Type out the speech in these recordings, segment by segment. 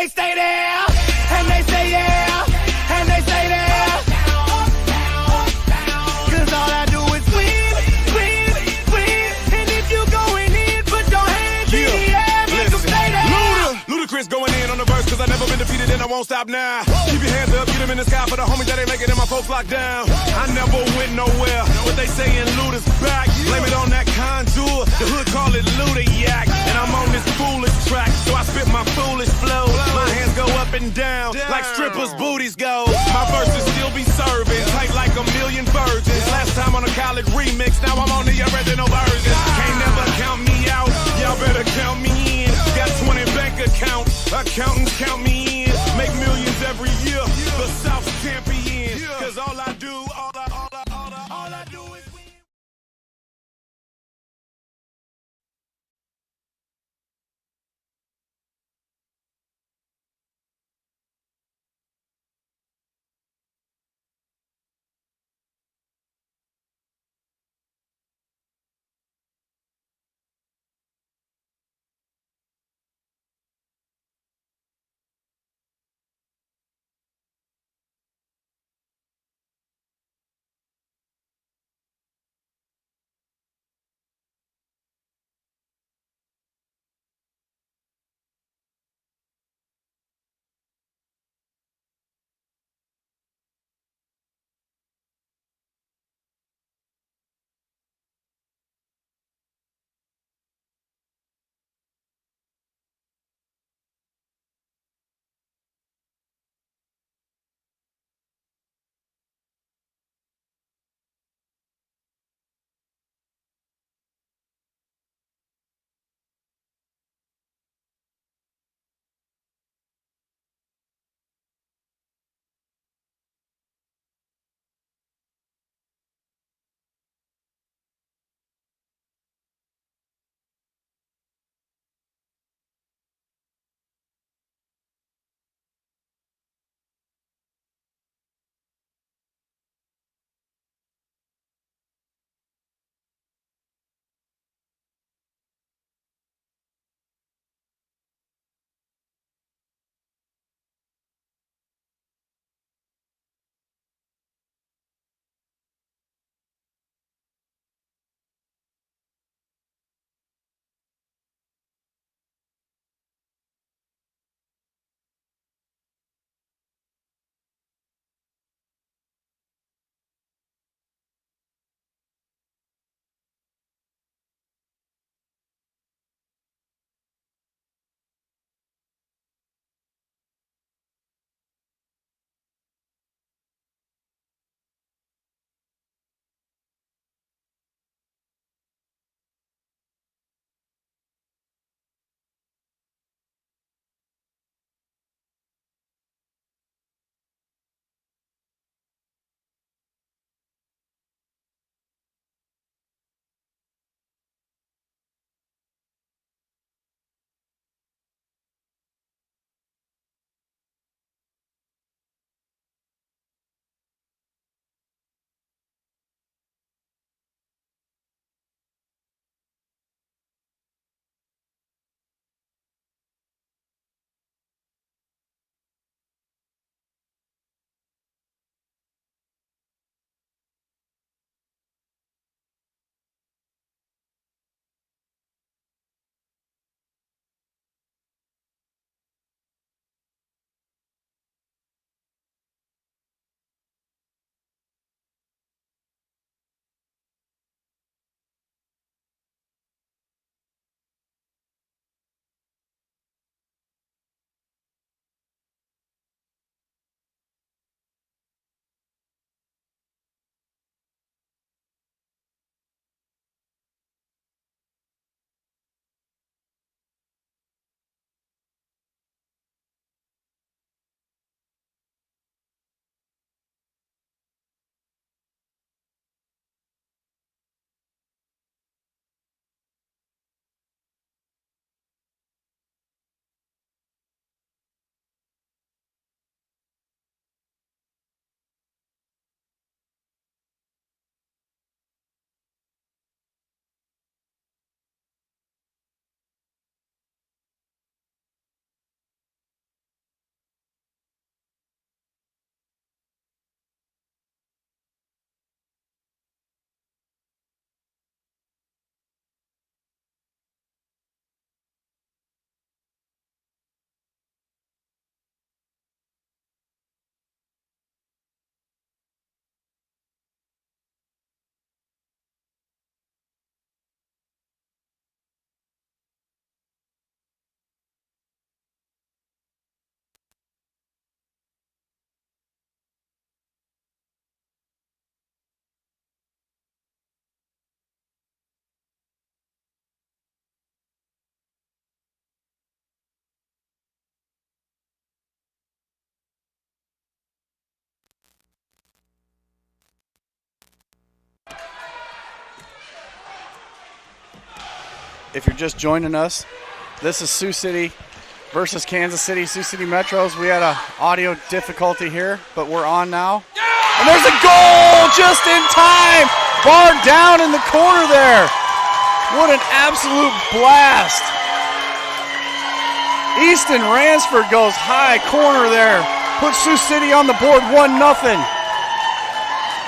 they stay there, and they say yeah, and they say there. Cause all I do is win, win, win. And if you going in, put your hands in the air, make them stay there. Ludacris going in on the verse, cause I never been defeated and I won't stop now. Keep your hands up, get them in the sky for the homies that ain't making it, my folks locked down. I never went nowhere, what they saying Luda's back. Blame it on that contour, the hood call it Luda Yak. And I'm on this foolish track, so I spit my foolish flow. My hands go up and down, like strippers' booties go. My verses still be serving, tight like a million virgins. Last time on a college remix, now I'm on the original version. Can't never count me out, y'all better count me in. Got 20 bank accounts, accountants count me in. Make millions every year, the South's champion. Cause all I do, all I do is if you're just joining us, this is Sioux City versus Kansas City. Sioux City Metros. We had an audio difficulty here, but we're on now. And there's a goal just in time. Bar down in the corner there. What an absolute blast. Easton Ransford goes high corner there. Puts Sioux City on the board 1-0.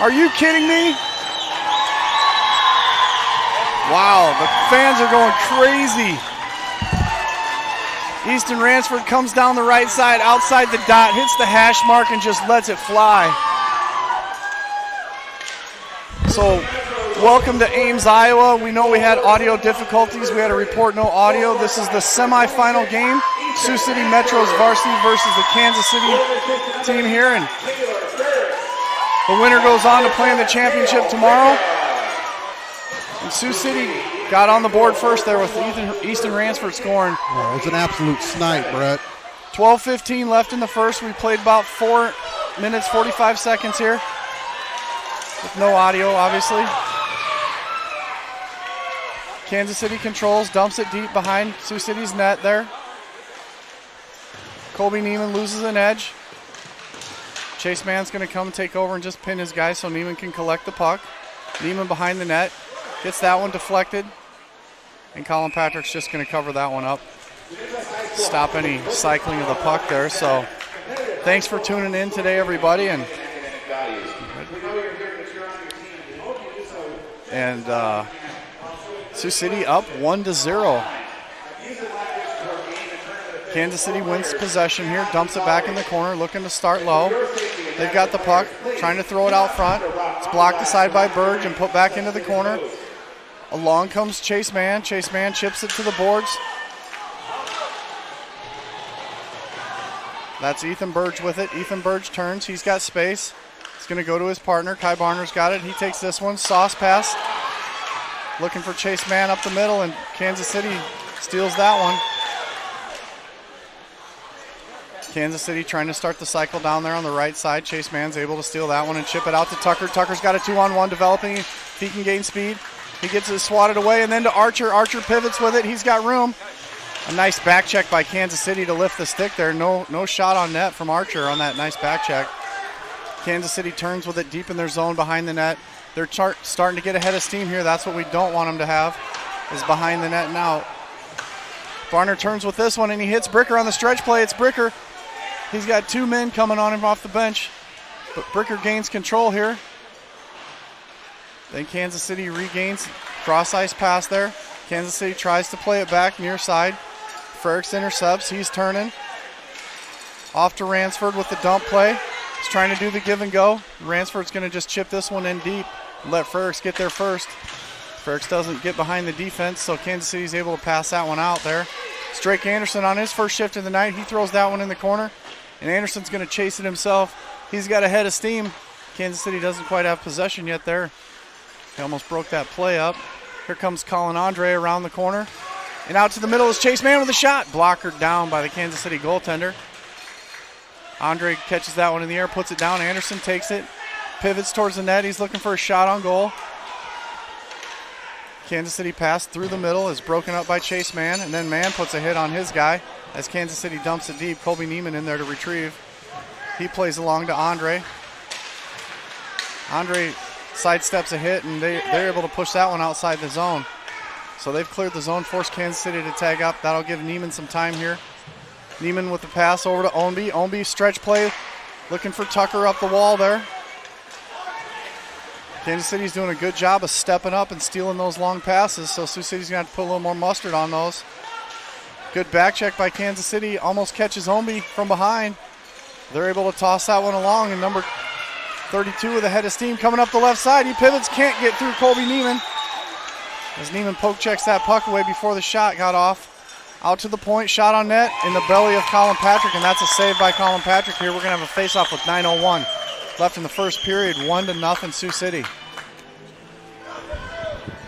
Are you kidding me? Wow, the fans are going crazy. Easton Ransford comes down the right side, outside the dot, hits the hash mark, and just lets it fly. So, welcome to Ames, Iowa. We know we had audio difficulties. We had to report no audio. This is the semifinal game. Sioux City Metros varsity versus the Kansas City team here. And the winner goes on to play in the championship tomorrow. And Sioux City got on the board first there with Easton Ransford scoring. Oh, it was an absolute snipe, Brett. 12:15 left in the first. We played about 4 minutes, 45 seconds here. With no audio, obviously. Kansas City controls, dumps it deep behind Sioux City's net there. Colby Neiman loses an edge. Chase Mann's going to come and take over and just pin his guy so Neiman can collect the puck. Neiman behind the net. Gets that one deflected. And Colin Patrick's just going to cover that one up. Stop any cycling of the puck there. So thanks for tuning in today, everybody. And Sioux City up 1-0. Kansas City wins possession here, dumps it back in the corner, looking to start low. They've got the puck, trying to throw it out front. It's blocked aside by Burge and put back into the corner. Along comes Chase Mann. Chase Mann chips it to the boards. That's Ethan Burge with it. Ethan Burge turns. He's got space. He's going to go to his partner. Kai Barner's got it. He takes this one. Sauce pass. Looking for Chase Mann up the middle, and Kansas City steals that one. Kansas City trying to start the cycle down there on the right side. Chase Mann's able to steal that one and chip it out to Tucker. Tucker's got a 2-on-1 developing. If he can gain speed, he gets it swatted away, and then to Archer. Archer pivots with it. He's got room. A nice back check by Kansas City to lift the stick there. No shot on net from Archer on that nice back check. Kansas City turns with it deep in their zone behind the net. They're starting to get ahead of steam here. That's what we don't want them to have, is behind the net and out. Barner turns with this one, and he hits Bricker on the stretch play. It's Bricker. He's got 2 men coming on him off the bench, but Bricker gains control here. Then Kansas City regains cross-ice pass there. Kansas City tries to play it back near side. Frericks intercepts. He's turning. Off to Ransford with the dump play. He's trying to do the give and go. Ransford's going to just chip this one in deep and let Frericks get there first. Frericks doesn't get behind the defense, so Kansas City's able to pass that one out there. It's Drake Anderson on his first shift of the night. He throws that one in the corner, and Anderson's going to chase it himself. He's got a head of steam. Kansas City doesn't quite have possession yet there. He almost broke that play up. Here comes Colin Andre around the corner. And out to the middle is Chase Mann with a shot. Blocker down by the Kansas City goaltender. Andre catches that one in the air, puts it down. Anderson takes it, pivots towards the net. He's looking for a shot on goal. Kansas City pass through the middle is broken up by Chase Mann, and then Mann puts a hit on his guy as Kansas City dumps it deep. Colby Neiman in there to retrieve. He plays along to Andre. Andre sidesteps a hit, and they're able to push that one outside the zone. So they've cleared the zone, forced Kansas City to tag up. That'll give Neiman some time here. Neiman with the pass over to Ownby. Ownby stretch play, looking for Tucker up the wall there. Kansas City's doing a good job of stepping up and stealing those long passes, so Sioux City's going to have to put a little more mustard on those. Good back check by Kansas City. Almost catches Ownby from behind. They're able to toss that one along, and number 32 with a head of steam coming up the left side. He pivots, can't get through Colby Neiman. As Neiman poke checks that puck away before the shot got off. Out to the point, shot on net in the belly of Colin Patrick, and that's a save by Colin Patrick here. We're going to have a face-off with 9:01 left in the first period, 1-0 Sioux City.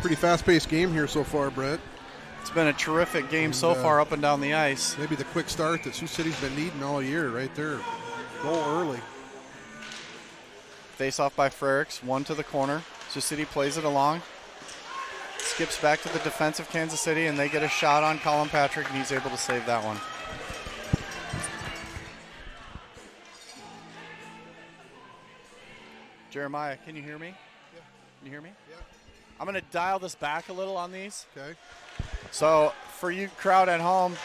Pretty fast-paced game here so far, Brett. It's been a terrific game so far up and down the ice. Maybe the quick start that Sioux City's been needing all year right there. Goal early. Face-off by Frericks, one to the corner. Sioux City plays it along. skips back to the defensive Kansas City, and they get a shot on Colin Patrick, and he's able to save that one. Jeremiah, can you hear me? Yeah. Can you hear me? Yeah. I'm going to dial this back a little on these. Okay. So for you crowd at home,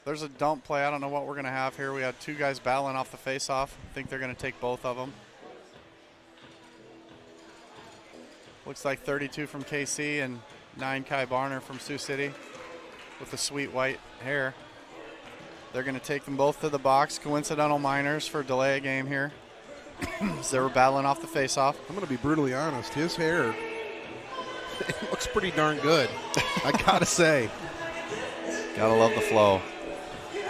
there's a dump play. I don't know what we're going to have here. We had two guys battling off the face-off. I think they're going to take both of them. Looks like 32 from KC and 9 Kai Barner from Sioux City with the sweet white hair. They're going to take them both to the box. Coincidental minors for delay a game here. So they were battling off the face-off. I'm going to be brutally honest. His hair, it looks pretty darn good. I got to say. Gotta love the flow.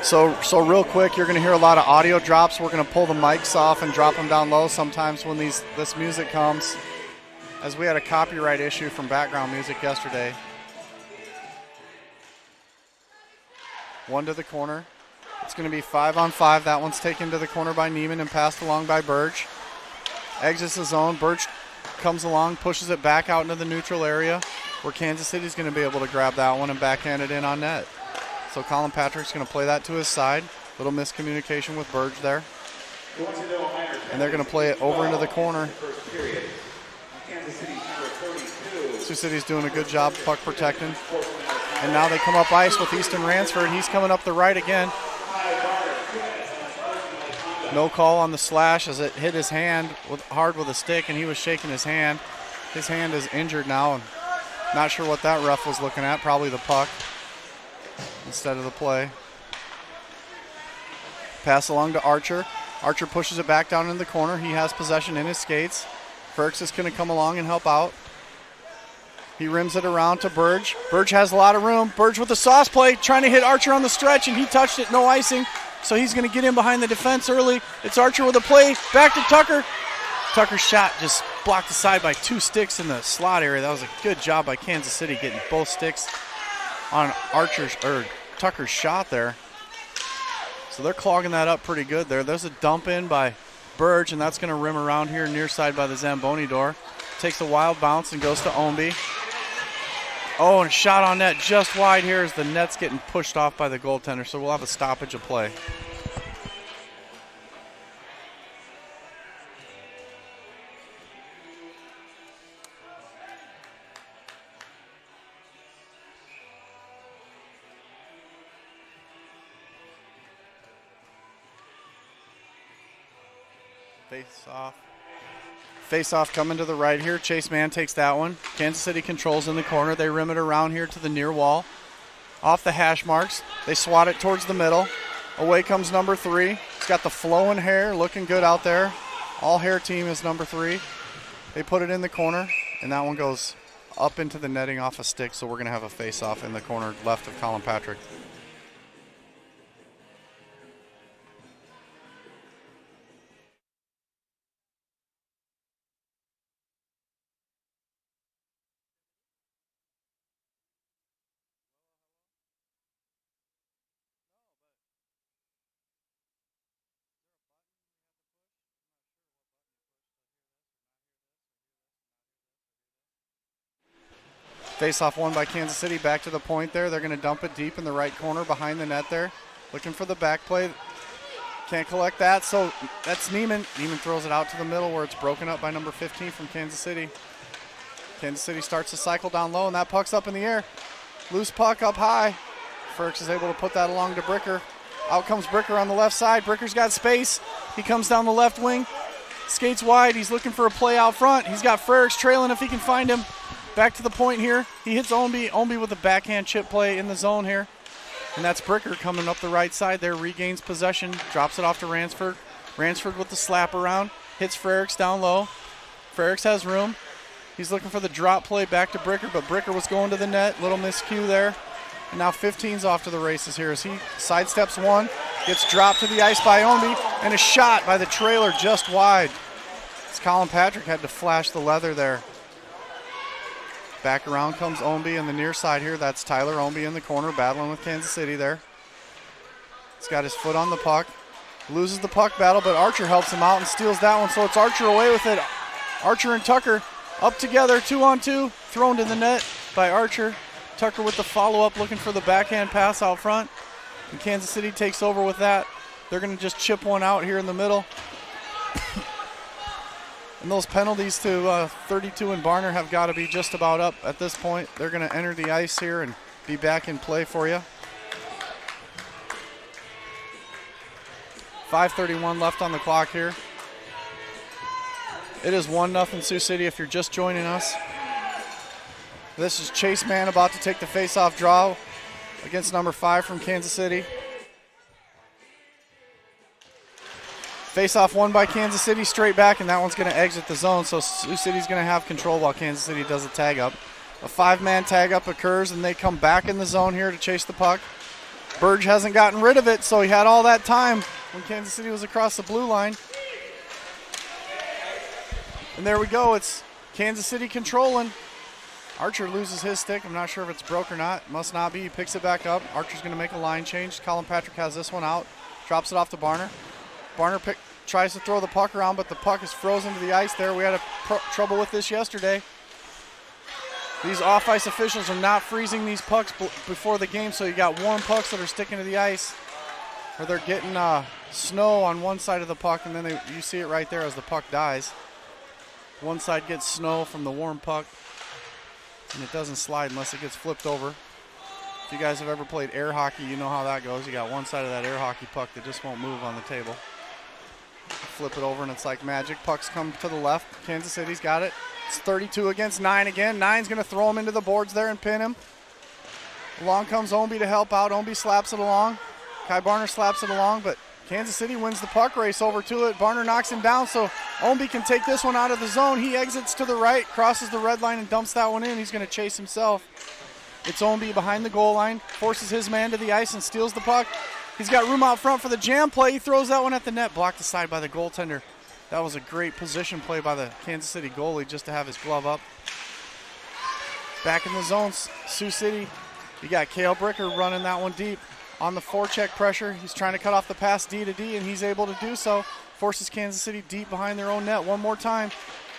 So real quick, you're going to hear a lot of audio drops. We're going to pull the mics off and drop them down low sometimes when this music comes, as we had a copyright issue from background music yesterday. One to the corner. It's going to be 5-on-5. That one's taken to the corner by Neiman and passed along by Burge. Exits the zone. Burge comes along, pushes it back out into the neutral area where Kansas City's going to be able to grab that one and backhand it in on net. So Colin Patrick's going to play that to his side. Little miscommunication with Burge there. And they're going to play it over into the corner. Sioux City's doing a good job puck protecting. And now they come up ice with Easton Ransford. He's coming up the right again. No call on the slash as it hit his hand hard with a stick, and he was shaking his hand. His hand is injured now, and not sure what that ref was looking at. Probably the puck instead of the play. Pass along to Archer. Archer pushes it back down in the corner. He has possession in his skates. Ferks is going to come along and help out. He rims it around to Burge. Burge has a lot of room. Burge with the sauce play, trying to hit Archer on the stretch, and he touched it, no icing. So he's going to get in behind the defense early. It's Archer with a play, back to Tucker. Tucker's shot just blocked aside by 2 sticks in the slot area. That was a good job by Kansas City getting both sticks on Tucker's shot there. So they're clogging that up pretty good there. There's a dump in by Burge, and that's going to rim around here near side by the Zamboni door. Takes a wild bounce and goes to Ownby. Oh, and a shot on net just wide here as the net's getting pushed off by the goaltender, so we'll have a stoppage of play. Face-off coming to the right here. Chase Mann takes that one. Kansas City controls in the corner. They rim it around here to the near wall. Off the hash marks. They swat it towards the middle. Away comes number 3. He's got the flowing hair, looking good out there. All hair team is number 3. They put it in the corner, and that one goes up into the netting off a stick, so we're going to have a face-off in the corner left of Colin Patrick. Face-off won by Kansas City. Back to the point there. They're going to dump it deep in the right corner behind the net there. Looking for the back play. Can't collect that, so that's Neiman. Neiman throws it out to the middle where it's broken up by number 15 from Kansas City. Kansas City starts to cycle down low, and that puck's up in the air. Loose puck up high. Ferks is able to put that along to Bricker. Out comes Bricker on the left side. Bricker's got space. He comes down the left wing. Skates wide. He's looking for a play out front. He's got Ferks trailing if he can find him. Back to the point here. He hits Ownby. Ownby with a backhand chip play in the zone here. And that's Bricker coming up the right side there. Regains possession. Drops it off to Ransford. Ransford with the slap around. Hits Frericks down low. Frericks has room. He's looking for the drop play back to Bricker, but Bricker was going to the net. Little miscue there. And now 15's off to the races here as he sidesteps one. Gets dropped to the ice by Ownby. And a shot by the trailer just wide. As Colin Patrick had to flash the leather there. Back around comes Ownby in the near side here. That's Tyler Ownby in the corner battling with Kansas City there. He's got his foot on the puck. Loses the puck battle, but Archer helps him out and steals that one. So it's Archer away with it. Archer and Tucker Up together, 2-on-2, thrown to the net by Archer. Tucker with the follow-up, looking for the backhand pass out front. And Kansas City takes over with that. They're going to just chip one out here in the middle. And those penalties to 32 and Barner have got to be just about up at this point. They're going to enter the ice here and be back in play for you. 5:31 left on the clock here. It is 1-0 Sioux City if you're just joining us. This is Chase Mann about to take the face-off draw against number 5 from Kansas City. Face-off won by Kansas City, straight back, and that one's going to exit the zone, so Sioux City's going to have control while Kansas City does a tag-up. A 5-man tag-up occurs, and they come back in the zone here to chase the puck. Burge hasn't gotten rid of it, so he had all that time when Kansas City was across the blue line. And there we go. It's Kansas City controlling. Archer loses his stick. I'm not sure if it's broke or not. Must not be. He picks it back up. Archer's going to make a line change. Colin Patrick has this one out. Drops it off to Barner. Barner tries to throw the puck around, but the puck is frozen to the ice there. We had trouble with this yesterday. These off-ice officials are not freezing these pucks before the game, so you got warm pucks that are sticking to the ice. Or they're getting snow on one side of the puck, and then you see it right there as the puck dies. One side gets snow from the warm puck, and it doesn't slide unless it gets flipped over. If you guys have ever played air hockey, you know how that goes. You got one side of that air hockey puck that just won't move on the table. Flip it over, and it's like magic. Pucks come to the left. Kansas City's got it. It's 32 against 9 again. 9's going to throw him into the boards there and pin him. Along comes Ownby to help out. Ownby slaps it along. Kai Barner slaps it along, but Kansas City wins the puck race over to it. Barner knocks him down, so Ownby can take this one out of the zone. He exits to the right, crosses the red line, and dumps that one in. He's going to chase himself. It's Ownby behind the goal line, forces his man to the ice and steals the puck. He's got room out front for the jam play. He throws that one at the net, blocked aside by the goaltender. That was a great position play by the Kansas City goalie just to have his glove up. Back in the zone, Sioux City. You got Cale Bricker running that one deep. On the forecheck pressure, he's trying to cut off the pass D to D, and he's able to do so. Forces Kansas City deep behind their own net one more time.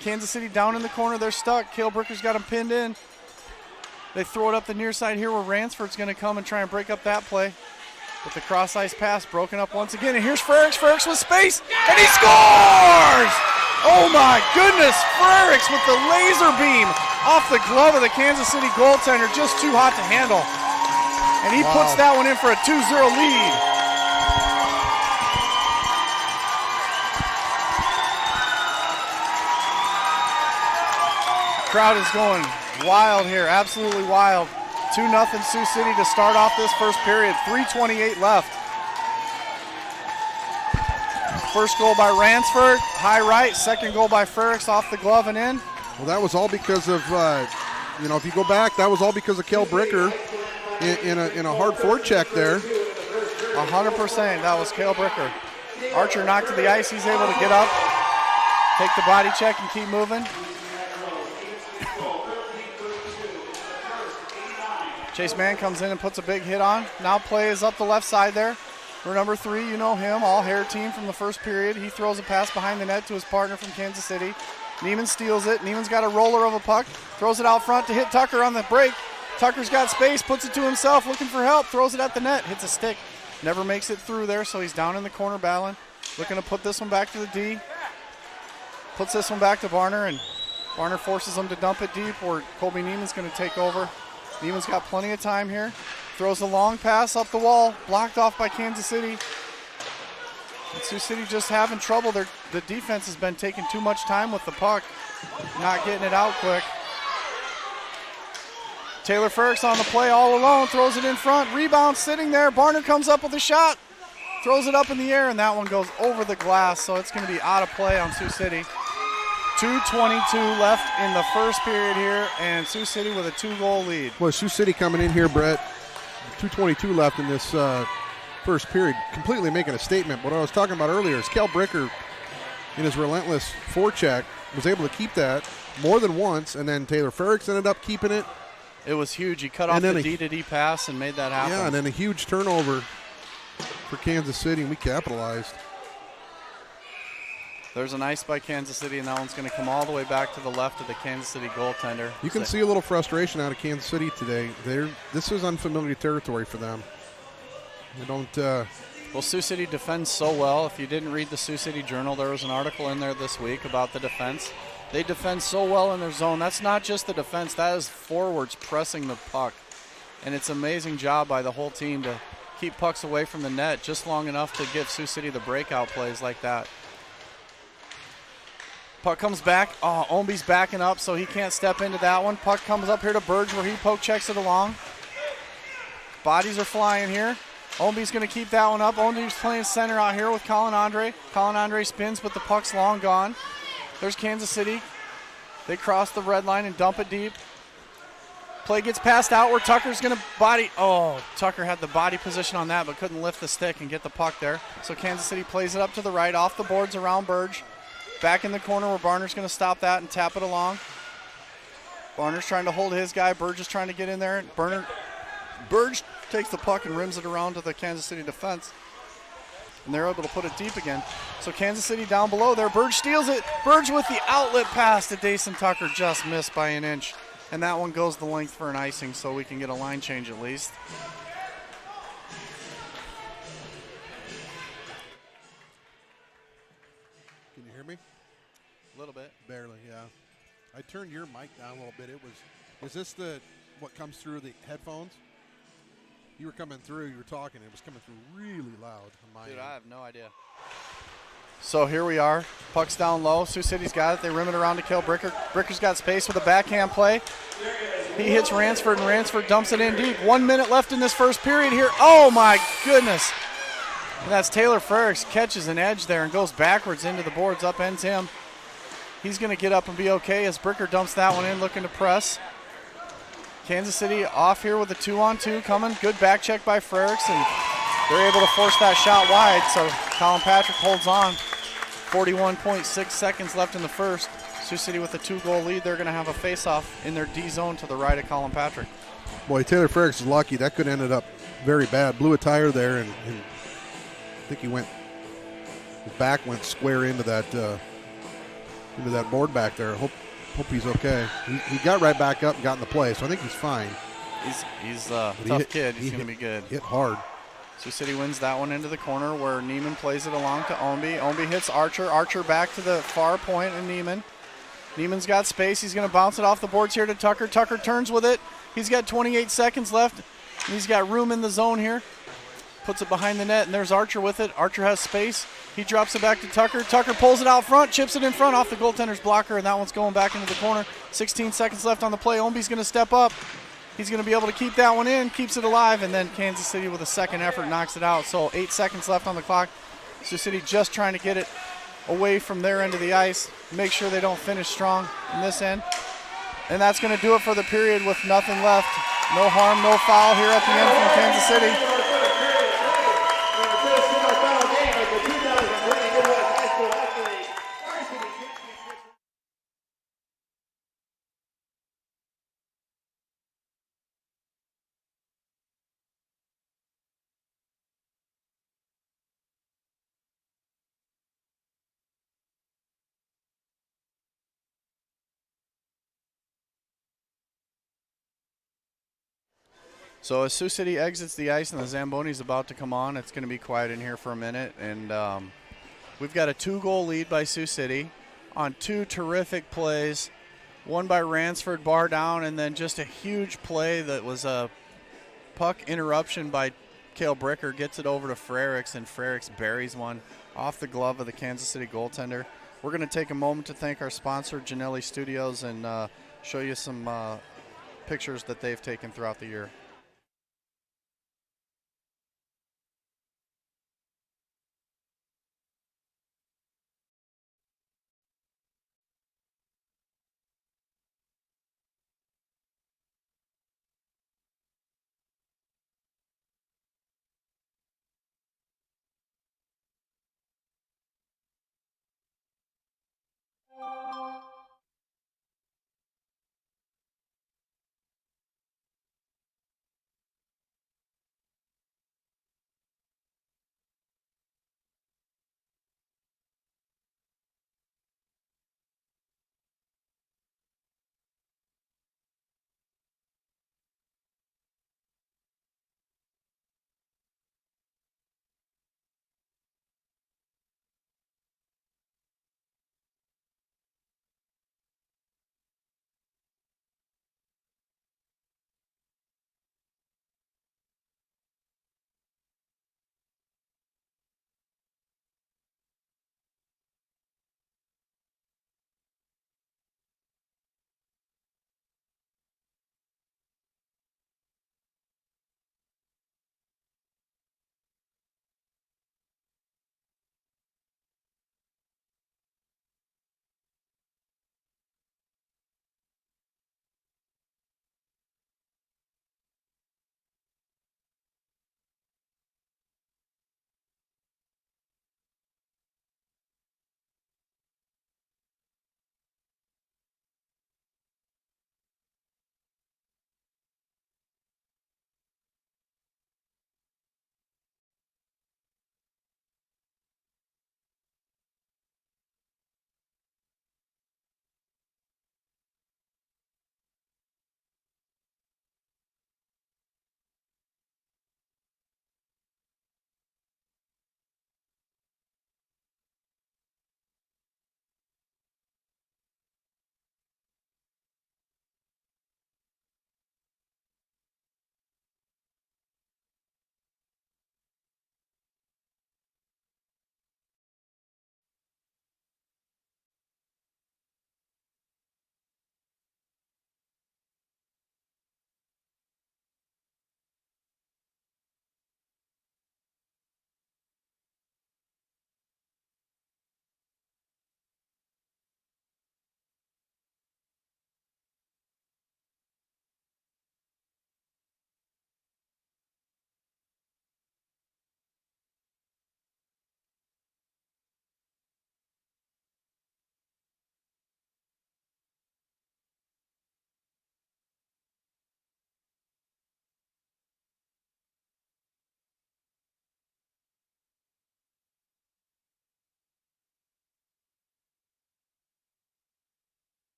Kansas City down in the corner, they're stuck. Cale Bricker's got him pinned in. They throw it up the near side here where Ransford's going to come and try and break up that play. But the cross-ice pass broken up once again, and here's Frericks. Frericks with space, and he scores! Oh my goodness, Frericks with the laser beam off the glove of the Kansas City goaltender, just too hot to handle. And he puts that one in for a 2-0 lead. Crowd is going wild here, absolutely wild. 2-0 Sioux City to start off this first period. 3:28 left. First goal by Ransford, high right. Second goal by Frericks off the glove and in. Well, that was all because of, if you go back, that was all because of Cale Bricker in a hard forecheck there. 100%, that was Cale Bricker. Archer knocked to the ice. He's able to get up, take the body check, and keep moving. Chase Mann comes in and puts a big hit on. Now play is up the left side there. For number 3, you know him, all hair team from the first period. He throws a pass behind the net to his partner from Kansas City. Neiman steals it. Neiman's got a roller of a puck. Throws it out front to hit Tucker on the break. Tucker's got space, puts it to himself, looking for help, throws it at the net, hits a stick. Never makes it through there, so he's down in the corner battling. Looking to put this one back to the D. Puts this one back to Barner, and Barner forces him to dump it deep where Colby Neiman's going to take over. Neiman's got plenty of time here. Throws a long pass up the wall, blocked off by Kansas City. And Sioux City just having trouble. The defense has been taking too much time with the puck, not getting it out quick. Taylor Frericks on the play all alone, throws it in front, rebound sitting there. Barner comes up with a shot, throws it up in the air, and that one goes over the glass, so it's going to be out of play on Sioux City. 2:22 left in the first period here, and Sioux City with a 2-goal lead. Well, Sioux City coming in here, Brett, 2:22 left in this first period, completely making a statement. What I was talking about earlier is Cale Bricker, in his relentless forecheck, was able to keep that more than once, and then Taylor Frericks ended up keeping it. It was huge. He cut off the D-to-D pass and made that happen. Yeah, and then a huge turnover for Kansas City, and we capitalized. There's an ice by Kansas City, and that one's going to come all the way back to the left of the Kansas City goaltender. You can see a little frustration out of Kansas City today. This is unfamiliar territory for them. They don't. Well, Sioux City defends so well. If you didn't read the Sioux City Journal, there was an article in there this week about the defense. They defend so well in their zone. That's not just the defense. That is forwards pressing the puck. And it's an amazing job by the whole team to keep pucks away from the net just long enough to give Sioux City the breakout plays like that. Puck comes back. Oh, Omby's backing up, so he can't step into that one. Puck comes up here to Burge where he poke checks it along. Bodies are flying here. Omby's going to keep that one up. Omby's playing center out here with Colin Andre. Colin Andre spins, but the puck's long gone. There's Kansas City. They cross the red line and dump it deep. Play gets passed out where Tucker's going to body. Oh, Tucker had the body position on that, but couldn't lift the stick and get the puck there. So Kansas City plays it up to the right, off the boards around Burge. Back in the corner where Barner's going to stop that and tap it along. Barner's trying to hold his guy. Burge is trying to get in there. Burge takes the puck and rims it around to the Kansas City defense. And they're able to put it deep again. So Kansas City down below there. Burge steals it. Burge with the outlet pass to Dason Tucker, just missed by an inch. And that one goes the length for an icing, so we can get a line change at least. Can you hear me? A little bit. Barely, yeah. I turned your mic down a little bit. Is this what comes through the headphones? You were coming through, you were talking, it was coming through really loud on my Dude, end. I have no idea. So here we are. Puck's down low. Sioux City's got it. They rim it around to Cale Bricker. Bricker's got space with a backhand play. He hits Ransford, and Ransford dumps it in deep. 1 minute left in this first period here. Oh, my goodness. And that's Taylor Frericks catches an edge there and goes backwards into the boards, upends him. He's going to get up and be okay as Bricker dumps that one in, looking to press. Kansas City off here with a 2-on-2 coming. Good back check by Frericks, and they're able to force that shot wide, so Colin Patrick holds on. 41.6 seconds left in the first. Sioux City with a 2-goal lead. They're going to have a face-off in their D zone to the right of Colin Patrick. Boy, Taylor Frericks is lucky. That could have ended up very bad. Blew a tire there, and I think his back went square into that board back there. Hope he's okay. He got right back up and got in the play, so I think he's fine. He's a tough kid. He's going to be good. Hit hard. Sioux City wins that one into the corner where Neiman plays it along to Omby. Omby hits Archer. Archer back to the far point and Neiman. Neiman's got space. He's going to bounce it off the boards here to Tucker. Tucker turns with it. He's got 28 seconds left. And he's got room in the zone here. Puts it behind the net, and there's Archer with it. Archer has space. He drops it back to Tucker. Tucker pulls it out front, chips it in front off the goaltender's blocker, and that one's going back into the corner. 16 seconds left on the play. Omby's going to step up. He's going to be able to keep that one in, keeps it alive, and then Kansas City with a second effort knocks it out. So 8 seconds left on the clock. Sioux City just trying to get it away from their end of the ice, make sure they don't finish strong in this end. And that's going to do it for the period with nothing left. No harm, no foul here at the end from Kansas City. So as Sioux City exits the ice and the Zamboni's about to come on, it's going to be quiet in here for a minute. And we've got a 2-goal lead by Sioux City on 2 terrific plays. One by Ransford, bar down, and then just a huge play that was a puck interruption by Cale Bricker. Gets it over to Frericks, and Frericks buries one off the glove of the Kansas City goaltender. We're going to take a moment to thank our sponsor, Janelli Studios, and show you some pictures that they've taken throughout the year.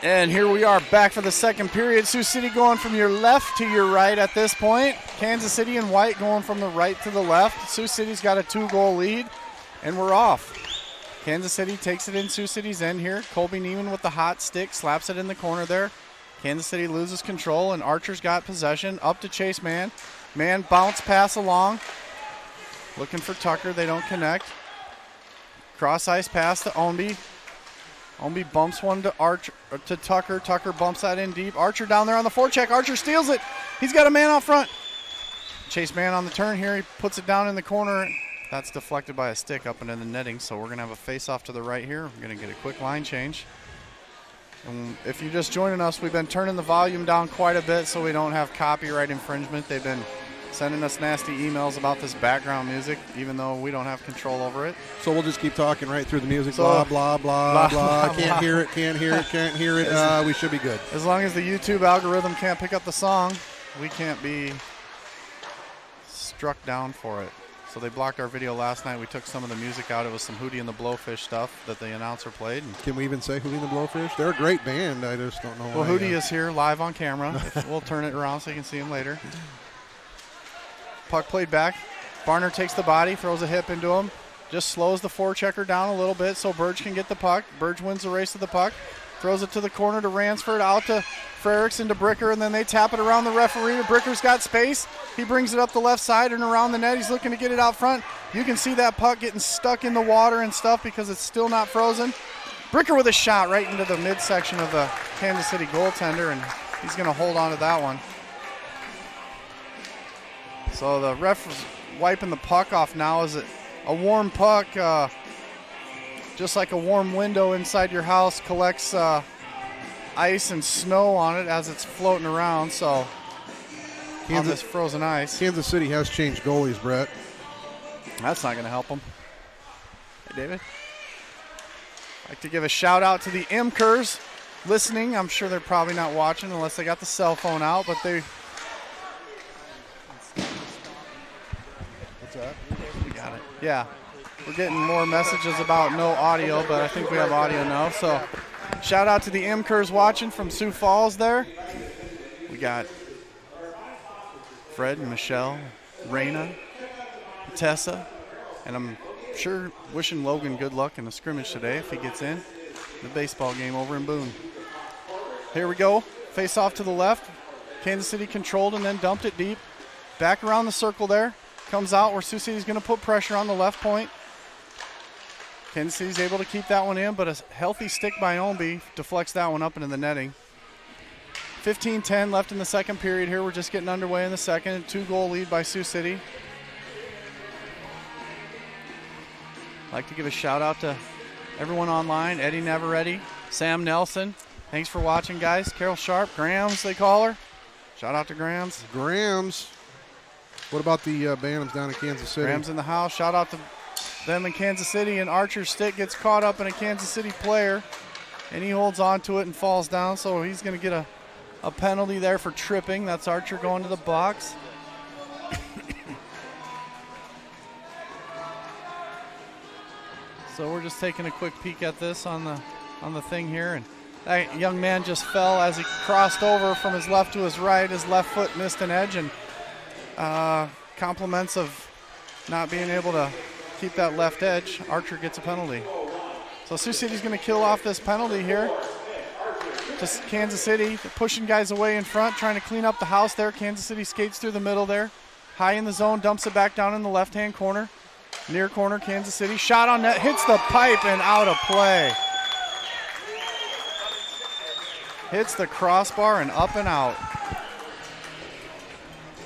And here we are back for the second period. Sioux City going from your left to your right at this point. Kansas City and White going from the right to the left. Sioux City's got a 2-goal lead, and we're off. Kansas City takes it in Sioux City's end here. Colby Neiman with the hot stick, slaps it in the corner there. Kansas City loses control, and Archer's got possession. Up to Chase Mann. Mann bounce pass along. Looking for Tucker. They don't connect. Cross ice pass to Ownby. Ownby bumps one to Tucker. Tucker bumps that in deep. Archer down there on the forecheck. Archer steals it. He's got a man out front. Chase Mann on the turn here. He puts it down in the corner. That's deflected by a stick up into the netting, so we're going to have a face-off to the right here. We're going to get a quick line change. And if you're just joining us, we've been turning the volume down quite a bit so we don't have copyright infringement. They've been sending us nasty emails about this background music, even though we don't have control over it. So we'll just keep talking right through the music. So, blah, blah, blah, blah. Can't blah. hear it, can't hear it, can't hear it. We should be good. As long as the YouTube algorithm can't pick up the song, we can't be struck down for it. So they blocked our video last night. We took some of the music out. It was some Hootie and the Blowfish stuff that the announcer played. Can we even say Hootie and the Blowfish? They're a great band. I just don't know Well, why. Hootie is here live on camera. We'll turn it around so you can see him later. Puck played back. Barner takes the body, throws a hip into him. Just slows the forechecker down a little bit so Burge can get the puck. Burge wins the race to the puck. Throws it to the corner to Ransford, out to Frericks into Bricker, and then they tap it around the referee. Bricker's got space. He brings it up the left side and around the net. He's looking to get it out front. You can see that puck getting stuck in the water and stuff because it's still not frozen. Bricker with a shot right into the midsection of the Kansas City goaltender, and he's going to hold on to that one. So the ref was wiping the puck off now. Is it a warm puck? Just like a warm window inside your house collects ice and snow on it as it's floating around. So on this frozen ice. Kansas City has changed goalies, Brett. That's not going to help them. Hey, David. I'd like to give a shout out to the Imkers listening. I'm sure they're probably not watching unless they got the cell phone out, but they. What's that? We got it. Yeah. We're getting more messages about no audio, but I think we have audio now. So shout out to the Imkers watching from Sioux Falls there. We got Fred, Michelle, Raina, Tessa, and I'm sure wishing Logan good luck in the scrimmage today if he gets in the baseball game over in Boone. Here we go. Face off to the left. Kansas City controlled and then dumped it deep. Back around the circle there. Comes out where Sioux City's going to put pressure on the left point. Kansas City's able to keep that one in, but a healthy stick by Ownby deflects that one up into the netting. 15-10 left in the second period here. We're just getting underway in the second. 2-goal lead by Sioux City. I'd like to give a shout out to everyone online. Eddie Neveretti, Sam Nelson. Thanks for watching, guys. Carol Sharp, Grams, they call her. Shout out to Grams. Grams. What about the Bantams down in Kansas City? Grams in the house. Shout out to them in Kansas City. And Archer's stick gets caught up in a Kansas City player, and he holds on to it and falls down. So he's going to get a penalty there for tripping. That's Archer going to the box. So we're just taking a quick peek at this on the thing here, and that young man just fell as he crossed over from his left to his right. His left foot missed an edge, and compliments of not being able to keep that left edge. Archer gets a penalty. So Sioux City's going to kill off this penalty here. Just Kansas City pushing guys away in front, trying to clean up the house there. Kansas City skates through the middle there. High in the zone, dumps it back down in the left-hand corner. Near corner, Kansas City. Shot on net, hits the pipe and out of play. Hits the crossbar and up and out.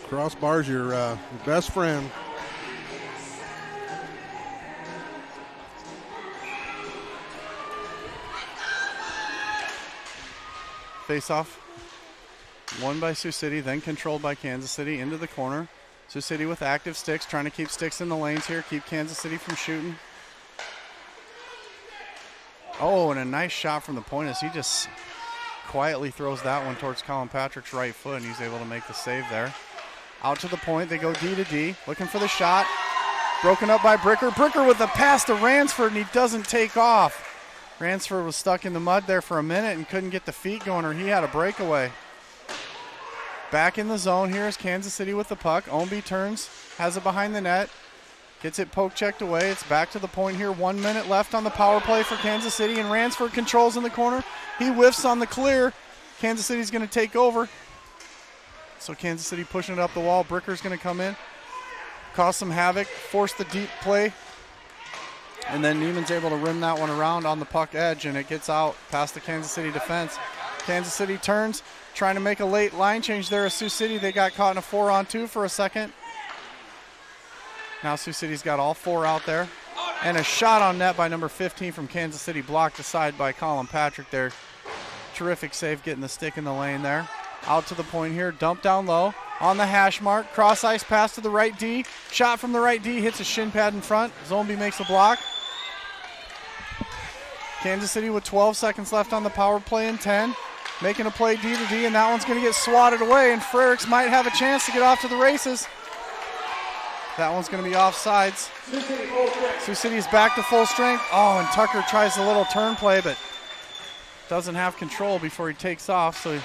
Crossbar's your best friend. Face-off. Won by Sioux City, then controlled by Kansas City into the corner. Sioux City with active sticks, trying to keep sticks in the lanes here, keep Kansas City from shooting. Oh, and a nice shot from the point as he just quietly throws that one towards Colin Patrick's right foot, and he's able to make the save there. Out to the point, they go D to D, looking for the shot. Broken up by Bricker. Bricker with the pass to Ransford, and he doesn't take off. Ransford was stuck in the mud there for a minute and couldn't get the feet going, or he had a breakaway. Back in the zone here is Kansas City with the puck. Ownby turns, has it behind the net, gets it poke checked away. It's back to the point here. 1 minute left on the power play for Kansas City, and Ransford controls in the corner. He whiffs on the clear. Kansas City's going to take over. So Kansas City pushing it up the wall. Bricker's going to come in, cause some havoc, force the deep play. And then Neiman's able to rim that one around on the puck edge, and it gets out past the Kansas City defense. Kansas City turns, trying to make a late line change there at Sioux City. They got caught in a 4-on-2 for a second. Now Sioux City's got all 4 out there. And a shot on net by number 15 from Kansas City, blocked aside by Colin Patrick there. Terrific save getting the stick in the lane there. Out to the point here, dump down low. On the hash mark, cross ice pass to the right D. Shot from the right D, hits a shin pad in front. Zombi makes a block. Kansas City with 12 seconds left on the power play and 10. Making a play D to D, and that one's going to get swatted away, and Frericks might have a chance to get off to the races. That one's going to be offsides. Sioux City's back to full strength. Oh, and Tucker tries a little turn play, but doesn't have control before he takes off. So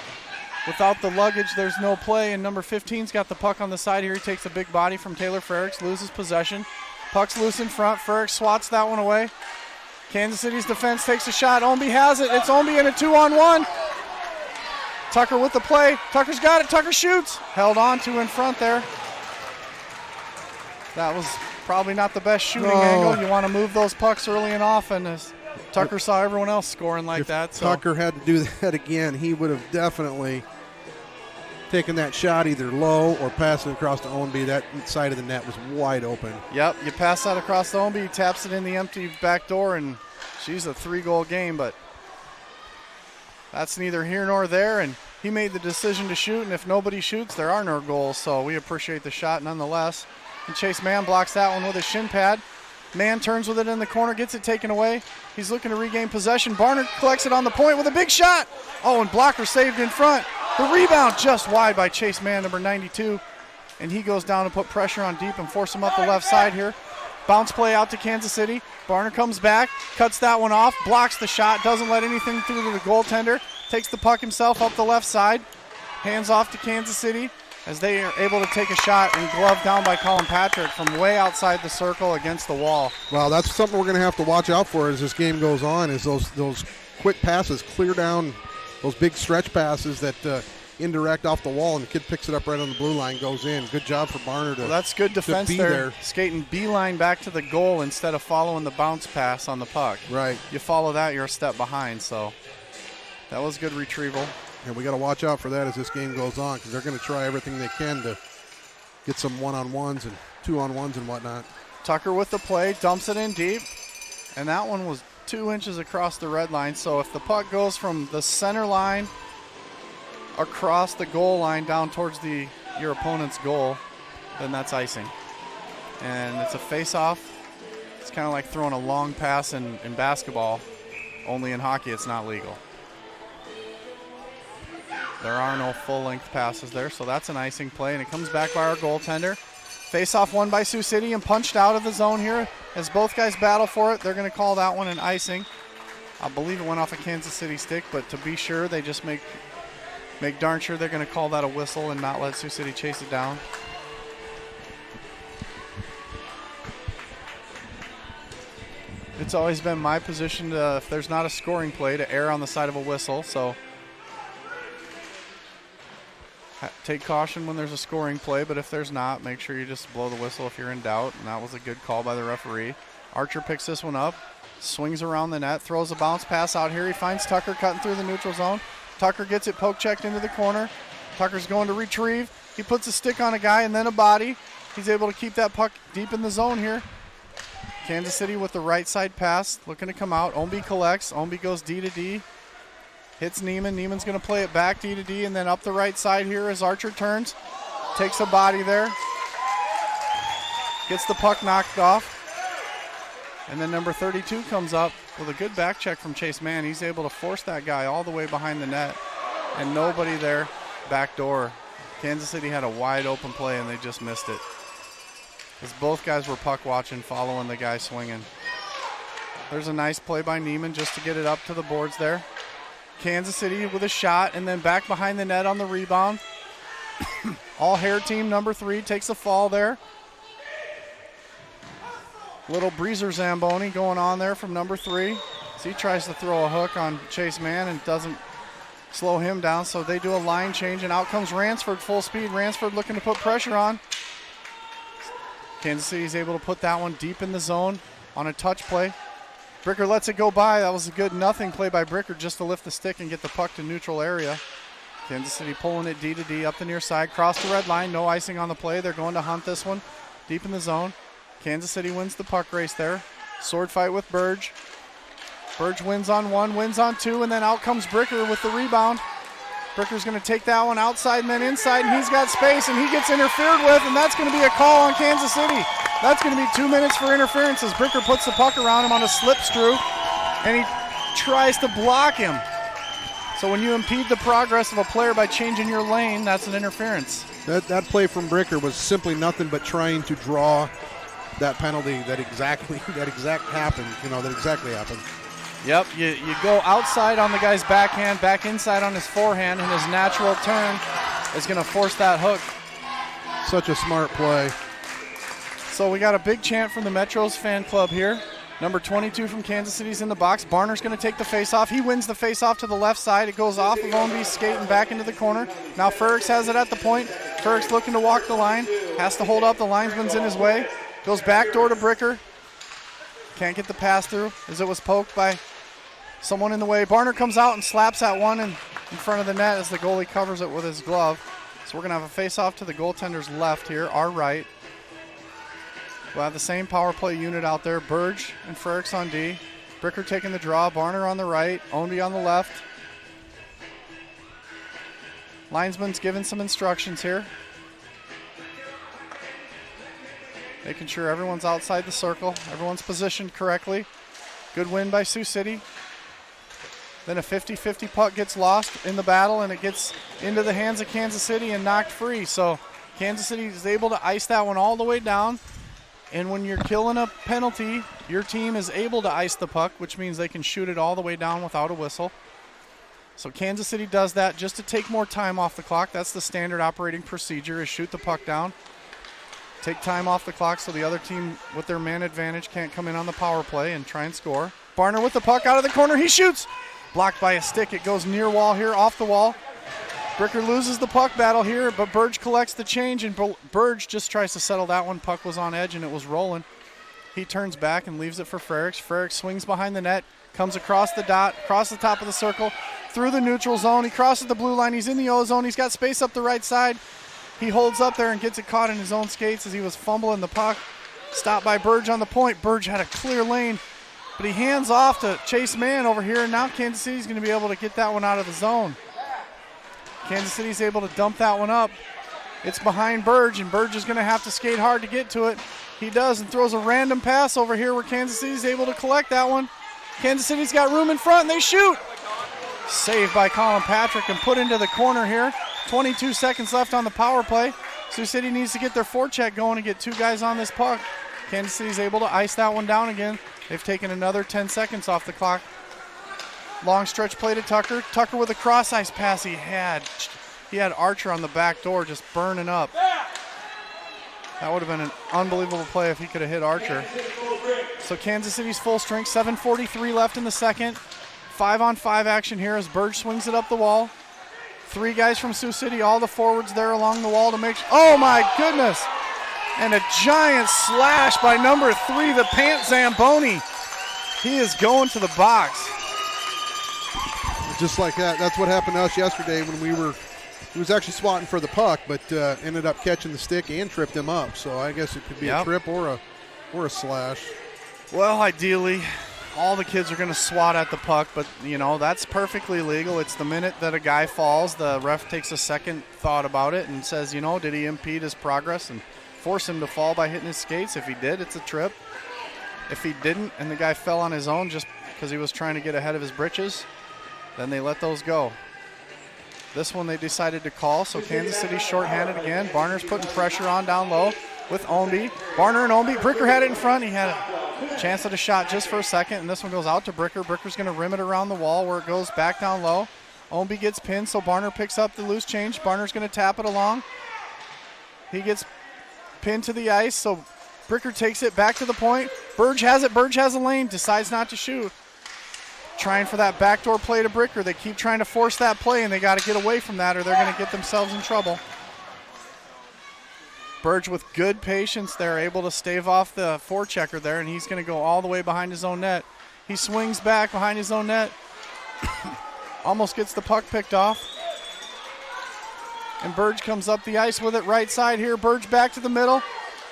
without the luggage, there's no play, and number 15's got the puck on the side here. He takes a big body from Taylor Frericks, loses possession. Puck's loose in front. Frericks swats that one away. Kansas City's defense takes a shot. Ownby has it. It's Ownby in a 2-on-1. Tucker with the play. Tucker's got it. Tucker shoots. Held on to in front there. That was probably not the best shooting angle. You want to move those pucks early and often, as Tucker saw everyone else scoring like that. So Tucker had to do that again, he would have definitely taken that shot either low or passing across to Ownby. That side of the net was wide open. Yep, you pass that across to Ownby, he taps it in the empty back door, and she's a 3-goal game, but that's neither here nor there, and he made the decision to shoot, and if nobody shoots, there are no goals, so we appreciate the shot nonetheless. And Chase Mann blocks that one with a shin pad. Mann turns with it in the corner, gets it taken away. He's looking to regain possession. Barnard collects it on the point with a big shot. Oh, and blocker saved in front. The rebound just wide by Chase Mann, number 92. And he goes down to put pressure on deep and force him up the left side here. Bounce play out to Kansas City. Barnard comes back, cuts that one off, blocks the shot, doesn't let anything through to the goaltender. Takes the puck himself up the left side. Hands off to Kansas City as they are able to take a shot, and gloved down by Colin Patrick from way outside the circle against the wall. Well, that's something we're going to have to watch out for as this game goes on, is those quick passes, clear down, those big stretch passes that indirect off the wall, and the kid picks it up right on the blue line, goes in. Good job for Barnard. Well, that's good defense there. Skating beeline back to the goal instead of following the bounce pass on the puck. Right. You follow that, you're a step behind, so that was good retrieval. And we got to watch out for that as this game goes on, because they're going to try everything they can to get some one-on-ones and two-on-ones and whatnot. Tucker with the play, dumps it in deep, and that one was 2 inches across the red line. So if the puck goes from the center line across the goal line down towards your opponent's goal, then that's icing. And it's a face-off. It's kind of like throwing a long pass in basketball, only in hockey it's not legal. There are no full-length passes there, so that's an icing play, and it comes back by our goaltender. Face-off won by Sioux City and punched out of the zone here. As both guys battle for it, they're going to call that one an icing. I believe it went off a Kansas City stick, but to be sure, they just make darn sure they're going to call that a whistle and not let Sioux City chase it down. It's always been my position to, if there's not a scoring play, to err on the side of a whistle, so take caution when there's a scoring play, but if there's not, make sure you just blow the whistle if you're in doubt, and that was a good call by the referee. Archer picks this one up, swings around the net, throws a bounce pass out here. He finds Tucker cutting through the neutral zone. Tucker gets it poke checked into the corner. Tucker's going to retrieve. He puts a stick on a guy and then a body. He's able to keep that puck deep in the zone here. Kansas City with the right side pass, looking to come out. Ownby collects. Ownby goes D to D. Hits Neiman. Neiman's going to play it back D to D, and then up the right side here as Archer turns. Takes a body there. Gets the puck knocked off. And then number 32 comes up with a good back check from Chase Mann. He's able to force that guy all the way behind the net, and nobody there back door. Kansas City had a wide open play, and they just missed it. As both guys were puck watching, following the guy swinging. There's a nice play by Neiman just to get it up to the boards there. Kansas City with a shot, and then back behind the net on the rebound. All hair team number 3 takes a fall there. Little breezer Zamboni going on there from number 3. So he tries to throw a hook on Chase Mann and doesn't slow him down, so they do a line change, and out comes Ransford full speed. Ransford looking to put pressure on. Kansas City is able to put that one deep in the zone on a touch play. Bricker lets it go by. That was a good nothing play by Bricker just to lift the stick and get the puck to neutral area. Kansas City pulling it D to D up the near side. Cross the red line. No icing on the play. They're going to hunt this one deep in the zone. Kansas City wins the puck race there. Sword fight with Burge. Burge wins on 1, wins on 2, and then out comes Bricker with the rebound. Bricker's going to take that one outside and then inside, and he's got space, and he gets interfered with, and that's going to be a call on Kansas City. That's going to be 2 minutes for interference as Bricker puts the puck around him on a slip screw, and he tries to block him. So when you impede the progress of a player by changing your lane, that's an interference. That play from Bricker was simply nothing but trying to draw that penalty that exactly happened. Yep, you go outside on the guy's backhand, back inside on his forehand, and his natural turn is going to force that hook. Such a smart play. So we got a big chant from the Metros fan club here. Number 22 from Kansas City's in the box. Barner's going to take the faceoff. He wins the faceoff to the left side. It goes off of Ownby's skate and back into the corner. Now Ferrix has it at the point. Ferrix looking to walk the line. Has to hold up. The linesman's in his way. Goes back door to Bricker. Can't get the pass through as it was poked by someone in the way. Barner comes out and slaps that one in front of the net as the goalie covers it with his glove. So we're going to have a face-off to the goaltender's left here, our right. We'll have the same power play unit out there. Burge and Ferrix on D. Bricker taking the draw. Barner on the right. Ownby on the left. Linesman's giving some instructions here. Making sure everyone's outside the circle. Everyone's positioned correctly. Good win by Sioux City. Then a 50-50 puck gets lost in the battle, and it gets into the hands of Kansas City and knocked free. So Kansas City is able to ice that one all the way down. And when you're killing a penalty, your team is able to ice the puck, which means they can shoot it all the way down without a whistle. So Kansas City does that just to take more time off the clock. That's the standard operating procedure, is shoot the puck down. Take time off the clock so the other team with their man advantage can't come in on the power play and try and score. Barner with the puck out of the corner. He shoots. Blocked by a stick. It goes near wall here, off the wall. Bricker loses the puck battle here, but Burge collects the change, and Burge just tries to settle that one. Puck was on edge, and it was rolling. He turns back and leaves it for Ferrix. Ferrix swings behind the net, comes across the dot, across the top of the circle, through the neutral zone. He crosses the blue line. He's in the O zone. He's got space up the right side. He holds up there and gets it caught in his own skates as he was fumbling the puck. Stopped by Burge on the point. Burge had a clear lane, but he hands off to Chase Mann over here, and now Kansas City's going to be able to get that one out of the zone. Kansas City's able to dump that one up. It's behind Burge, and Burge is going to have to skate hard to get to it. He does, and throws a random pass over here where Kansas City's able to collect that one. Kansas City's got room in front, and they shoot. Saved by Colin Patrick and put into the corner here. 22 seconds left on the power play. Sioux City needs to get their forecheck going and get 2 guys on this puck. Kansas City's able to ice that one down again. They've taken another 10 seconds off the clock. Long stretch play to Tucker. Tucker with a cross ice pass he had. He had Archer on the back door just burning up. That would have been an unbelievable play if he could have hit Archer. So Kansas City's full strength. 7:43 left in the second. 5-on-5 action here as Burge swings it up the wall. 3 guys from Sioux City, all the forwards there along the wall to make sure. Oh my goodness! And a giant slash by number 3, the Pant Zamboni. He is going to the box. Just like that. That's what happened to us yesterday when he was actually swatting for the puck, but ended up catching the stick and tripped him up. So I guess it could be a trip or a slash. Well, ideally, all the kids are going to swat at the puck, but, that's perfectly legal. It's the minute that a guy falls, the ref takes a second thought about it and says, did he impede his progress and force him to fall by hitting his skates? If he did, it's a trip. If he didn't and the guy fell on his own just because he was trying to get ahead of his britches, then they let those go. This one they decided to call, so Kansas City's shorthanded again. Barner's putting pressure on down low with Ownby. Barner and Ownby. Bricker had it in front. He had Chance at a shot just for a second, and this one goes out to Bricker. Bricker's going to rim it around the wall where it goes back down low. Ownby gets pinned, so Barner picks up the loose change. Barner's going to tap it along. He gets pinned to the ice, so Bricker takes it back to the point. Burge has it. Burge has a lane. Decides not to shoot. Trying for that backdoor play to Bricker. They keep trying to force that play, and they got to get away from that or they're going to get themselves in trouble. Burge with good patience there, able to stave off the forechecker there, and he's going to go all the way behind his own net. He swings back behind his own net. Almost gets the puck picked off. And Burge comes up the ice with it right side here. Burge back to the middle.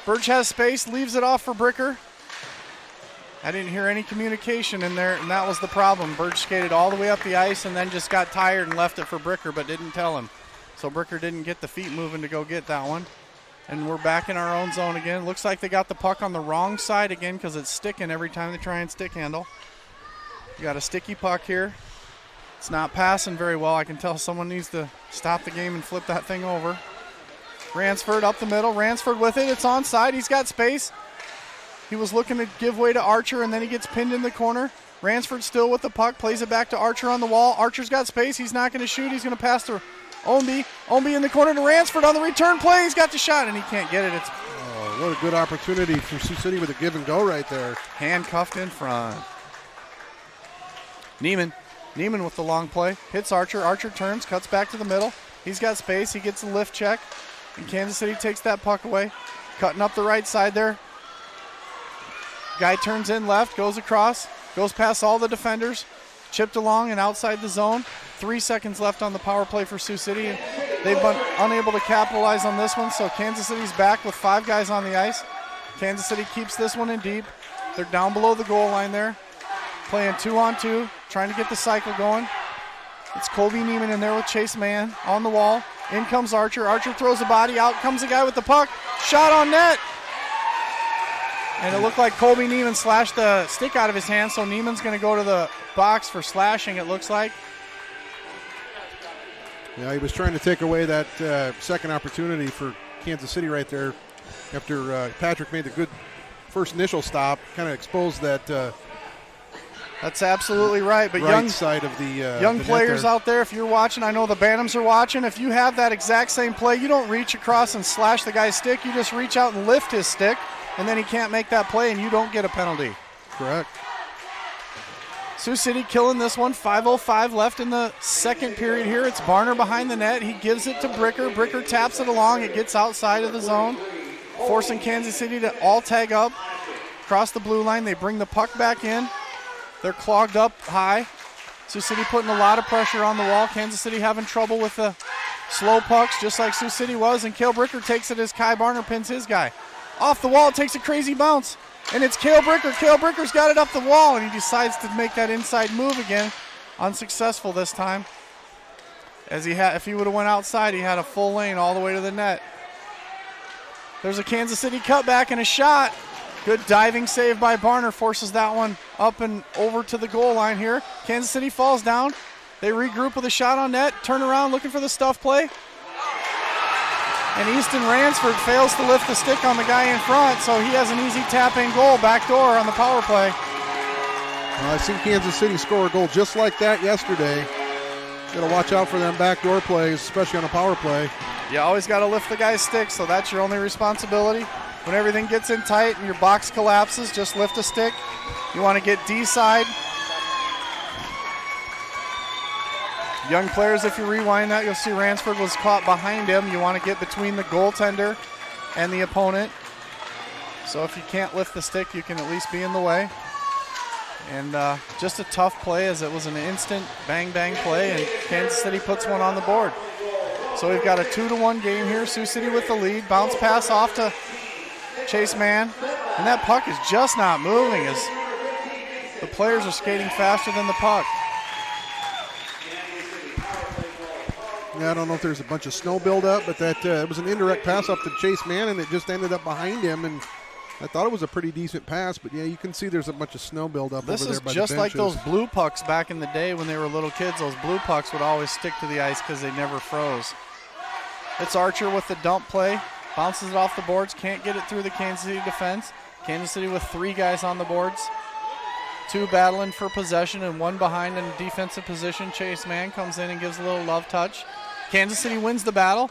Burge has space, leaves it off for Bricker. I didn't hear any communication in there, and that was the problem. Burge skated all the way up the ice and then just got tired and left it for Bricker, but didn't tell him. So Bricker didn't get the feet moving to go get that one. And we're back in our own zone again. Looks like they got the puck on the wrong side again because it's sticking every time they try and stick handle. You got a sticky puck here. It's not passing very well. I can tell someone needs to stop the game and flip that thing over. Ransford up the middle. Ransford with it. It's onside. He's got space. He was looking to give way to Archer, and then he gets pinned in the corner. Ransford still with the puck. Plays it back to Archer on the wall. Archer's got space. He's not going to shoot. He's going to pass to Ownby. Ownby in the corner to Ransford on the return play. He's got the shot, and he can't get it. It's what a good opportunity for Sioux City with a give and go right there. handcuffed in front. Neiman with the long play. Hits Archer. Archer turns, cuts back to the middle. He's got space. He gets a lift check. And Kansas City takes that puck away. Cutting up the right side there. Guy turns in left, goes across, goes past all the defenders. Chipped along and outside the zone. 3 seconds left on the power play for Sioux City. They've been unable to capitalize on this one, so Kansas City's back with 5 guys on the ice. Kansas City keeps this one in deep. They're down below the goal line there. Playing 2-on-2, trying to get the cycle going. It's Colby Neiman in there with Chase Mann on the wall. In comes Archer. Archer throws a body. Out comes the guy with the puck. Shot on net. And it looked like Colby Neiman slashed the stick out of his hand, so Neiman's going to go to the box for slashing, it looks like. Yeah, he was trying to take away that second opportunity for Kansas City right there after Patrick made the good first initial stop, kind of exposed that That's absolutely right. But right young side of the young the players net there. out there, if you're watching, I know the Bantams are watching. If you have that exact same play, you don't reach across and slash the guy's stick. You just reach out and lift his stick, and then he can't make that play, and you don't get a penalty. Correct. Sioux City killing this one. 5:05 left in the second period here. It's Barner behind the net. He gives it to Bricker. Bricker taps it along. It gets outside of the zone, forcing Kansas City to all tag up across the blue line. They bring the puck back in. They're clogged up high. Sioux City putting a lot of pressure on the wall. Kansas City having trouble with the slow pucks, just like Sioux City was. And Cale Bricker takes it as Kai Barner pins his guy. Off the wall, takes a crazy bounce. And it's Cale Bricker. Cale Bricker's got it up the wall, and he decides to make that inside move again. Unsuccessful this time. As he had, if he would have went outside, he had a full lane all the way to the net. There's a Kansas City cutback and a shot. Good diving save by Barner, forces that one up and over to the goal line here. Kansas City falls down. They regroup with a shot on net, turn around looking for the stuff play. And Easton Ransford fails to lift the stick on the guy in front, so he has an easy tap-in goal, backdoor on the power play. Well, I've seen Kansas City score a goal just like that yesterday. Got to watch out for them backdoor plays, especially on a power play. You always got to lift the guy's stick, so that's your only responsibility. When everything gets in tight and your box collapses, just lift a stick. You want to get D-side. Young players, if you rewind that, you'll see Ransford was caught behind him. You want to get between the goaltender and the opponent. So if you can't lift the stick, you can at least be in the way. And just a tough play, as it was an instant bang-bang play, and Kansas City puts one on the board. So we've got a 2-1 game here. Sioux City with the lead. Bounce pass off to Chase Mann. And that puck is just not moving as the players are skating faster than the puck. Yeah, I don't know if there's a bunch of snow buildup, but that it was an indirect pass up to Chase Mann, and it just ended up behind him. And I thought it was a pretty decent pass, but yeah, you can see there's a bunch of snow buildup over there by the benches. This is just like those blue pucks back in the day when they were little kids. Those blue pucks would always stick to the ice because they never froze. It's Archer with the dump play. Bounces it off the boards. Can't get it through the Kansas City defense. Kansas City with 3 guys on the boards. 2 battling for possession and 1 behind in defensive position. Chase Mann comes in and gives a little love touch. Kansas City wins the battle,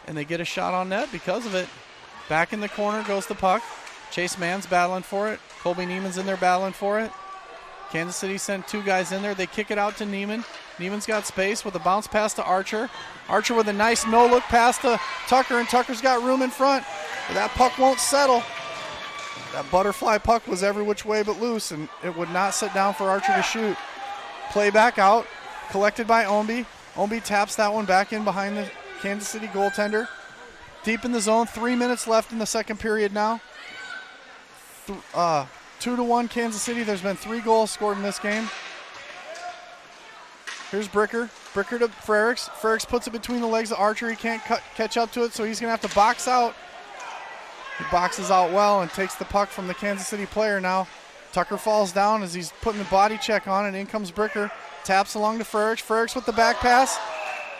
and they get a shot on net because of it. Back in the corner goes the puck. Chase Mann's battling for it. Colby Neiman's in there battling for it. Kansas City sent 2 guys in there. They kick it out to Neiman. Neiman's got space with a bounce pass to Archer. Archer with a nice no-look pass to Tucker, and Tucker's got room in front. But that puck won't settle. That butterfly puck was every which way but loose, and it would not sit down for Archer to shoot. Play back out, collected by Omby. Omby taps that one back in behind the Kansas City goaltender. Deep in the zone, 3 minutes left in the second period now. 2-1 Kansas City. There's been 3 goals scored in this game. Here's Bricker. Bricker to Frericks. Frericks puts it between the legs of Archer. He can't catch up to it, so he's going to have to box out. He boxes out well and takes the puck from the Kansas City player now. Tucker falls down as he's putting the body check on, and in comes Bricker. Taps along to Frericks. Frericks with the back pass.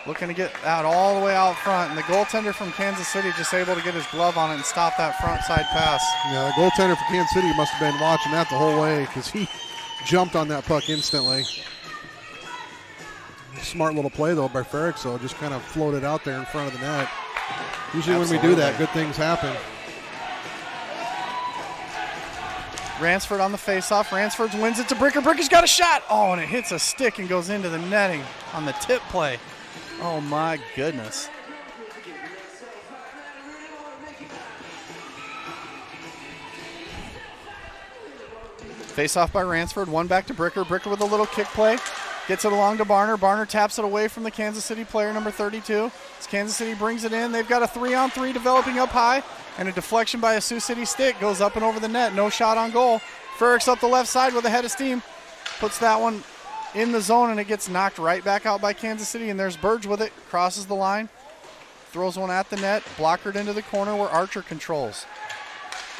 Looking to get out all the way out front, and the goaltender from Kansas City just able to get his glove on it and stop that front side pass. Yeah, the goaltender for Kansas City must have been watching that the whole way because he jumped on that puck instantly. Smart little play, though, by Frericks, so just kind of floated out there in front of the net. Usually when we do that, good things happen. Ransford on the faceoff. Ransford wins it to Bricker. Bricker's got a shot. Oh, and it hits a stick and goes into the netting on the tip play. Oh, my goodness. Faceoff by Ransford. 1 back to Bricker. Bricker with a little kick play. Gets it along to Barner. Barner taps it away from the Kansas City player, number 32. As Kansas City brings it in, they've got a 3-on-3 developing up high, and a deflection by a Sioux City stick goes up and over the net. No shot on goal. Frericks up the left side with a head of steam. Puts that one in the zone, and it gets knocked right back out by Kansas City, and there's Burge with it. Crosses the line. Throws one at the net. Blockered into the corner where Archer controls.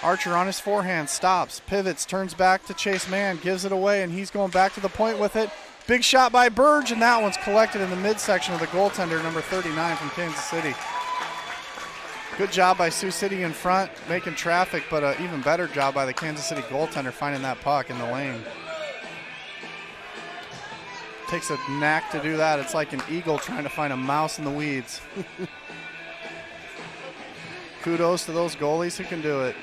Archer on his forehand. Stops. Pivots. Turns back to Chase Mann. Gives it away, and he's going back to the point with it. Big shot by Burge, and that one's collected in the midsection of the goaltender, number 39 from Kansas City. Good job by Sioux City in front, making traffic, but an even better job by the Kansas City goaltender finding that puck in the lane. Takes a knack to do that. It's like an eagle trying to find a mouse in the weeds. Kudos to those goalies who can do it.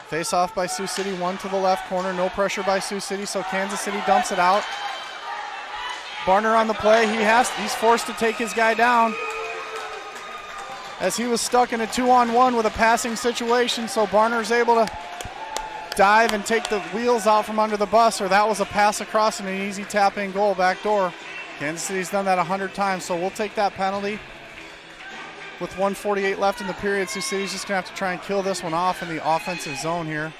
Face off by Sioux City, 1 to the left corner. No pressure by Sioux City, so Kansas City dumps it out. Barner on the play. He's forced to take his guy down as he was stuck in a 2-on-1 with a passing situation, so Barner's able to dive and take the wheels out from under the bus, or that was a pass across and an easy tap-in goal back door. Kansas City's done that 100 times, so we'll take that penalty. With 1:48 left in the period, Sioux City's just going to have to try and kill this one off in the offensive zone here.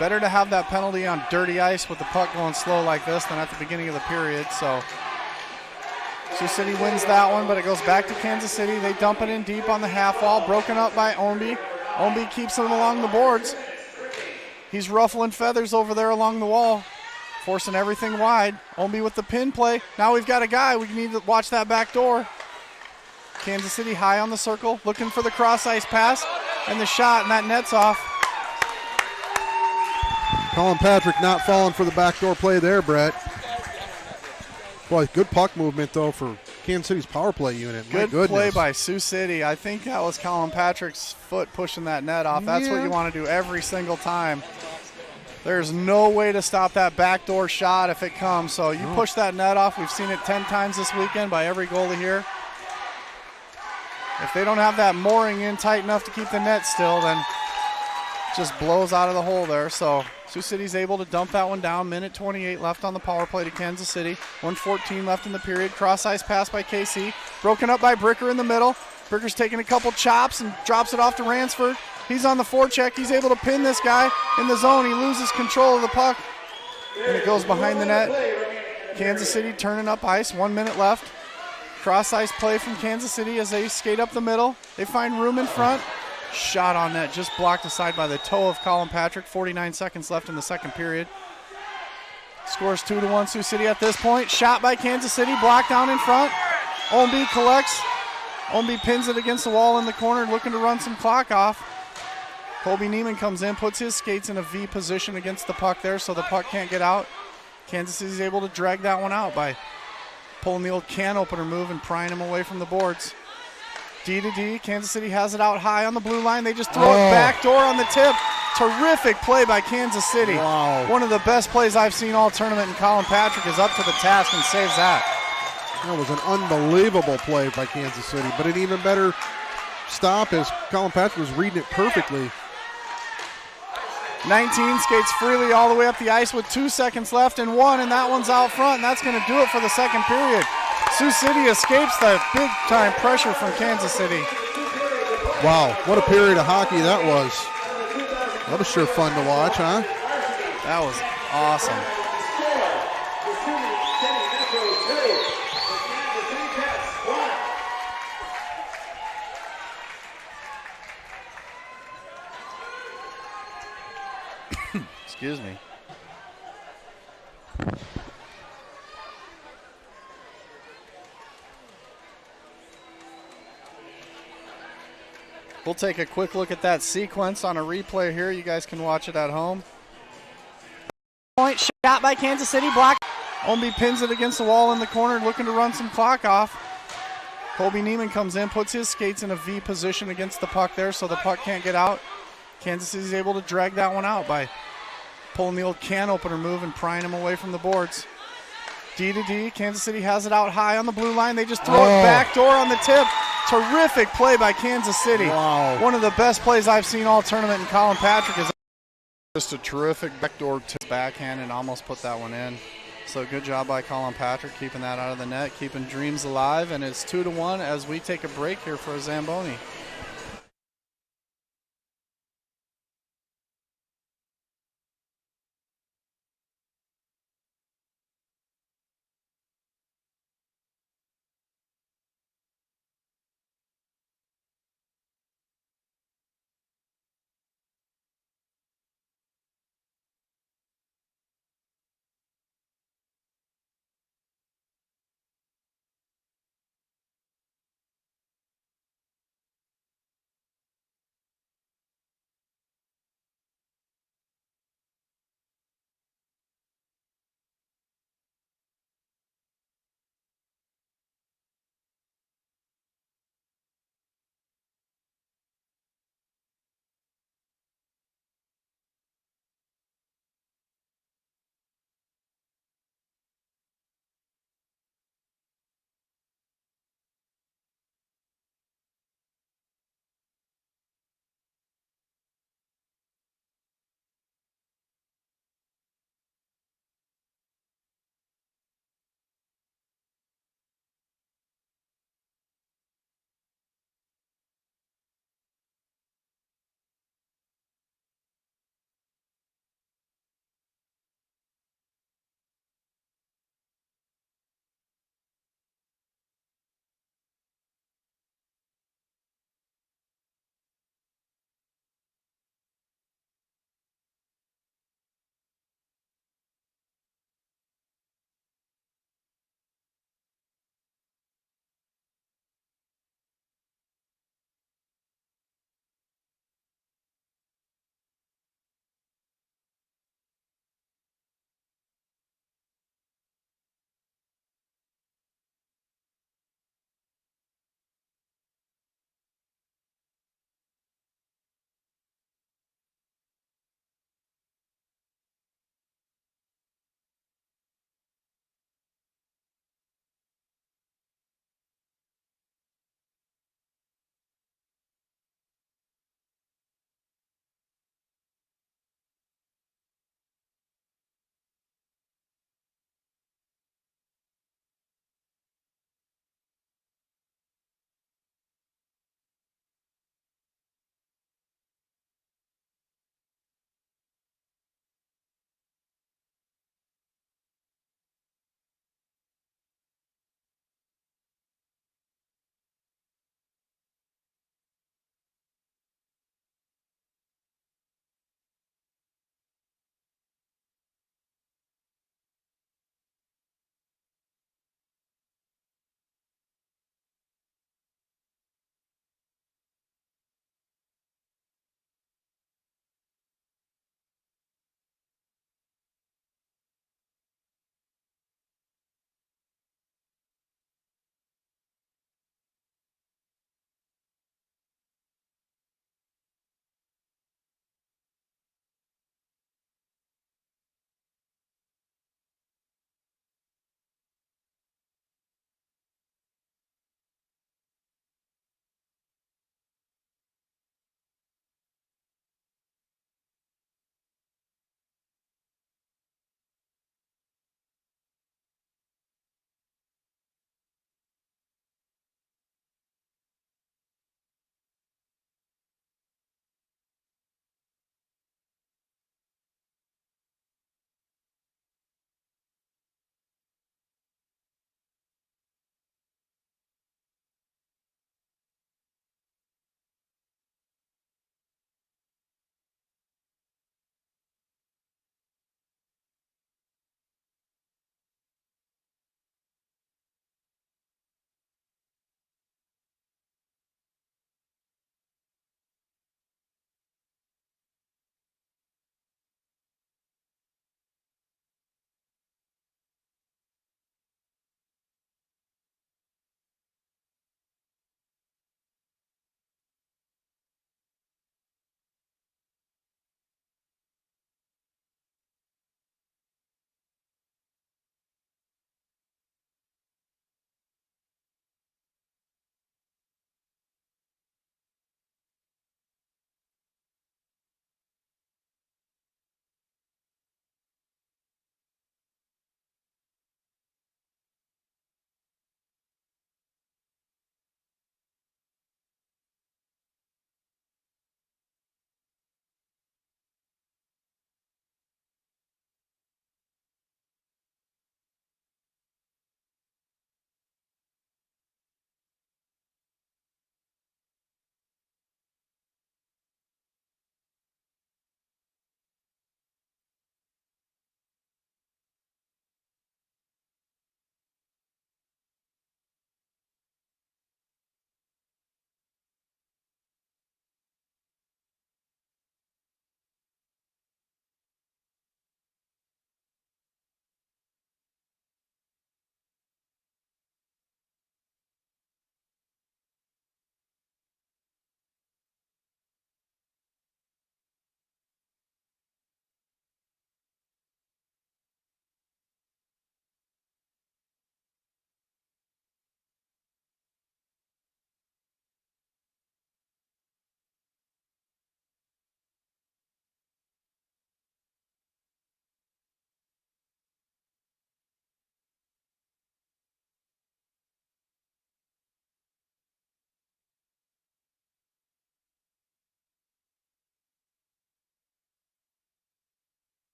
Better to have that penalty on dirty ice with the puck going slow like this than at the beginning of the period. So Sioux City wins that one, but it goes back to Kansas City. They dump it in deep on the half wall, broken up by Omby. Omby keeps it along the boards. He's ruffling feathers over there along the wall, forcing everything wide. Omby with the pin play. Now we've got a guy. We need to watch that back door. Kansas City high on the circle, looking for the cross ice pass, and the shot, and that net's off. Colin Patrick not falling for the backdoor play there, Brett. Boy, good puck movement, though, for Kansas City's power play unit. Good play by Sioux City. I think that was Colin Patrick's foot pushing that net off. That's what you want to do every single time. There's no way to stop that backdoor shot if it comes. So you push that net off. We've seen it 10 times this weekend by every goalie here. If they don't have that mooring in tight enough to keep the net still, then it just blows out of the hole there. So Sioux City's able to dump that one down. Minute 28 left on the power play to Kansas City. 1:14 left in the period. Cross ice pass by KC. Broken up by Bricker in the middle. Bricker's taking a couple chops and drops it off to Ransford. He's on the forecheck. He's able to pin this guy in the zone. He loses control of the puck, and it goes behind the net. Kansas City turning up ice. 1 minute left. Cross ice play from Kansas City as they skate up the middle. They find room in front. Shot on net, just blocked aside by the toe of Colin Patrick. 49 seconds left in the second period. Scores 2-1 Sioux City at this point. Shot by Kansas City, blocked down in front. Omby collects, Ownby pins it against the wall in the corner, looking to run some clock off. Colby Neiman comes in, puts his skates in a V position against the puck there so the puck can't get out. Kansas City's able to drag that one out by pulling the old can opener move and prying him away from the boards. D to D, Kansas City has it out high on the blue line. They just throw it back door on the tip. Terrific play by Kansas City. Wow. One of the best plays I've seen all tournament, and Colin Patrick is up to the task and saves that. That was an unbelievable play by Kansas City, but an even better stop as Colin Patrick was reading it perfectly. 19 skates freely all the way up the ice with 2 seconds left and one, and that one's out front, and that's going to do it for the second period. Sioux City escapes the big-time pressure from Kansas City. Wow, what a period of hockey that was. That was sure fun to watch, huh? That was awesome. Excuse me. We'll take a quick look at that sequence on a replay here. You guys can watch it at home. Point shot by Kansas City. Block. Ownby pins it against the wall in the corner, looking to run some clock off. Colby Neiman comes in, puts his skates in a V position against the puck there so the puck can't get out. Kansas City's able to drag that one out by pulling the old can opener move and prying him away from the boards. D to D, Kansas City has it out high on the blue line. They just throw it back door on the tip. Terrific play by Kansas City. Wow. One of the best plays I've seen all tournament, and Colin Patrick is just a terrific backdoor backhand and almost put that one in. So good job by Colin Patrick keeping that out of the net, keeping dreams alive, and it's 2-1 as we take a break here for a Zamboni.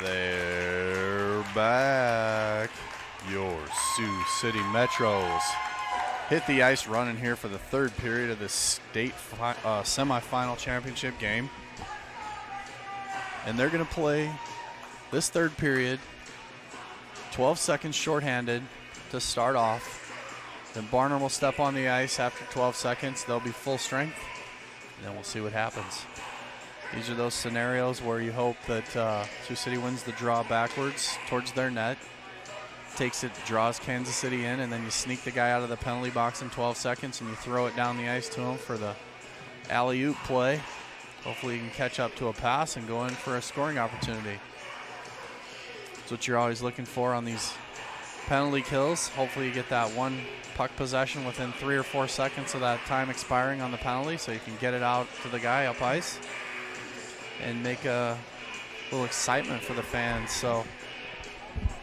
They're back. Your Sioux City Metros hit the ice running here for the third period of this state semifinal championship game. And they're going to play this third period 12 seconds shorthanded to start off. Then Barnum will step on the ice after 12 seconds. They'll be full strength, and then we'll see what happens. These are those scenarios where you hope that Sioux City wins the draw backwards towards their net, takes it, draws Kansas City in, and then you sneak the guy out of the penalty box in 12 seconds and you throw it down the ice to him for the alley-oop play. Hopefully you can catch up to a pass and go in for a scoring opportunity. That's what you're always looking for on these penalty kills. Hopefully you get that one puck possession within 3 or 4 seconds of that time expiring on the penalty so you can get it out to the guy up ice and make a little excitement for the fans. So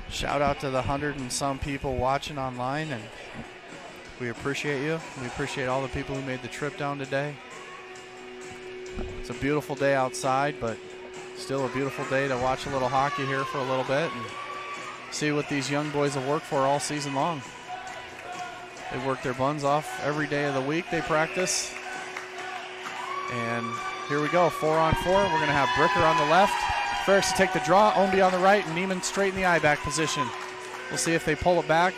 shout out to the 100 and some people watching online, and we appreciate you. We appreciate all the people who made the trip down today. It's a beautiful day outside, but still a beautiful day to watch a little hockey here for a little bit and see what these young boys have worked for all season long. They work their buns off every day of the week. They practice. And here we go, 4-on-4. We're going to have Bricker on the left. Ferris to take the draw. Ownby on the right, and Neiman straight in the I-back position. We'll see if they pull it back.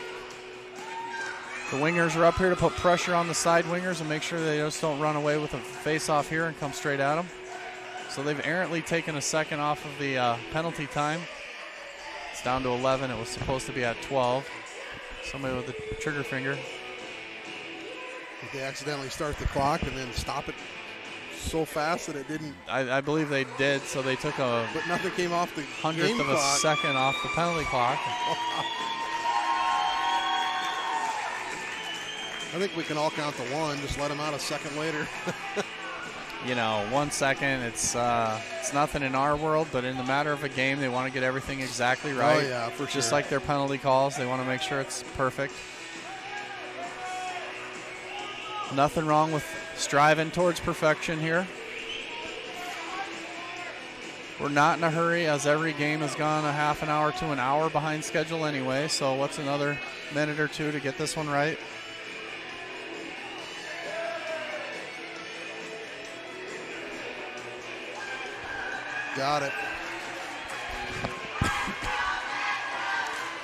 The wingers are up here to put pressure on the side wingers and make sure they just don't run away with a face-off here and come straight at them. So they've errantly taken a second off of the penalty time. It's down to 11. It was supposed to be at 12. Somebody with a trigger finger. Did they accidentally start the clock and then stop it so fast that it didn't? I believe they did, so they took a But nothing came off the hundredth game of a clock. second off the penalty clock. I think we can all count to one. Just let them out a second later. You know, 1 second, it's nothing in our world, but in the matter of a game, they want to get everything exactly right. Oh, yeah, for Just sure. like their penalty calls, they want to make sure it's perfect. Nothing wrong with striving towards perfection here. We're not in a hurry, as every game has gone a half an hour to an hour behind schedule anyway, so what's another minute or two to get this one right? Got it.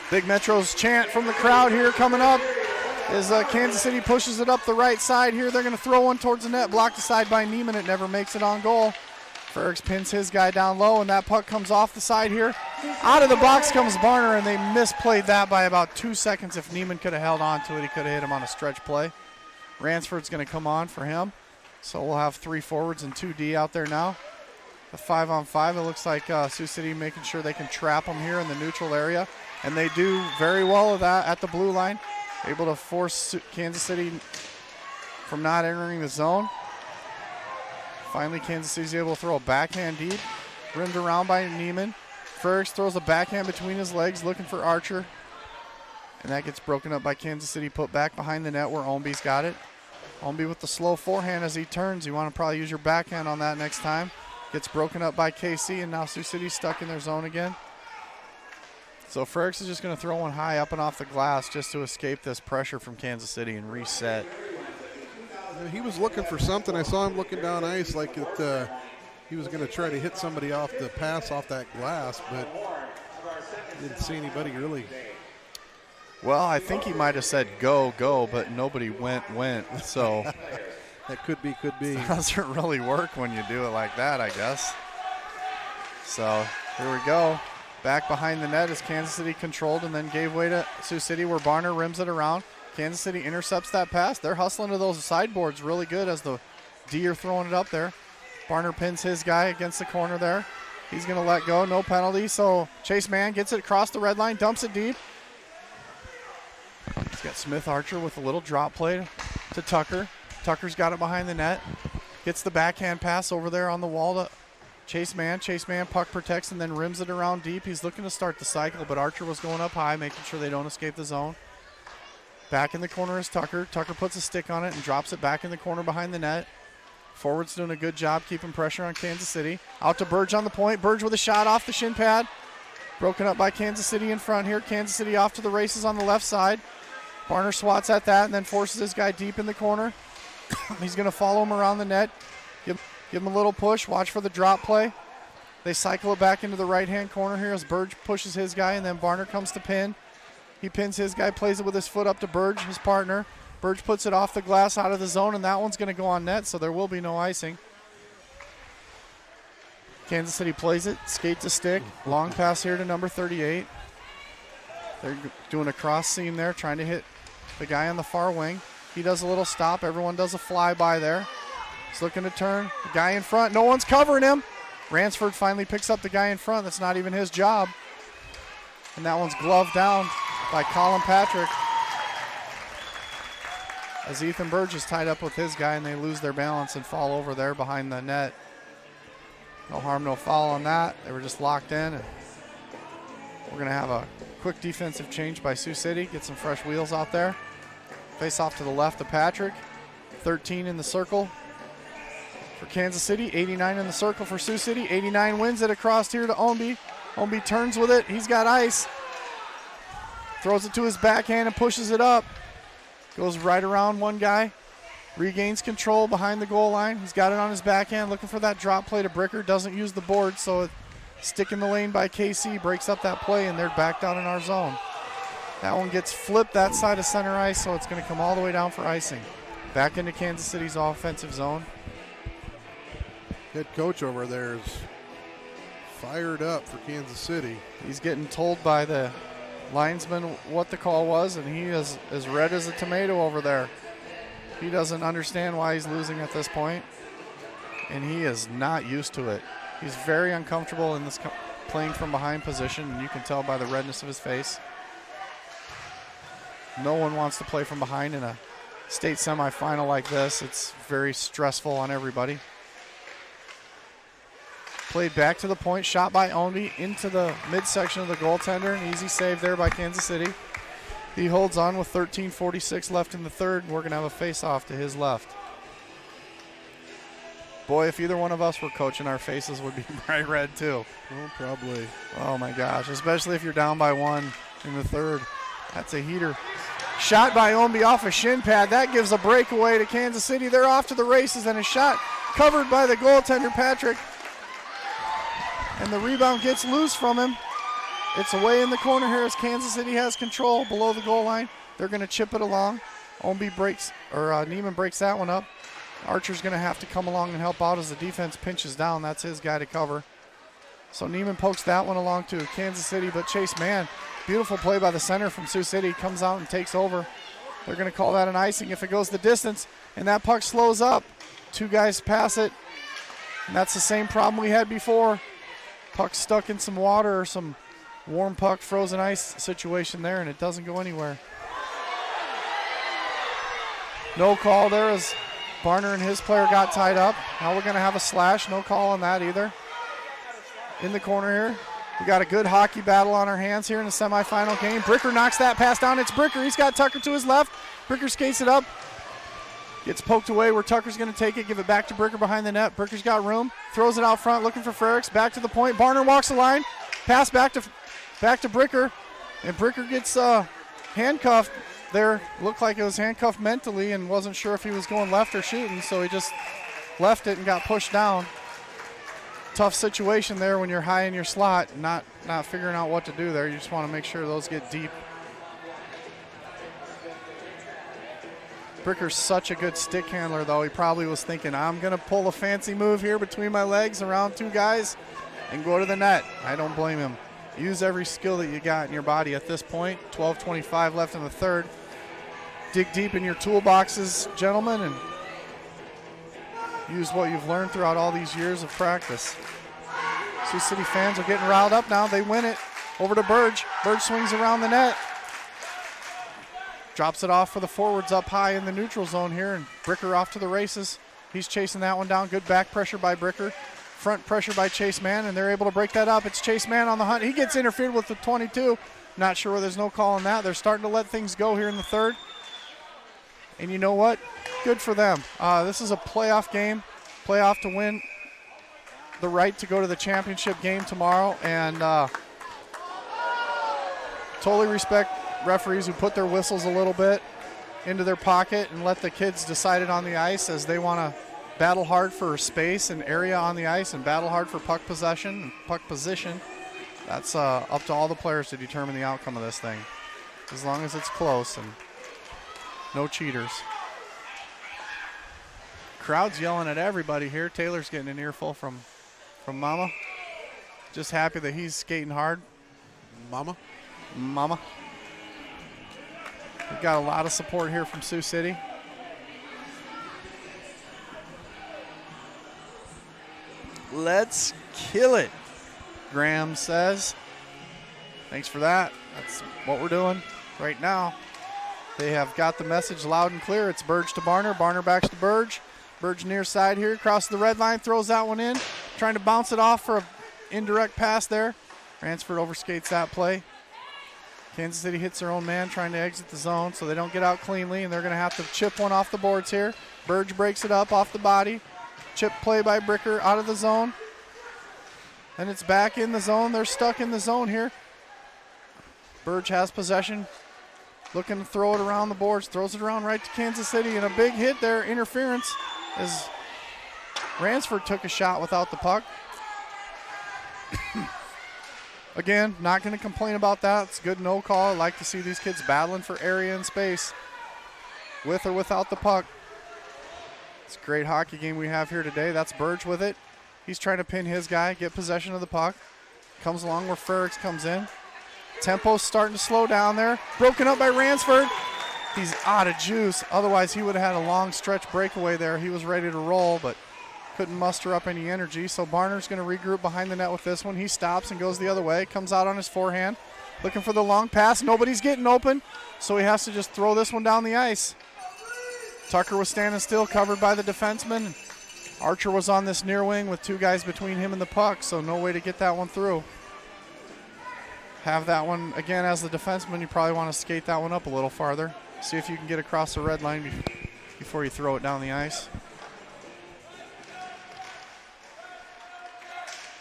Big Metros chant from the crowd here coming up as Kansas City pushes it up the right side here. They're going to throw one towards the net, blocked aside by Neiman. It never makes it on goal. Fergs pins his guy down low, and that puck comes off the side here. Out of the box comes Barner, and they misplayed that by about 2 seconds. If Neiman could have held on to it, he could have hit him on a stretch play. Ransford's going to come on for him. So we'll have 3 forwards and 2 D out there now. The 5-on-5, it looks like Sioux City making sure they can trap them here in the neutral area. And they do very well with that at the blue line. Able to force Kansas City from not entering the zone. Finally, Kansas City's able to throw a backhand deep. Rimmed around by Neiman. Fergs throws a backhand between his legs looking for Archer. And that gets broken up by Kansas City, put back behind the net where Ownby's got it. Ownby with the slow forehand as he turns. You want to probably use your backhand on that next time. Gets broken up by KC, and now Sioux City's stuck in their zone again. So Fergs is just going to throw one high up and off the glass just to escape this pressure from Kansas City and reset. He was looking for something. I saw him looking down ice like he was going to try to hit somebody off the pass off that glass, but didn't see anybody really. Well, I think he might have said go, go, but nobody went. So That could be. it doesn't really work when you do it like that, I guess. So here we go. Back behind the net as Kansas City controlled and then gave way to Sioux City where Barner rims it around. Kansas City intercepts that pass. They're hustling to those sideboards really good as the D are throwing it up there. Barner pins his guy against the corner there. He's going to let go. No penalty. So Chase Mann gets it across the red line, dumps it deep. He's got Smith Archer with a little drop play to Tucker. Tucker's got it behind the net. Gets the backhand pass over there on the wall to Chase Mann. Chase Mann puck protects and then rims it around deep. He's looking to start the cycle, but Archer was going up high, making sure they don't escape the zone. Back in the corner is Tucker. Tucker puts a stick on it and drops it back in the corner behind the net. Forward's doing a good job keeping pressure on Kansas City. Out to Burge on the point. Burge with a shot off the shin pad. Broken up by Kansas City in front here. Kansas City off to the races on the left side. Barner swats at that and then forces his guy deep in the corner. He's going to follow him around the net. Give him a little push. Watch for the drop play. They cycle it back into the right-hand corner here as Burge pushes his guy, and then Barner comes to pin. He pins his guy, plays it with his foot up to Burge, his partner. Burge puts it off the glass out of the zone, and that one's going to go on net, so there will be no icing. Kansas City plays it, skate to stick. Long pass here to number 38. They're doing a cross seam there, trying to hit the guy on the far wing. He does a little stop. Everyone does a flyby there. He's looking to turn. The guy in front, no one's covering him. Ransford finally picks up the guy in front. That's not even his job. And that one's gloved down by Colin Patrick. As Ethan Burge is tied up with his guy, and they lose their balance and fall over there behind the net. No harm, no foul on that. They were just locked in. And we're going to have a quick defensive change by Sioux City. Get some fresh wheels out there. Face off to the left of Patrick. 13 in the circle for Kansas City. 89 in the circle for Sioux City. 89 wins it across here to Ownby. Ownby turns with it. He's got ice. Throws it to his backhand and pushes it up. Goes right around one guy. Regains control behind the goal line. He's got it on his backhand, looking for that drop play to Bricker. Doesn't use the board, so a stick in the lane by KC breaks up that play, and they're back down in our zone. That one gets flipped that side of center ice, so it's going to come all the way down for icing. Back into Kansas City's offensive zone. Head coach over there is fired up for Kansas City. He's getting told by the linesman what the call was, and he is as red as a tomato over there. He doesn't understand why he's losing at this point, and he is not used to it. He's very uncomfortable in this playing from behind position, and you can tell by the redness of his face. No one wants to play from behind in a state semifinal like this. It's very stressful on everybody. Played back to the point, shot by Ownby into the midsection of the goaltender. An easy save there by Kansas City. He holds on with 13:46 left in the third, and we're going to have a face-off to his left. Boy, if either one of us were coaching, our faces would be bright red too. Oh, probably. Oh my gosh, especially if you're down by one in the third. That's a heater. Shot by Ownby off a shin pad. That gives a breakaway to Kansas City. They're off to the races, and a shot covered by the goaltender, Patrick. And the rebound gets loose from him. It's away in the corner here as Kansas City has control below the goal line. They're going to chip it along. Ownby breaks, or Neiman breaks that one up. Archer's going to have to come along and help out as the defense pinches down. That's his guy to cover. So Neiman pokes that one along to Kansas City, but Chase Mann, beautiful play by the center from Sioux City, comes out and takes over. They're going to call that an icing if it goes the distance, and that puck slows up. Two guys pass it, and that's the same problem we had before. Puck stuck in some water or some warm puck, frozen ice situation there, and it doesn't go anywhere. No call there as Barner and his player got tied up. Now we're going to have a slash. No call on that either. In the corner here. We got a good hockey battle on our hands here in the semifinal game. Bricker knocks that pass down. It's Bricker. He's got Tucker to his left. Bricker skates it up. Gets poked away where Tucker's going to take it. Give it back to Bricker behind the net. Bricker's got room. Throws it out front looking for Frericks. Back to the point. Barner walks the line. Pass back to Bricker. And Bricker gets handcuffed there. Looked like it was handcuffed mentally and wasn't sure if he was going left or shooting, so he just left it and got pushed down. Tough situation there when you're high in your slot, not figuring out what to do there. You just want to make sure those get deep. Bricker's such a good stick handler, though. He probably was thinking, I'm going to pull a fancy move here between my legs around two guys and go to the net. I don't blame him. Use every skill that you got in your body at this point. 12:25 left in the third. Dig deep in your toolboxes, gentlemen, and use what you've learned throughout all these years of practice. Sioux City fans are getting riled up now. They win it. Over to Burge. Burge swings around the net. Drops it off for the forwards up high in the neutral zone here, and Bricker off to the races. He's chasing that one down. Good back pressure by Bricker. Front pressure by Chase Mann, and they're able to break that up. It's Chase Mann on the hunt. He gets interfered with the 22. Not sure where there's no call on that. They're starting to let things go here in the third. And you know what? Good for them. This is a playoff game. Playoff to win the right to go to the championship game tomorrow. And totally respect referees who put their whistles a little bit into their pocket and let the kids decide it on the ice as they want to battle hard for space and area on the ice and battle hard for puck possession and puck position. That's up to all the players to determine the outcome of this thing, as long as it's close and no cheaters. Crowd's yelling at everybody here. Taylor's getting an earful from Mama. Just happy that he's skating hard. Mama. We've got a lot of support here from Sioux City. Let's kill it, Graham says. Thanks for that. That's what we're doing right now. They have got the message loud and clear. It's Burge to Barner. Barner backs to Burge. Burge near side here, across the red line, throws that one in. Trying to bounce it off for an indirect pass there. Ransford overskates that play. Kansas City hits their own man trying to exit the zone so they don't get out cleanly, and they're going to have to chip one off the boards here. Burge breaks it up off the body. Chip play by Bricker out of the zone. And it's back in the zone. They're stuck in the zone here. Burge has possession. Looking to throw it around the boards. Throws it around right to Kansas City. And a big hit there. Interference as Ransford took a shot without the puck. Again, not going to complain about that. It's a good no call. I like to see these kids battling for area and space with or without the puck. It's a great hockey game we have here today. That's Burge with it. He's trying to pin his guy, get possession of the puck. Comes along where Ferrix comes in. Tempo's starting to slow down there. Broken up by Ransford. He's out of juice. Otherwise, he would have had a long stretch breakaway there. He was ready to roll, but couldn't muster up any energy. So Barner's going to regroup behind the net with this one. He stops and goes the other way. Comes out on his forehand. Looking for the long pass. Nobody's getting open, so he has to just throw this one down the ice. Tucker was standing still, covered by the defenseman. Archer was on this near wing with two guys between him and the puck, so no way to get that one through. Have that one, again, as the defenseman, you probably want to skate that one up a little farther. See if you can get across the red line before you throw it down the ice.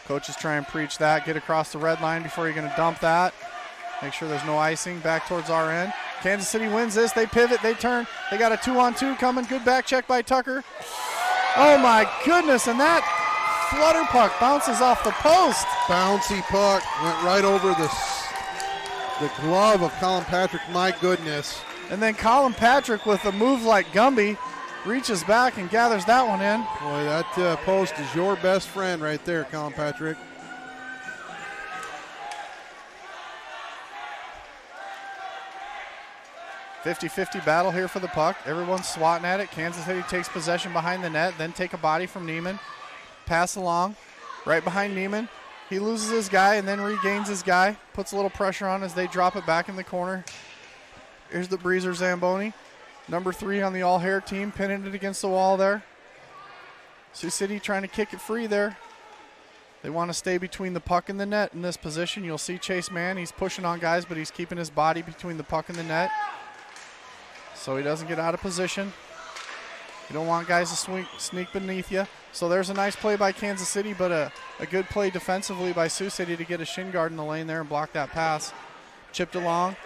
Coaches try and preach that. Get across the red line before you're going to dump that. Make sure there's no icing. Back towards our end. Kansas City wins this. They pivot. They turn. They got a 2-on-2 coming. Good back check by Tucker. Oh, my goodness. And that flutter puck bounces off the post. Bouncy puck went right over the glove of Colin Patrick. My goodness. And then Colin Patrick with a move like Gumby reaches back and gathers that one in. Boy, that post is your best friend right there, Colin Patrick. .50 battle here for the puck. Everyone's swatting at it. Kansas City takes possession behind the net, then take a body from Neiman. Pass along, right behind Neiman. He loses his guy and then regains his guy. Puts a little pressure on as they drop it back in the corner. Here's the Breezer Zamboni. Number 3 on the all-hair team, pinning it against the wall there. Sioux City trying to kick it free there. They want to stay between the puck and the net in this position. You'll see Chase Mann. He's pushing on guys, but he's keeping his body between the puck and the net, so he doesn't get out of position. You don't want guys to sneak beneath you. So there's a nice play by Kansas City, but a good play defensively by Sioux City to get a shin guard in the lane there and block that pass. Chipped along.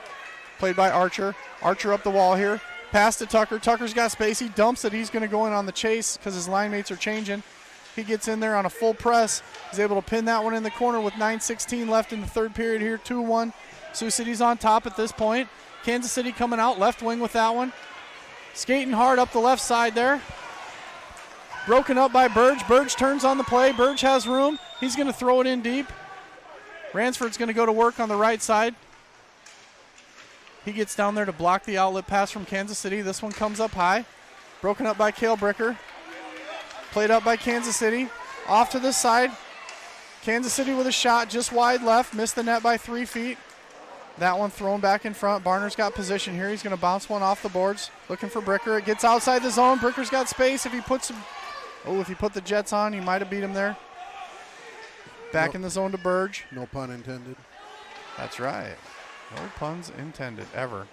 Played by Archer. Archer up the wall here. Pass to Tucker. Tucker's got space. He dumps it. He's going to go in on the chase because his line mates are changing. He gets in there on a full press. He's able to pin that one in the corner with 9:16 left in the third period here. 2-1. Sioux City's on top at this point. Kansas City coming out left wing with that one. Skating hard up the left side there. Broken up by Burge. Burge turns on the play. Burge has room. He's going to throw it in deep. Ransford's going to go to work on the right side. He gets down there to block the outlet pass from Kansas City. This one comes up high. Broken up by Cale Bricker. Played up by Kansas City. Off to the side. Kansas City with a shot just wide left. Missed the net by 3 feet. That one thrown back in front. Barner's got position here. He's going to bounce one off the boards. Looking for Bricker. It gets outside the zone. Bricker's got space. If he put the Jets on, he might have beat him there. Back in the zone to Burge. No pun intended. That's right. No puns intended, ever.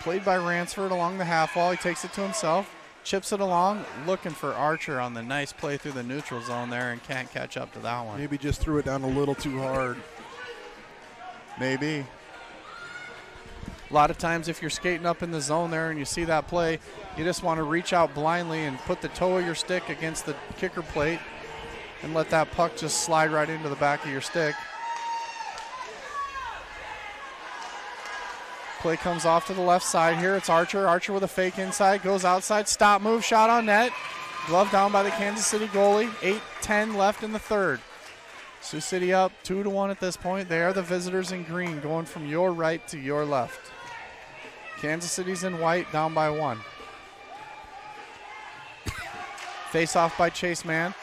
Played by Ransford along the half wall. He takes it to himself. Chips it along. Looking for Archer on the nice play through the neutral zone there and can't catch up to that one. Maybe just threw it down a little too hard. Maybe. A lot of times if you're skating up in the zone there and you see that play, you just want to reach out blindly and put the toe of your stick against the kicker plate and let that puck just slide right into the back of your stick. Play comes off to the left side here. It's Archer. Archer with a fake inside, goes outside, stop move, shot on net. Glove down by the Kansas City goalie. 8:10 left in the third. Sioux City up 2-1 at this point. They are the visitors in green, going from your right to your left. Kansas City's in white, down by 1. Face off by Chase Mann.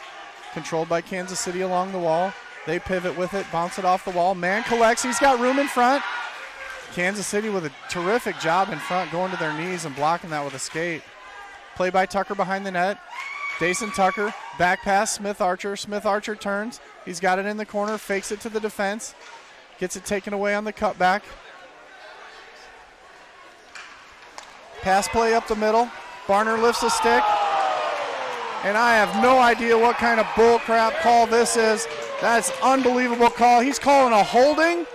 Controlled by Kansas City along the wall. They pivot with it, bounce it off the wall. Mann collects, he's got room in front. Kansas City with a terrific job in front, going to their knees and blocking that with a skate. Play by Tucker behind the net. Dason Tucker, back pass, Smith Archer. Smith Archer turns. He's got it in the corner, fakes it to the defense. Gets it taken away on the cutback. Pass play up the middle. Barner lifts a stick. And I have no idea what kind of bull crap call this is. That's unbelievable call. He's calling a holding.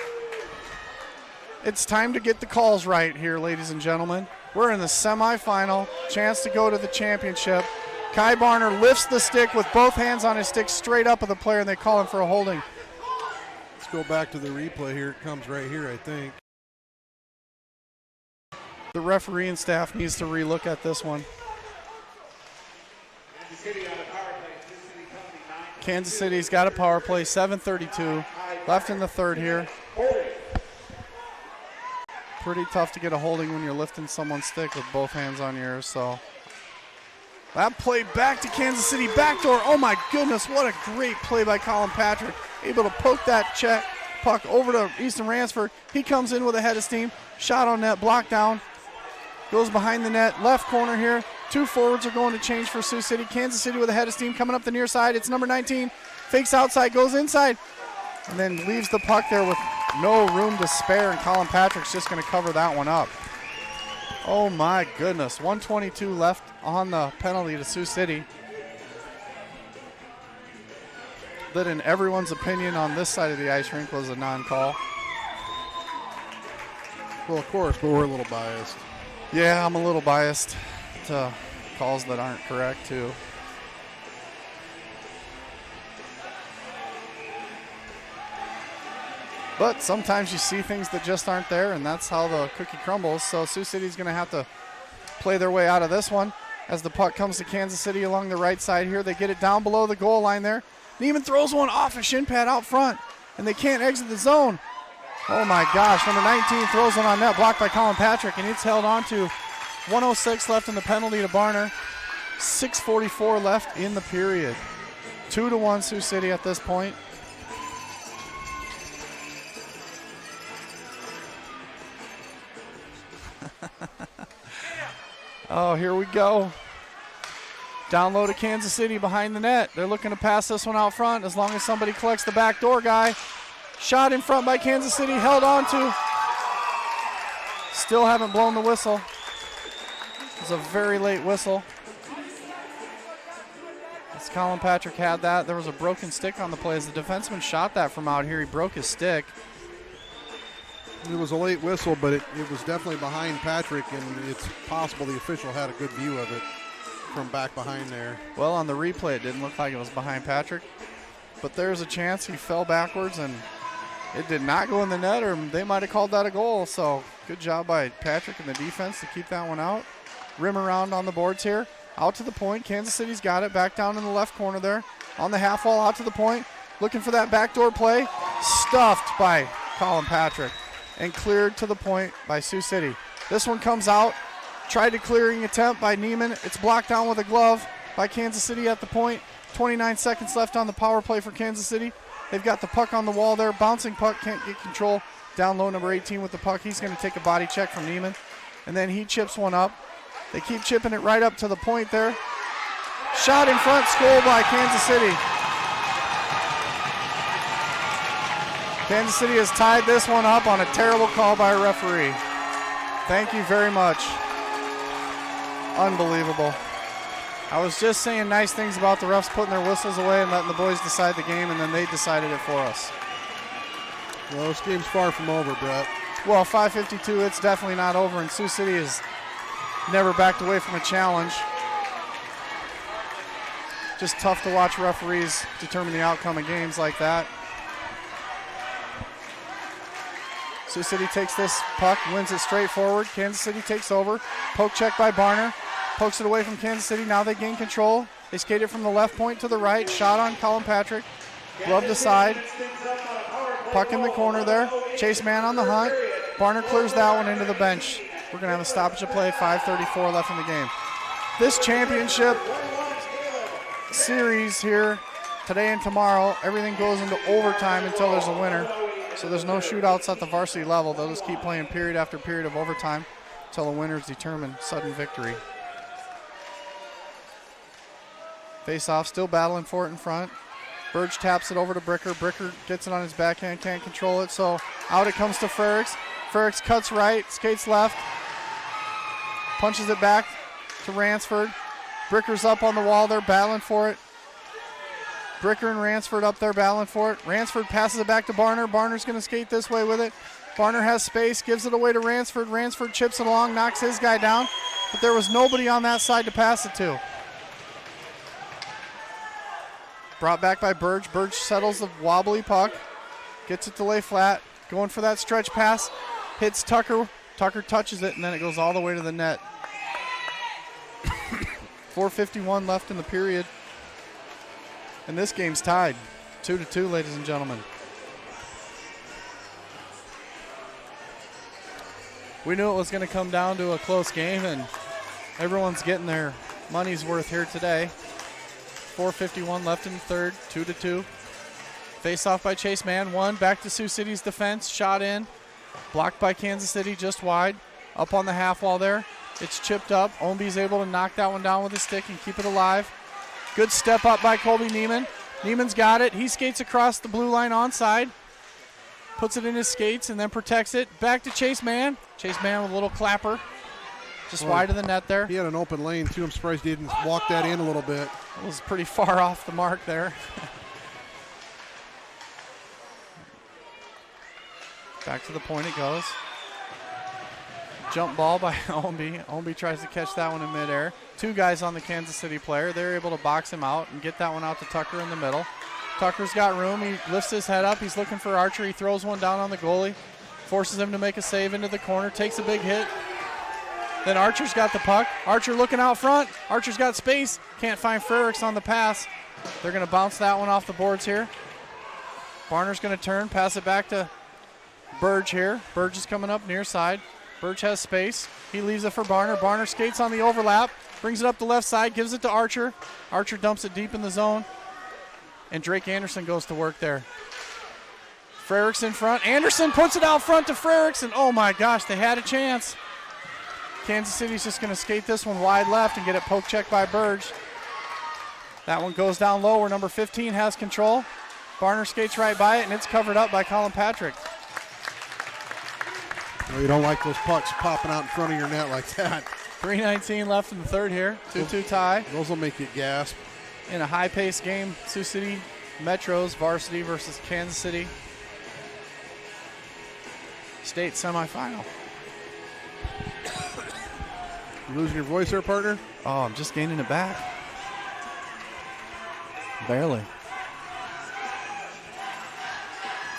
It's time to get the calls right here, ladies and gentlemen. We're in the semifinal, chance to go to the championship. Kai Barner lifts the stick with both hands on his stick straight up at the player, and they call him for a holding. Let's go back to the replay here. It comes right here, I think. The referee and staff needs to relook at this one. Kansas City's got a power play, 7:32 left in the third here. Pretty tough to get a holding when you're lifting someone's stick with both hands on yours, so. That play back to Kansas City, backdoor. Oh my goodness, what a great play by Colin Patrick. Able to poke that check puck over to Easton Ransford. He comes in with a head of steam. Shot on net, blocked down. Goes behind the net, left corner here. 2 forwards are going to change for Sioux City. Kansas City with a head of steam coming up the near side. It's number 19. Fakes outside, goes inside, and then leaves the puck there with no room to spare, and Colin Patrick's just going to cover that one up. Oh my goodness, 1:22 left on the penalty to Sioux City. That in everyone's opinion on this side of the ice rink was a non-call. Well, of course, but we're a little biased. Yeah, I'm a little biased to calls that aren't correct too. But sometimes you see things that just aren't there, and that's how the cookie crumbles. So Sioux City's going to have to play their way out of this one as the puck comes to Kansas City along the right side here. They get it down below the goal line there. Neiman throws one off a shin pad out front, and they can't exit the zone. Oh my gosh, number 19 throws one on net, blocked by Colin Patrick, and it's held on to. 1:06 left in the penalty to Barner. 6:44 left in the period. 2-1 Sioux City at this point. Oh, here we go. Down low to Kansas City behind the net. They're looking to pass this one out front as long as somebody collects the backdoor guy. Shot in front by Kansas City, held on to. Still haven't blown the whistle. It was a very late whistle. As Colin Patrick had that, there was a broken stick on the play. As the defenseman shot that from out here, he broke his stick. It was a late whistle, but it was definitely behind Patrick, and it's possible the official had a good view of it from back behind there. Well, on the replay, it didn't look like it was behind Patrick, but there's a chance he fell backwards and it did not go in the net, or they might have called that a goal. So good job by Patrick and the defense to keep that one out. Rim around on the boards here. Out to the point. Kansas City's got it. Back down in the left corner there. On the half wall, out to the point. Looking for that backdoor play. Stuffed by Colin Patrick and cleared to the point by Sioux City. This one comes out. Tried to clearing attempt by Neiman. It's blocked down with a glove by Kansas City at the point. 29 seconds left on the power play for Kansas City. They've got the puck on the wall there. Bouncing puck, can't get control. Down low, number 18 with the puck. He's going to take a body check from Neiman. And then he chips one up. They keep chipping it right up to the point there. Shot in front, goal by Kansas City. Kansas City has tied this one up on a terrible call by a referee. Thank you very much. Unbelievable. I was just saying nice things about the refs putting their whistles away and letting the boys decide the game, and then they decided it for us. Well, this game's far from over, Brett. Well, 5:52, it's definitely not over, and Sioux City has never backed away from a challenge. Just tough to watch referees determine the outcome of games like that. Sioux City takes this puck, wins it straight forward. Kansas City takes over. Poke check by Barner. Pokes it away from Kansas City. Now they gain control. They skate it from the left point to the right. Shot on Colin Patrick. Glove to side. Puck in the corner there. Chase Man on the hunt. Barner clears that one into the bench. We're going to have a stoppage of play. 5:34 left in the game. This championship series here, today and tomorrow, everything goes into overtime until there's a winner. So there's no shootouts at the varsity level. They'll just keep playing period after period of overtime until the winner is determined. Sudden victory. Face off, still battling for it in front. Burge taps it over to Bricker. Bricker gets it on his backhand, can't control it. So out it comes to Frericks. Frericks cuts right, skates left. Punches it back to Ransford. Bricker's up on the wall there, battling for it. Bricker and Ransford up there battling for it. Ransford passes it back to Barner. Barner's going to skate this way with it. Barner has space, gives it away to Ransford. Ransford chips it along, knocks his guy down. But there was nobody on that side to pass it to. Brought back by Burge. Burge settles the wobbly puck. Gets it to lay flat. Going for that stretch pass. Hits Tucker. Tucker touches it, and then it goes all the way to the net. 4:51 left in the period. And this game's tied. 2-2, ladies and gentlemen. We knew it was going to come down to a close game, and everyone's getting their money's worth here today. 4:51 left in the third, 2-2. Face off by Chase Man, one. Back to Sioux City's defense, shot in. Blocked by Kansas City, just wide. Up on the half wall there. It's chipped up. Omby's able to knock that one down with his stick and keep it alive. Good step up by Colby Neiman. Neiman's got it. He skates across the blue line onside. Puts it in his skates and then protects it. Back to Chase Man. Chase Man with a little clapper. Just wide of the net there. He had an open lane, too. I'm surprised he didn't walk that in a little bit. It was pretty far off the mark there. Back to the point it goes. Jump ball by Omby. Omby tries to catch that one in midair. Two guys on the Kansas City player. They're able to box him out and get that one out to Tucker in the middle. Tucker's got room. He lifts his head up. He's looking for Archer. He throws one down on the goalie. Forces him to make a save into the corner. Takes a big hit. Then Archer's got the puck. Archer looking out front. Archer's got space. Can't find Frericks on the pass. They're going to bounce that one off the boards here. Barner's going to turn, pass it back to Burge here. Burge is coming up near side. Burge has space. He leaves it for Barner. Barner skates on the overlap, brings it up the left side, gives it to Archer. Archer dumps it deep in the zone. And Drake Anderson goes to work there. Frericks in front. Anderson puts it out front to Frericks, and oh my gosh, they had a chance. Kansas City's just going to skate this one wide left and get it poke checked by Burge. That one goes down low where number 15 has control. Barner skates right by it, and it's covered up by Colin Patrick. Well, you don't like those pucks popping out in front of your net like that. 3:19 left in the third here. 2-2 tie. Those will make you gasp. In a high-paced game, Sioux City Metros varsity versus Kansas City State semifinal. You losing your voice there, partner? Oh, I'm just gaining it back. Barely.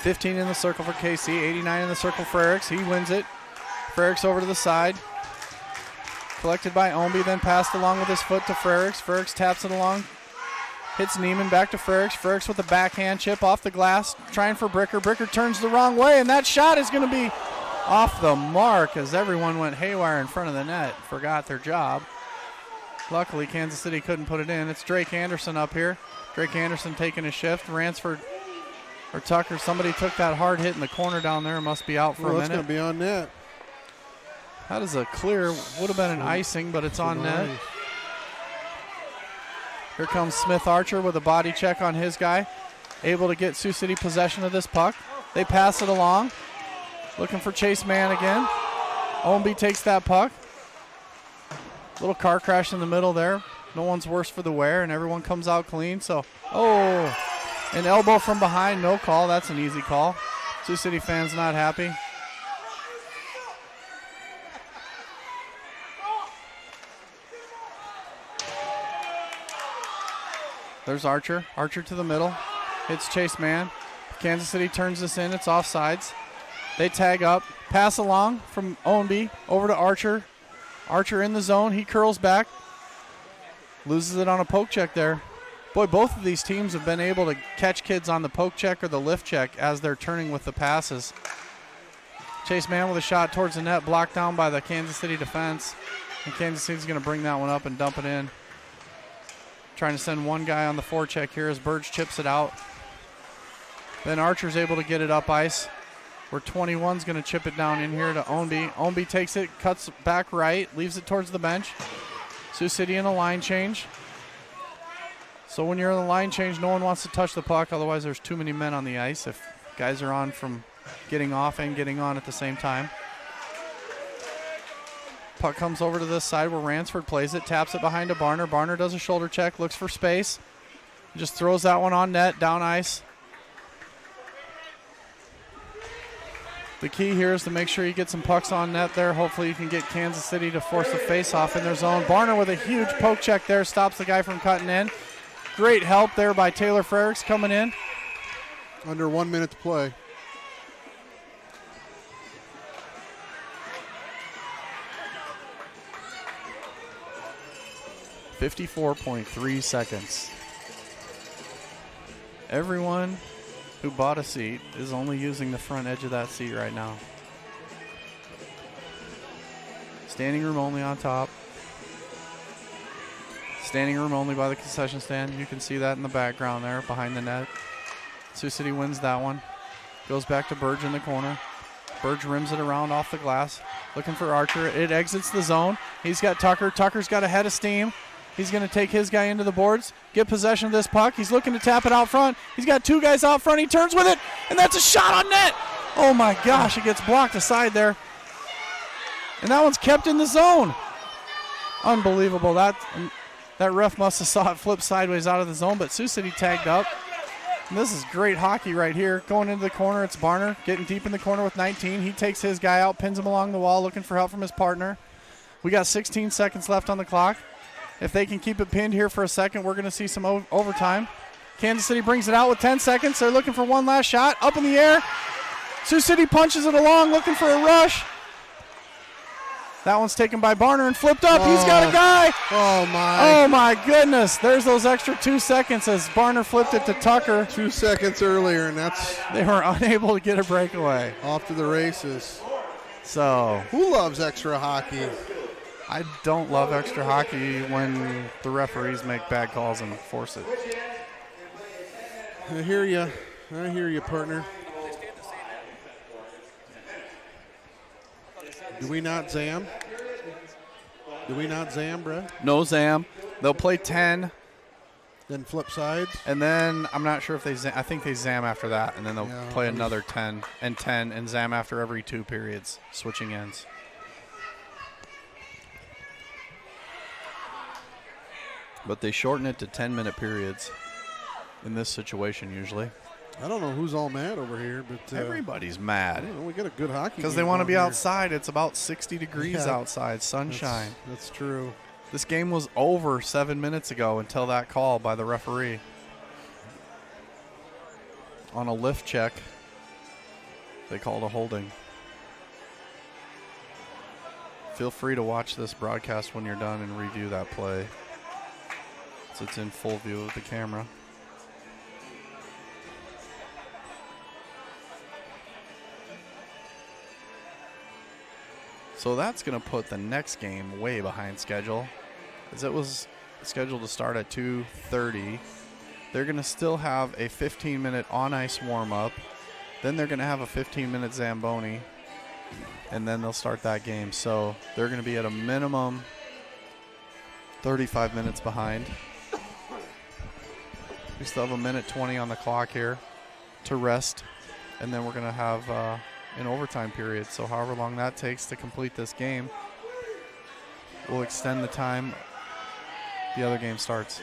15 in the circle for KC, 89 in the circle for Frericks. He wins it. Frericks over to the side. Collected by Omby, then passed along with his foot to Frericks. Frericks taps it along. Hits Neiman, back to Frericks. Frericks with the backhand chip off the glass, trying for Bricker. Bricker turns the wrong way, and that shot is going to be off the mark as everyone went haywire in front of the net, forgot their job. Luckily, Kansas City couldn't put it in. It's Drake Anderson up here. Drake Anderson taking a shift. Ransford or Tucker, somebody took that hard hit in the corner down there. Must be out for a minute. That's going to be on net. That is a clear. Would have been an icing, but it's on net. Here comes Smith Archer with a body check on his guy. Able to get Sioux City possession of this puck. They pass it along. Looking for Chase Man again. Omby takes that puck. Little car crash in the middle there. No one's worse for the wear, and everyone comes out clean. So, an elbow from behind, no call. That's an easy call. Sioux City fans not happy. There's Archer. Archer to the middle. Hits Chase Man. Kansas City turns this in. It's offsides. They tag up. Pass along from Ownby over to Archer. Archer in the zone. He curls back. Loses it on a poke check there. Boy, both of these teams have been able to catch kids on the poke check or the lift check as they're turning with the passes. Chase Man with a shot towards the net, blocked down by the Kansas City defense. And Kansas City's going to bring that one up and dump it in. Trying to send one guy on the forecheck here as Burge chips it out. Then Archer's able to get it up ice. Where 21's going to chip it down in here to Ownby. Ownby takes it, cuts back right, leaves it towards the bench. Sioux City in a line change. So when you're in the line change, no one wants to touch the puck. Otherwise, there's too many men on the ice if guys are on from getting off and getting on at the same time. Puck comes over to this side where Ransford plays it, taps it behind to Barner. Barner does a shoulder check, looks for space. Just throws that one on net, down ice. The key here is to make sure you get some pucks on net there. Hopefully you can get Kansas City to force a face-off in their zone. Barner with a huge poke check there, stops the guy from cutting in. Great help there by Taylor Frericks coming in. Under 1 minute to play. .3 seconds. Everyone who bought a seat is only using the front edge of that seat right now. Standing room only on top. Standing room only by the concession stand. You can see that in the background there behind the net. Sioux City wins that one. Goes back to Burge in the corner. Burge rims it around off the glass. Looking for Archer. It exits the zone. He's got Tucker. Tucker's got a head of steam. He's going to take his guy into the boards, get possession of this puck. He's looking to tap it out front. He's got two guys out front. He turns with it, and that's a shot on net. Oh, my gosh, it gets blocked aside there. And that one's kept in the zone. Unbelievable. That ref must have saw it flip sideways out of the zone, but Sioux City tagged up. And this is great hockey right here. Going into the corner, it's Barner getting deep in the corner with 19. He takes his guy out, pins him along the wall, looking for help from his partner. We got 16 seconds left on the clock. If they can keep it pinned here for a second, we're going to see some overtime. Kansas City brings it out with 10 seconds. They're looking for one last shot. Up in the air. Sioux City punches it along, looking for a rush. That one's taken by Barner and flipped up. He's got a guy. Oh, my goodness. There's those extra 2 seconds as Barner flipped it to Tucker. 2 seconds earlier, and They were unable to get a breakaway. Off to the races. So. Who loves extra hockey? I don't love extra hockey when the referees make bad calls and force it. I hear you. Partner. Do we not zam? Brett? No zam. They'll play 10. Then flip sides? And then I'm not sure if they zam. I think they zam after that, and then they'll play another 10 and 10 and zam after every 2 periods, switching ends. But they shorten it to 10-minute periods in this situation usually. I don't know who's all mad over here, but everybody's mad. We got a good hockey because they want to be outside. It's about 60 degrees outside, sunshine. That's true. This game was over 7 minutes ago until that call by the referee on a lift check. They called a holding. Feel free to watch this broadcast when you're done and review that play. So it's in full view of the camera. So that's going to put the next game way behind schedule, as it was scheduled to start at 2:30. They're going to still have a 15-minute on-ice warm-up. Then they're going to have a 15-minute Zamboni, and then they'll start that game. So they're going to be at a minimum 35 minutes behind. We still have a minute 20 on the clock here to rest, and then we're going to have an overtime period. So however long that takes to complete this game, we'll extend the time the other game starts.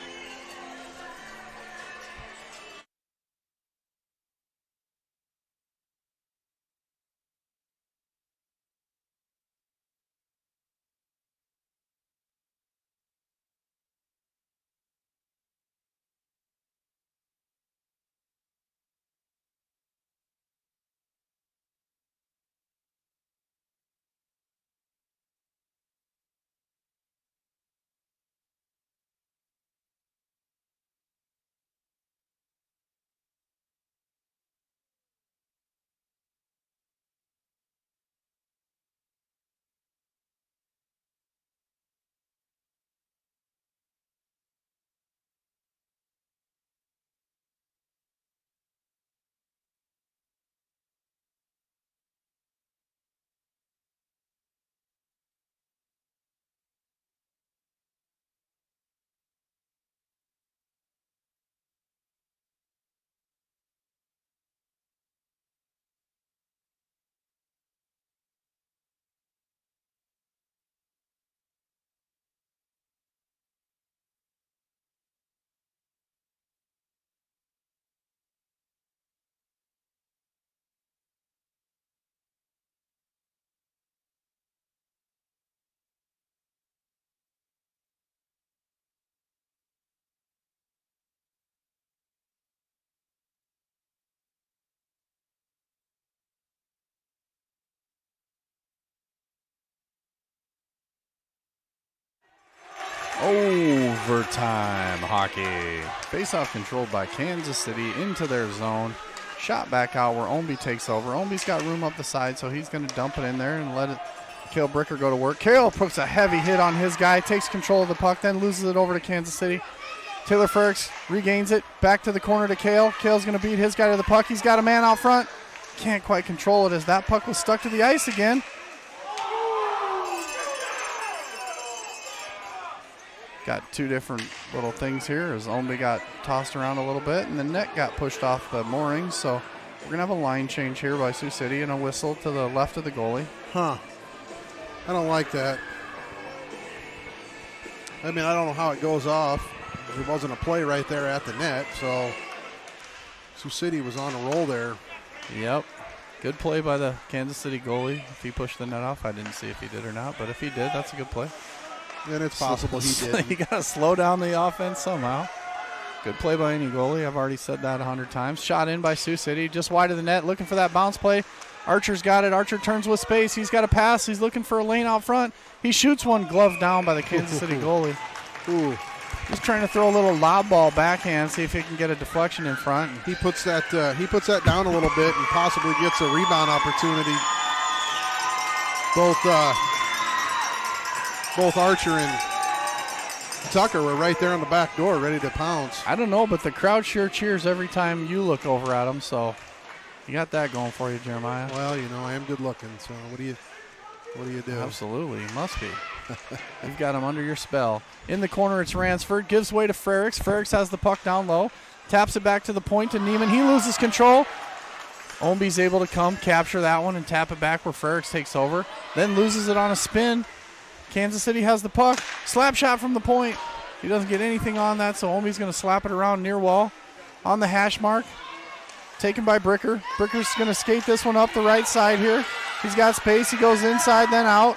Overtime hockey. Face-off controlled by Kansas City into their zone. Shot back out where Omby takes over. Omby's got room up the side, so he's going to dump it in there and let Cale Bricker go to work. Cale puts a heavy hit on his guy, takes control of the puck, then loses it over to Kansas City. Taylor Ferricks regains it, back to the corner to Cale. Cale's going to beat his guy to the puck. He's got a man out front. Can't quite control it as that puck was stuck to the ice again. Got two different little things here as Omby got tossed around a little bit and the net got pushed off the moorings. So we're going to have a line change here by Sioux City and a whistle to the left of the goalie. I don't like that. I mean, I don't know how it goes off. There wasn't a play right there at the net, so Sioux City was on a roll there. Yep. Good play by the Kansas City goalie. If he pushed the net off, I didn't see if he did or not, but if he did, that's a good play. And it's possible he did. You got to slow down the offense somehow. Good play by any goalie. I've already said that 100 times. Shot in by Sioux City, just wide of the net, looking for that bounce play. Archer's got it. Archer turns with space. He's got a pass. He's looking for a lane out front. He shoots one, glove down by the Kansas City goalie. Ooh. He's trying to throw a little lob ball backhand, see if he can get a deflection in front. He puts that down a little bit and possibly gets a rebound opportunity. Both Archer and Tucker were right there on the back door ready to pounce. I don't know, but the crowd sure cheers every time you look over at them, so you got that going for you, Jeremiah. Well, you know, I am good looking, so what do you do? Absolutely, you must be. You've got him under your spell. In the corner, it's Ransford. Gives way to Frericks. Frericks has the puck down low. Taps it back to the point to Neiman. He loses control. Omby's able to come, capture that one, and tap it back where Frericks takes over. Then loses it on a spin. Kansas City has the puck. Slap shot from the point. He doesn't get anything on that, so Omby's going to slap it around near wall. On the hash mark. Taken by Bricker. Bricker's going to skate this one up the right side here. He's got space. He goes inside, then out.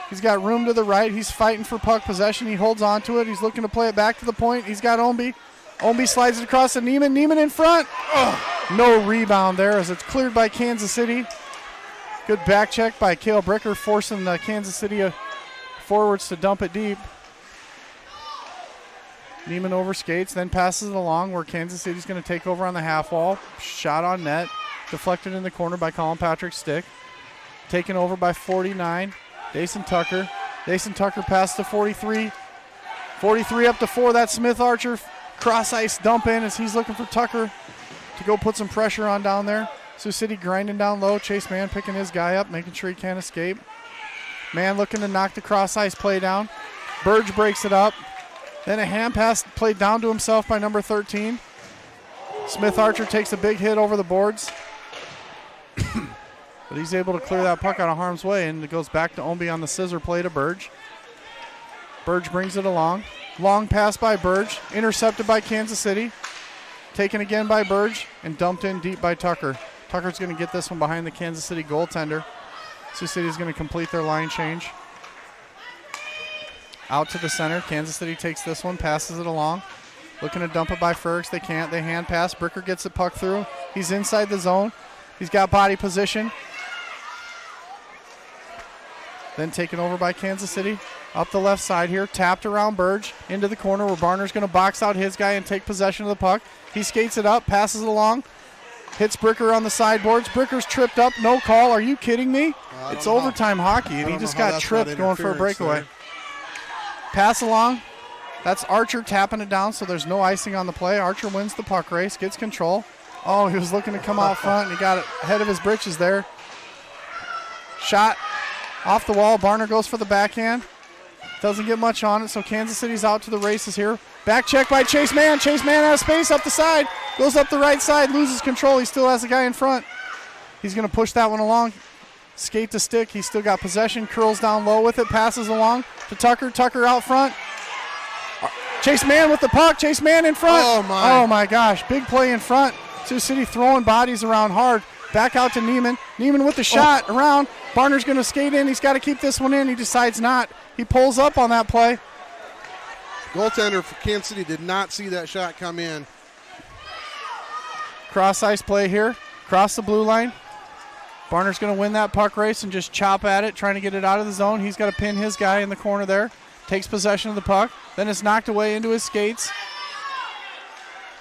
He's got room to the right. He's fighting for puck possession. He holds on to it. He's looking to play it back to the point. He's got Omby. Omby slides it across to Neiman. Neiman in front. No rebound there as it's cleared by Kansas City. Good back check by Cale Bricker, forcing the Kansas City forwards to dump it deep. Neiman overskates, then passes it along where Kansas City's going to take over on the half wall. Shot on net. Deflected in the corner by Colin Patrick's stick. Taken over by 49. Dason Tucker. Dason Tucker passes to 43. 43 up to 4. That's Smith Archer. Cross ice dump in as he's looking for Tucker to go put some pressure on down there. Sioux City grinding down low. Chase Mann picking his guy up, making sure he can't escape. Mann looking to knock the cross ice play down. Burge breaks it up. Then a hand pass played down to himself by number 13. Smith Archer takes a big hit over the boards. But he's able to clear that puck out of harm's way, and it goes back to Omby on the scissor play to Burge. Burge brings it along. Long pass by Burge, intercepted by Kansas City. Taken again by Burge, and dumped in deep by Tucker. Tucker's going to get this one behind the Kansas City goaltender. Sioux City is going to complete their line change. Out to the center. Kansas City takes this one, passes it along. Looking to dump it by Ferricks. They can't. They hand pass. Bricker gets the puck through. He's inside the zone. He's got body position. Then taken over by Kansas City. Up the left side here. Tapped around Burge. Into the corner where Barner's going to box out his guy and take possession of the puck. He skates it up. Passes it along. Hits Bricker on the sideboards. Bricker's tripped up. No call. Are you kidding me? It's overtime hockey, and he just got tripped going for a breakaway. There. Pass along. That's Archer tapping it down, so there's no icing on the play. Archer wins the puck race, gets control. Oh, he was looking to come out front, and he got it ahead of his britches there. Shot off the wall. Barner goes for the backhand. Doesn't get much on it, so Kansas City's out to the races here. Back check by Chase Mann. Chase Mann has space up the side. Goes up the right side, loses control. He still has a guy in front. He's going to push that one along. Skate to stick. He's still got possession. Curls down low with it. Passes along to Tucker. Tucker out front. Chase Mann with the puck. Chase Mann in front. Oh my gosh. Big play in front. Sioux City throwing bodies around hard. Back out to Neiman. Neiman with the shot around. Barner's going to skate in. He's got to keep this one in. He decides not. He pulls up on that play. Goaltender for Kansas City did not see that shot come in. Cross ice play here. Cross the blue line. Barner's going to win that puck race and just chop at it, trying to get it out of the zone. He's got to pin his guy in the corner there. takes possession of the puck. Then it's knocked away into his skates.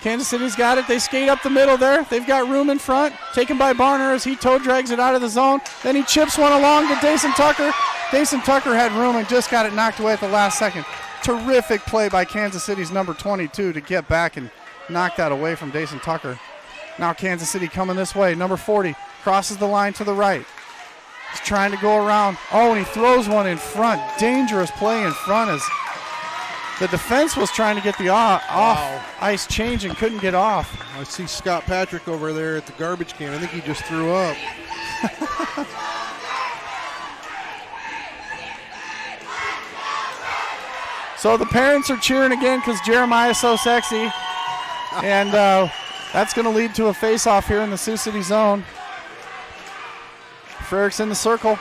Kansas City's got it. They skate up the middle there. They've got room in front. Taken by Barner as he toe drags it out of the zone. Then he chips one along to Dason Tucker. Dason Tucker had room and just got it knocked away at the last second. Terrific play by Kansas City's number 22 to get back and knock that away from Dason Tucker. Now Kansas City coming this way. Number 40 crosses the line to the right. He's trying to go around. Oh, and he throws one in front. Dangerous play in front as the defense was trying to get the off ice change and couldn't get off. I see Scott Patrick over there at the garbage can. I think he just threw up. So the parents are cheering again because Jeremiah's so sexy. And that's going to lead to a face-off here in the Sioux City zone. Frericks in the circle.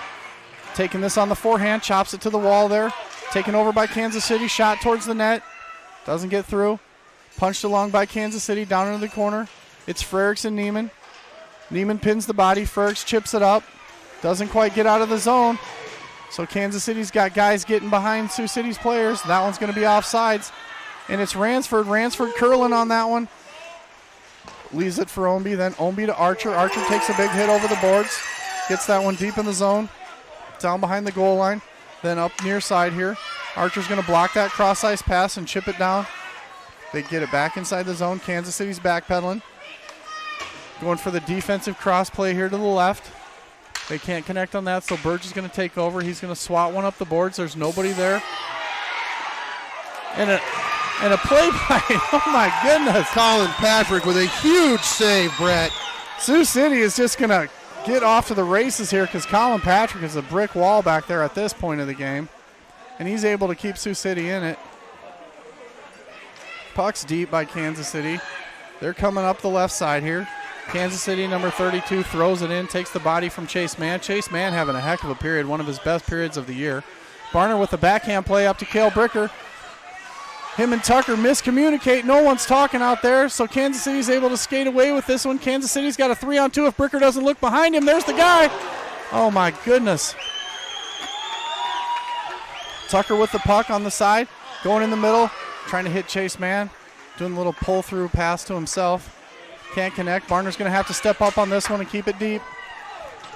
Taking this on the forehand. Chops it to the wall there. Taken over by Kansas City. Shot towards the net. Doesn't get through. Punched along by Kansas City down into the corner. It's Frericks and Neiman. Neiman pins the body. Frericks chips it up. Doesn't quite get out of the zone. So Kansas City's got guys getting behind Sioux City's players. That one's going to be offsides. And it's Ransford. Ransford curling on that one. Leaves it for Omby. Then Omby to Archer. Archer takes a big hit over the boards. Gets that one deep in the zone. Down behind the goal line. Then up near side here. Archer's going to block that cross-ice pass and chip it down. They get it back inside the zone. Kansas City's backpedaling. Going for the defensive cross play here to the left. They can't connect on that, so Burge is going to take over. He's going to swat one up the boards. There's nobody there. And a play by, oh my goodness. Colin Patrick with a huge save, Brett. Sioux City is just going to get off to the races here because Colin Patrick is a brick wall back there at this point of the game. And he's able to keep Sioux City in it. Puck's deep by Kansas City. They're coming up the left side here. Kansas City, number 32, throws it in, takes the body from Chase Mann. Chase Mann having a heck of a period, one of his best periods of the year. Barner with the backhand play up to Cale Bricker. Him and Tucker miscommunicate. No one's talking out there, so Kansas City's able to skate away with this one. Kansas City's got a 3-on-2 if Bricker doesn't look behind him. There's the guy. Oh, my goodness. Tucker with the puck on the side, going in the middle, trying to hit Chase Mann, doing a little pull-through pass to himself. Can't connect. Barner's going to have to step up on this one and keep it deep.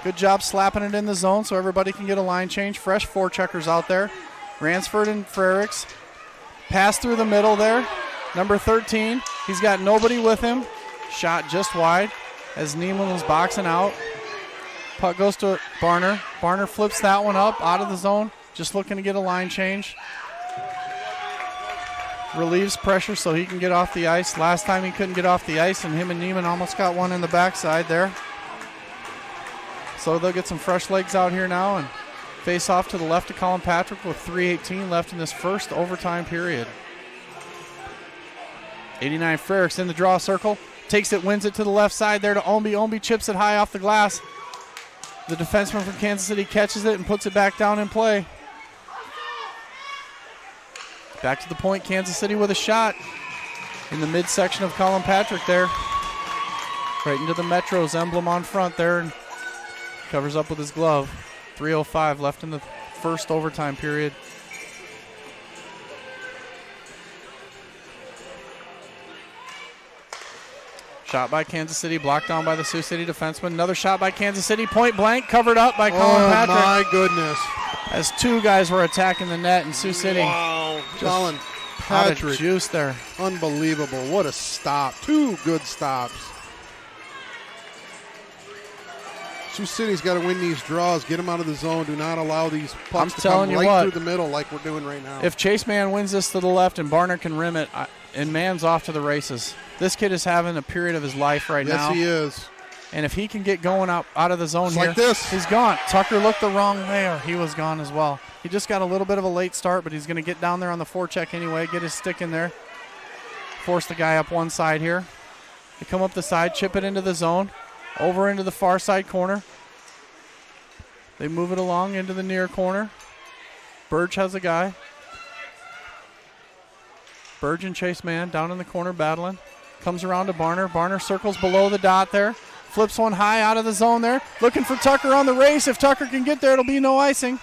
Good job slapping it in the zone so everybody can get a line change. Fresh forecheckers out there. Ransford and Frericks. Pass through the middle there. Number 13. He's got nobody with him. Shot just wide as Neiman was boxing out. Puck goes to Barner. Barner flips that one up out of the zone. Just looking to get a line change. Relieves pressure so he can get off the ice. Last time he couldn't get off the ice, and him and Neiman almost got one in the backside there. So they'll get some fresh legs out here now and face off to the left of Colin Patrick with 3:18 left in this first overtime period. 89 Frericks in the draw circle. Takes it, wins it to the left side there to Omby. Omby chips it high off the glass. The defenseman from Kansas City catches it and puts it back down in play. Back to the point, Kansas City with a shot in the midsection of Colin Patrick there. Right into the Metro's emblem on front there and covers up with his glove. 3:05 left in the first overtime period. Shot by Kansas City, blocked down by the Sioux City defenseman. Another shot by Kansas City, point blank, covered up by Colin Patrick. Oh my goodness. As two guys were attacking the net in Sioux City. Wow. Colin Out of Patrick. juice there. Unbelievable. What a stop. Two good stops. Sioux City's got to win these draws, get them out of the zone. Do not allow these pucks to come right through the middle like we're doing right now. If Chase Mann wins this to the left and Barner can rim it, and Mann's off to the races. This kid is having a period of his life right now. Yes, he is. And if he can get going out of the zone Just here, like this. He's gone. Tucker looked the wrong way. He was gone as well. He just got a little bit of a late start, but he's going to get down there on the forecheck anyway, get his stick in there, force the guy up one side here. They come up the side, chip it into the zone, over into the far side corner. They move it along into the near corner. Burge has a guy. Burge and Chase Mann down in the corner battling. Comes around to Barner. Barner circles below the dot there. Flips one high out of the zone there. Looking for Tucker on the race. If Tucker can get there, it'll be no icing.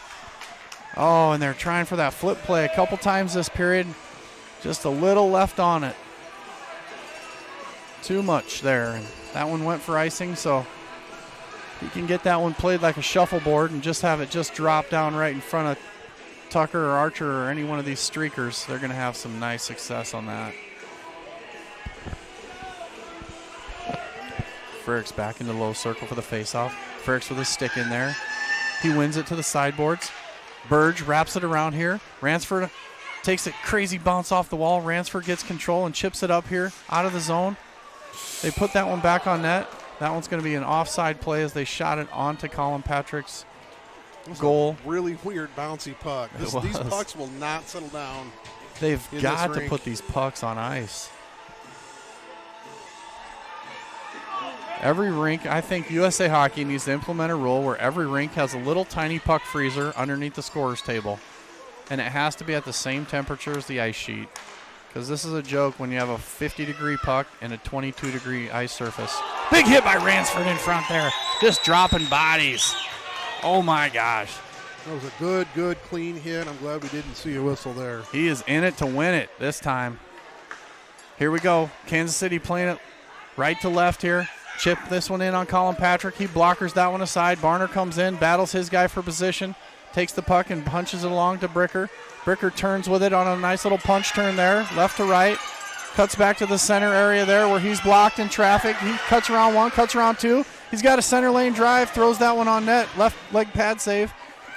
Oh, and they're trying for that flip play a couple times this period. Just a little left on it. Too much there. And that one went for icing, so he can get that one played like a shuffleboard and just have it just drop down right in front of Tucker or Archer or any one of these streakers. They're going to have some nice success on that. Frericks back into low circle for the faceoff. Frericks with his stick in there. He wins it to the sideboards. Burge wraps it around here. Ransford takes a crazy bounce off the wall. Ransford gets control and chips it up here out of the zone. They put that one back on net. That one's going to be an offside play as they shot it onto Colin Patrick's goal. Really weird bouncy puck. These pucks will not settle down. They've got to put these pucks on ice. Every rink, I think USA Hockey needs to implement a rule where every rink has a little tiny puck freezer underneath the scorer's table. And it has to be at the same temperature as the ice sheet. Because this is a joke when you have a 50-degree puck and a 22-degree ice surface. Big hit by Ransford in front there. Just dropping bodies. Oh, my gosh. That was a good, clean hit. I'm glad we didn't see a whistle there. He is in it to win it this time. Here we go. Kansas City playing it right to left here. Chip this one in on Colin Patrick. He blockers that one aside. Barner comes in, battles his guy for position, takes the puck and punches it along to Bricker. Bricker turns with it on a nice little punch turn there, left to right. Cuts back to the center area there where he's blocked in traffic. He cuts around one, cuts around two. He's got a center lane drive, throws that one on net, left leg pad save.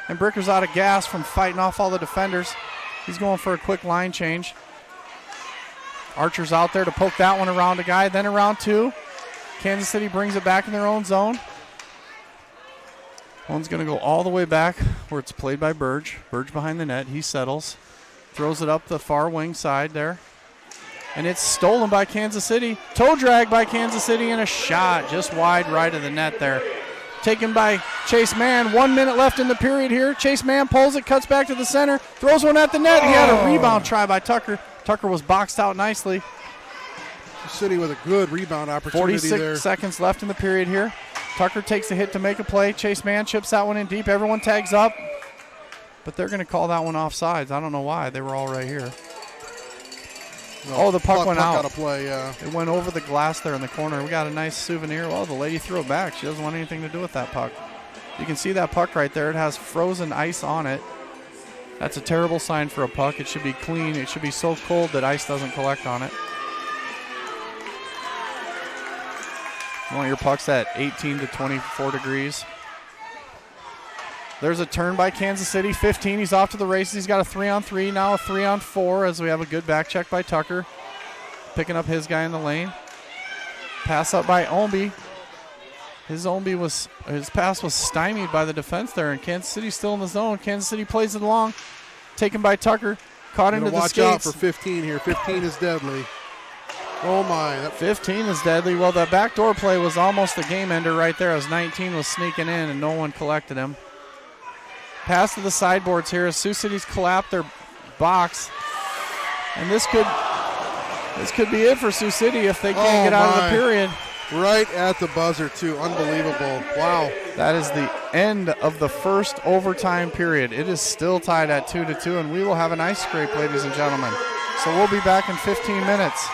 And Bricker's out of gas from fighting off all the defenders. He's going for a quick line change. Archer's out there to poke that one around a guy, then around two. Kansas City brings it back in their own zone. One's going to go all the way back where it's played by Burge. Burge behind the net. He settles. Throws it up the far wing side there. And it's stolen by Kansas City. Toe drag by Kansas City and a shot just wide right of the net there. Taken by Chase Mann. 1 minute left in the period here. Chase Mann pulls it, cuts back to the center, throws one at the net. He had a rebound try by Tucker. Tucker was boxed out nicely. City with a good rebound opportunity 46 there. seconds left in the period here. Tucker takes a hit to make a play. Chase Mann chips that one in deep. Everyone tags up. But they're going to call that one offsides. I don't know why. They were all right here. No, the puck went out. Out of play, yeah. It went over the glass there in the corner. We got a nice souvenir. Well, the lady threw it back. She doesn't want anything to do with that puck. You can see that puck right there. It has frozen ice on it. That's a terrible sign for a puck. It should be clean. It should be so cold that ice doesn't collect on it. You want your pucks at 18 to 24 degrees. There's a turn by Kansas City. 15. He's off to the races. He's got a 3-on-3. Now a 3-on-4 as we have a good back check by Tucker. Picking up his guy in the lane. Pass up by Omby. His pass was stymied by the defense there, and Kansas City's still in the zone. Kansas City plays it along. Taken by Tucker. Caught into the skates. Watch out for 15 here. 15 is deadly. Oh, my. That 15 is deadly. Well, the backdoor play was almost the game ender right there as 19 was sneaking in and no one collected him. Pass to the sideboards here as Sioux City's collapsed their box. And this could be it for Sioux City if they can't get out of the period. Right at the buzzer, too. Unbelievable. Wow. That is the end of the first overtime period. It is still tied at 2-2, and we will have an ice scrape, ladies and gentlemen. So we'll be back in 15 minutes.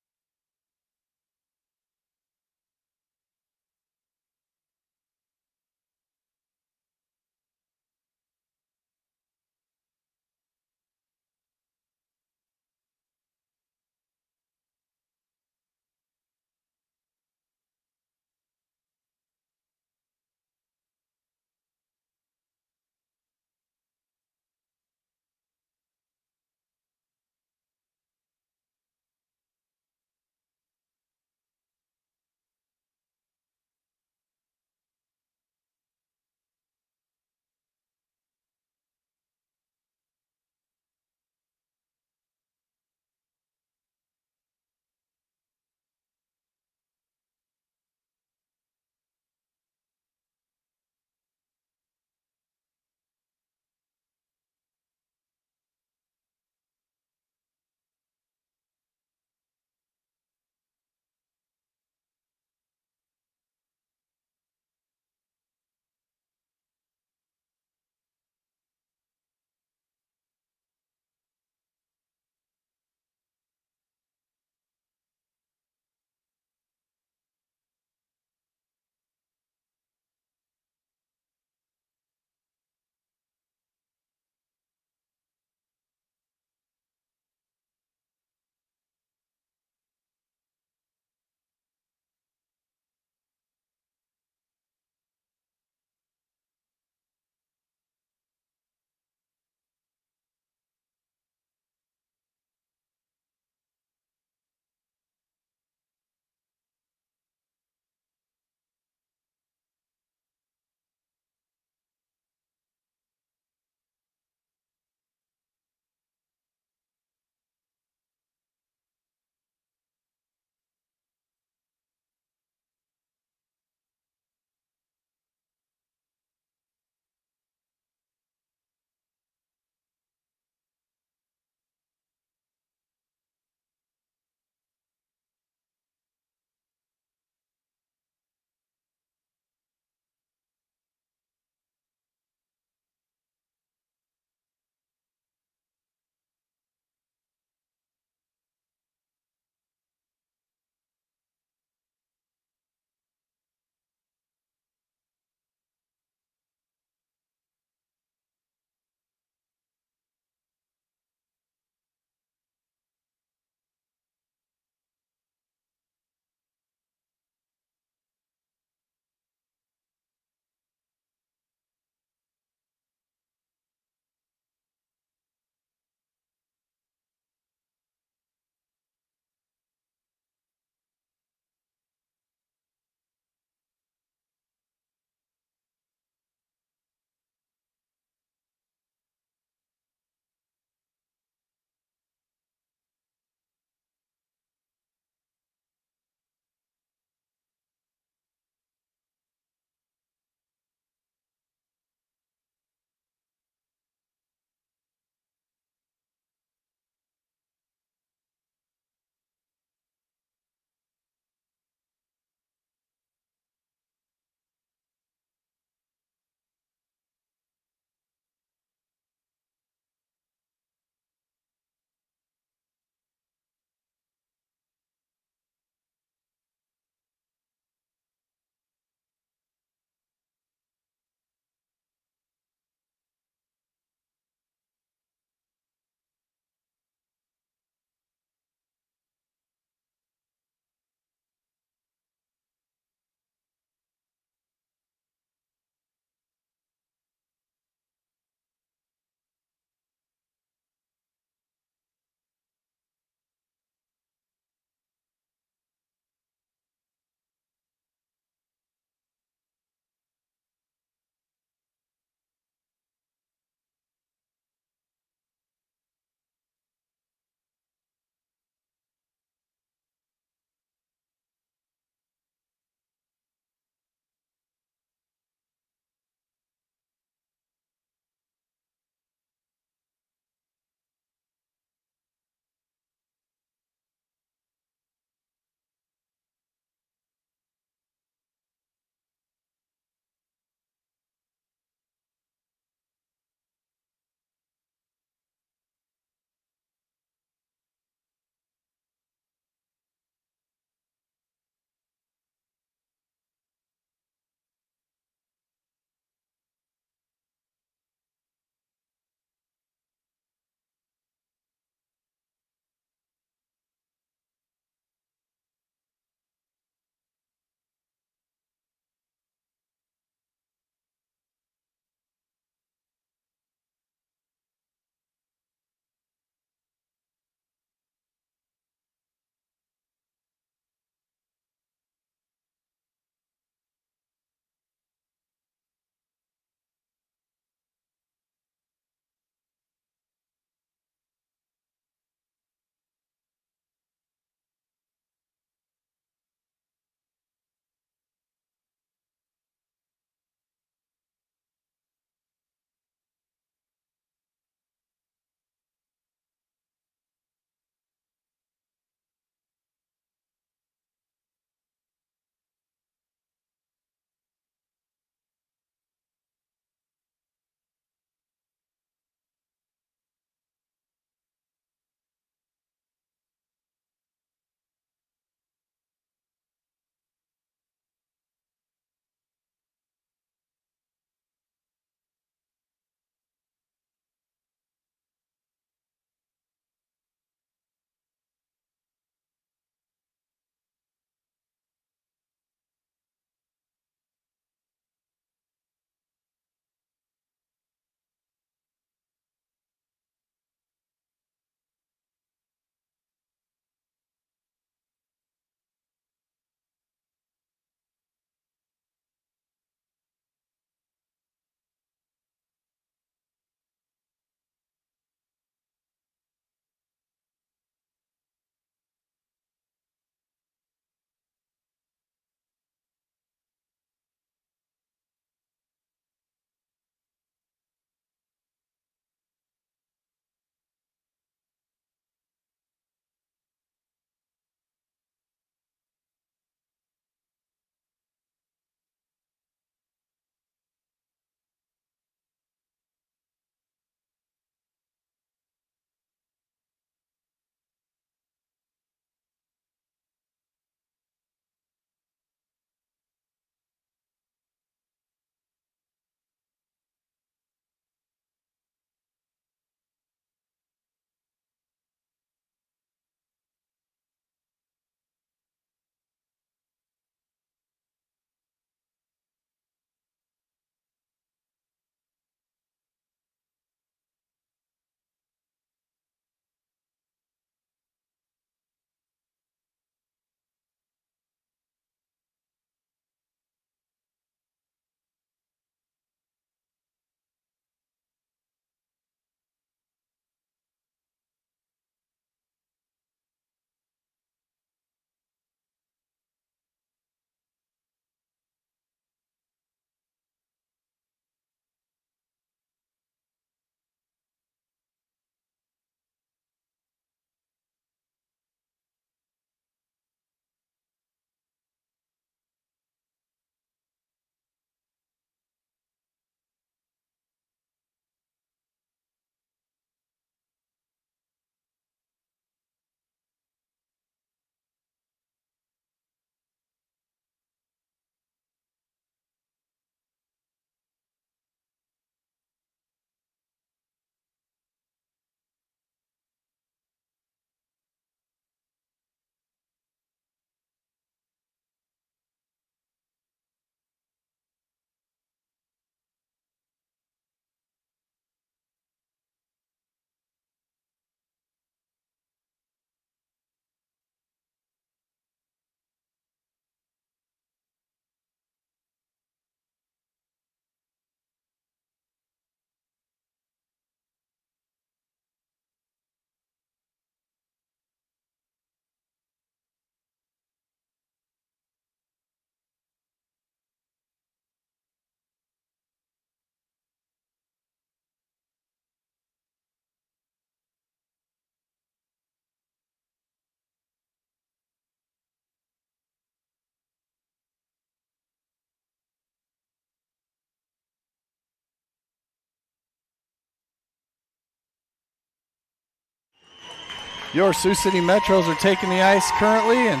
Your Sioux City Metros are taking the ice currently, and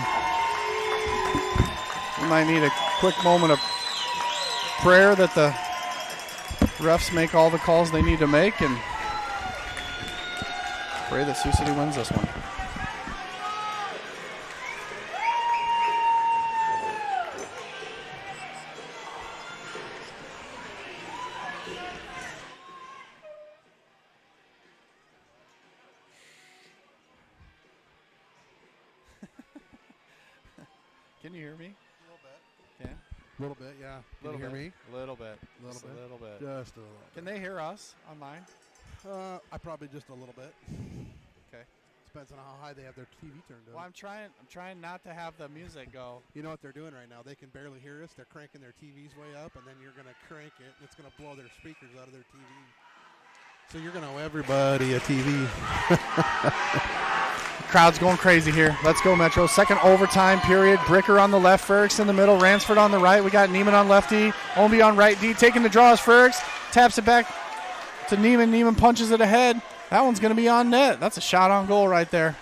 we might need a quick moment of prayer that the refs make all the calls they need to make, and pray that Sioux City wins this one. Can you hear me? A little bit. Can? A little bit, yeah. Can you hear me? A little bit. Just A little bit. Just a little. Can they hear us online? I probably just a little bit. Okay. Depends on how high they have their TV turned Well, on. I'm trying not to have the music go. You know what they're doing right now? They can barely hear us. They're cranking their TVs way up, and then you're going to crank it, and it's going to blow their speakers out of their TV. So you're going to owe everybody a TV. Crowd's going crazy here. Let's go, Metro. Second overtime period. Bricker on the left, Ferricks in the middle, Ransford on the right. We got Neiman on left D, Omby on right D. Taking the draws, Ferricks taps it back to Neiman. Neiman punches it ahead. That one's going to be on net. That's a shot on goal right there.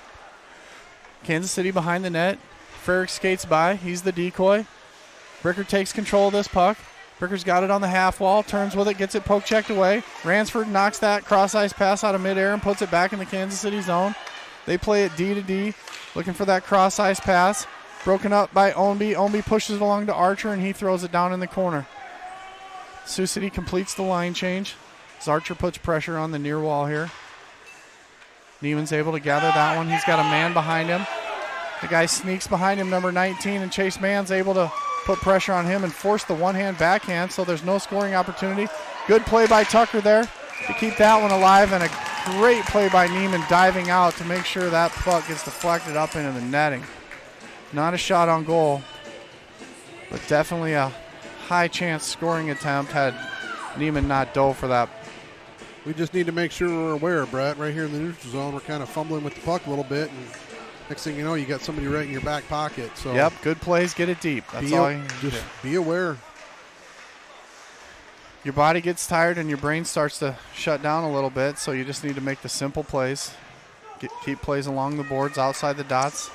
Kansas City behind the net. Ferricks skates by. He's the decoy. Bricker takes control of this puck. Bricker's got it on the half wall, turns with it, gets it poke checked away. Ransford knocks that cross-ice pass out of midair and puts it back in the Kansas City zone. They play it D to D, looking for that cross-ice pass. Broken up by Omby. Omby pushes it along to Archer, and he throws it down in the corner. Sioux City completes the line change as Archer puts pressure on the near wall here. Neiman's able to gather that one. He's got a man behind him. The guy sneaks behind him, number 19, and Chase Mann's able to put pressure on him and force the one-hand backhand, so there's no scoring opportunity. Good play by Tucker there to keep that one alive, and a great play by Neiman diving out to make sure that puck gets deflected up into the netting. Not a shot on goal, but definitely a high-chance scoring attempt had Neiman not dove for that. We just need to make sure we're aware, Brett. Right here in the neutral zone, we're kind of fumbling with the puck a little bit, and next thing you know, you got somebody right in your back pocket. So yep, good plays, get it deep. That's all you just be aware. Your body gets tired and your brain starts to shut down a little bit, so you just need to make the simple plays. Keep plays along the boards, outside the dots.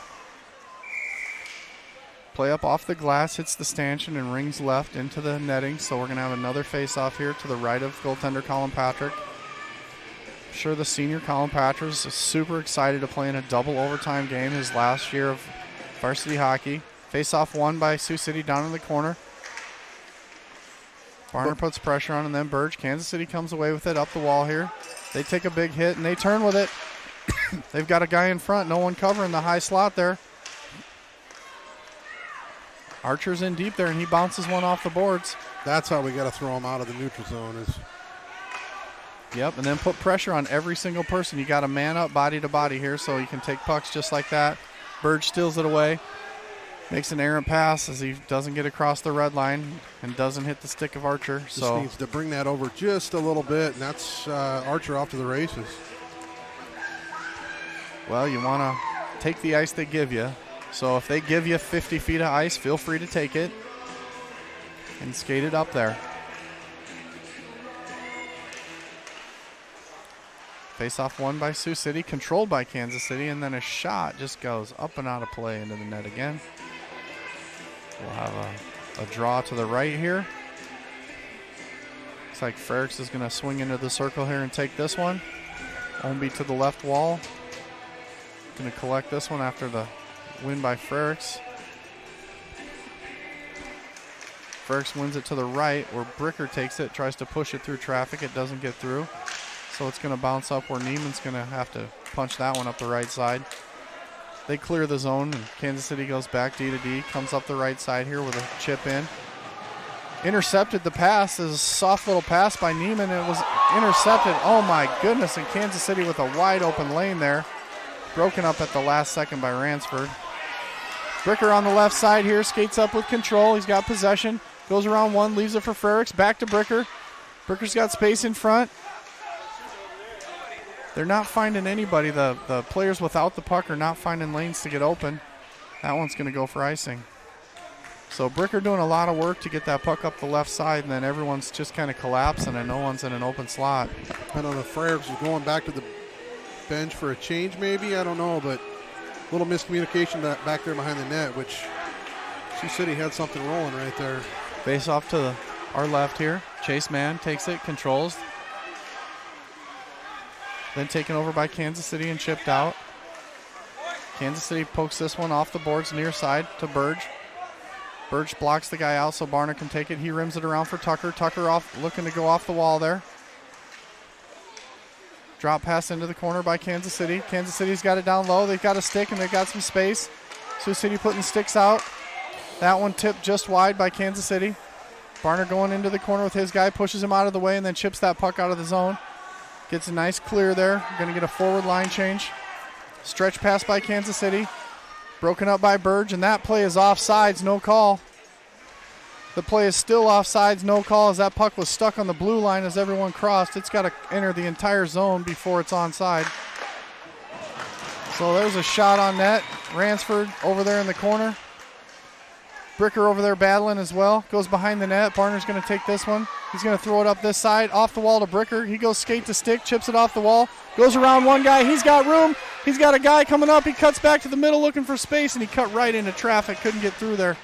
Play up off the glass, hits the stanchion and rings left into the netting, so we're going to have another face-off here to the right of goaltender Colin Patrick. I'm sure the senior Colin Patrick is super excited to play in a double overtime game, his last year of varsity hockey. Face-off won by Sioux City down in the corner. Barner puts pressure on, and then Burge. Kansas City comes away with it up the wall here. They take a big hit, and they turn with it. They've got a guy in front, no one covering the high slot there. Archer's in deep there, and he bounces one off the boards. That's how we got to throw him out of the neutral zone. Yep, and then put pressure on every single person. You got to man up body to body here, so you can take pucks just like that. Burge steals it away. Makes an errant pass as he doesn't get across the red line and doesn't hit the stick of Archer. Just needs to bring that over just a little bit, and that's Archer off to the races. Well, you want to take the ice they give you. So if they give you 50 feet of ice, feel free to take it and skate it up there. Face-off won by Sioux City, controlled by Kansas City, and then a shot just goes up and out of play into the net again. We'll have a draw to the right here. Looks like Ferricks is going to swing into the circle here and take this one. Omby to the left wall. Going to collect this one after the win by Ferricks. Ferricks wins it to the right where Bricker takes it, tries to push it through traffic. It doesn't get through. So it's going to bounce up where Neiman's going to have to punch that one up the right side. They clear the zone, and Kansas City goes back D to D, comes up the right side here with a chip in. Intercepted the pass. This is a soft little pass by Neiman. It was intercepted. Oh my goodness, and Kansas City with a wide open lane there. Broken up at the last second by Ransford. Bricker on the left side here, skates up with control. He's got possession, goes around one, leaves it for Ferricks, back to Bricker. Bricker's got space in front. They're not finding anybody. The players without the puck are not finding lanes to get open. That one's going to go for icing. So Bricker doing a lot of work to get that puck up the left side, and then everyone's just kind of collapsing and no one's in an open slot. I don't know if Ferricks is going back bench for a change maybe. I don't know, but a little miscommunication back there behind the net, which Sioux City had something rolling right there. Face off to our left here. Chase Mann takes it, controls. Then taken over by Kansas City and chipped out. Kansas City pokes this one off the boards near side to Burge. Burge blocks the guy out so Barner can take it. He rims it around for Tucker. Tucker off, looking to go off the wall there. Drop pass into the corner by Kansas City. Kansas City's got it down low. They've got a stick and they've got some space. Sioux City putting sticks out. That one tipped just wide by Kansas City. Barner going into the corner with his guy, pushes him out of the way and then chips that puck out of the zone. Gets a nice clear there. Going to get a forward line change. Stretch pass by Kansas City. Broken up by Burge, and that play is offsides, no call. The play is still offsides, no call, as that puck was stuck on the blue line as everyone crossed. It's got to enter the entire zone before it's onside. So there's a shot on net. Ransford over there in the corner. Bricker over there battling as well. Goes behind the net. Barner's going to take this one. He's going to throw it up this side. Off the wall to Bricker. He goes skate to stick. Chips it off the wall. Goes around one guy. He's got room. He's got a guy coming up. He cuts back to the middle looking for space, and he cut right into traffic. Couldn't get through there.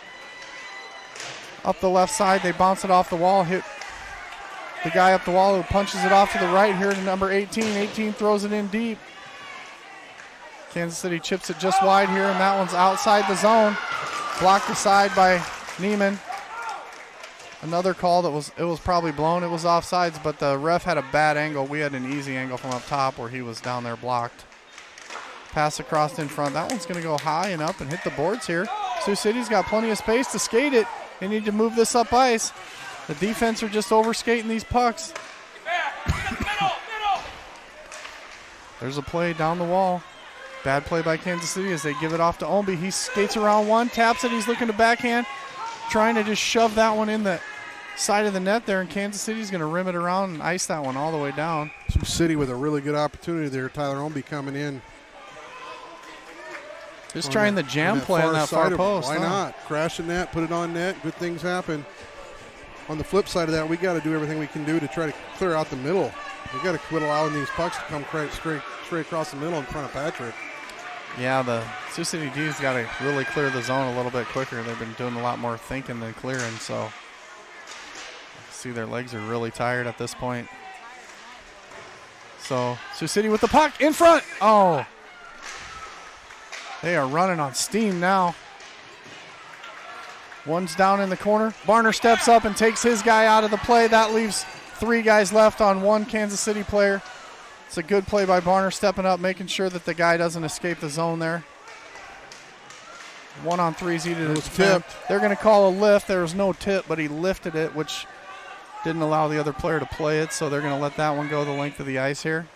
Up the left side. They bounce it off the wall. Hit the guy up the wall who punches it off to the right here to number 18. 18 throws it in deep. Kansas City chips it just wide here, and that one's outside the zone. Blocked aside by Neiman. Another call that was probably blown. It was offsides, but the ref had a bad angle. We had an easy angle from up top where he was down there blocked. Pass across in front. That one's going to go high and up and hit the boards here. Sioux City's got plenty of space to skate it. They need to move this up ice. The defense are just overskating these pucks. There's a play down the wall. Bad play by Kansas City as they give it off to Omby. He skates around one, taps it. He's looking to backhand, trying to just shove that one in the side of the net there, and Kansas City's going to rim it around and ice that one all the way down. Sioux City with a really good opportunity there. Tyler Omby coming in. Just trying the jam play on that far post. Why not? Crashing that, put it on net. Good things happen. On the flip side of that, we got to do everything we can do to try to clear out the middle. We got to quit allowing these pucks to come straight across the middle in front of Patrick. Yeah, the Sioux City D's got to really clear the zone a little bit quicker. They've been doing a lot more thinking than clearing, so see their legs are really tired at this point. So Sioux City with the puck in front. Oh, they are running on steam now. One's down in the corner. Barner steps up and takes his guy out of the play. That leaves 3 guys left on one Kansas City player. It's a good play by Barner, stepping up, making sure that the guy doesn't escape the zone there. 1-on-3 is easy to defend. They're going to call a lift. There was no tip, but he lifted it, which didn't allow the other player to play it, so they're going to let that one go the length of the ice here.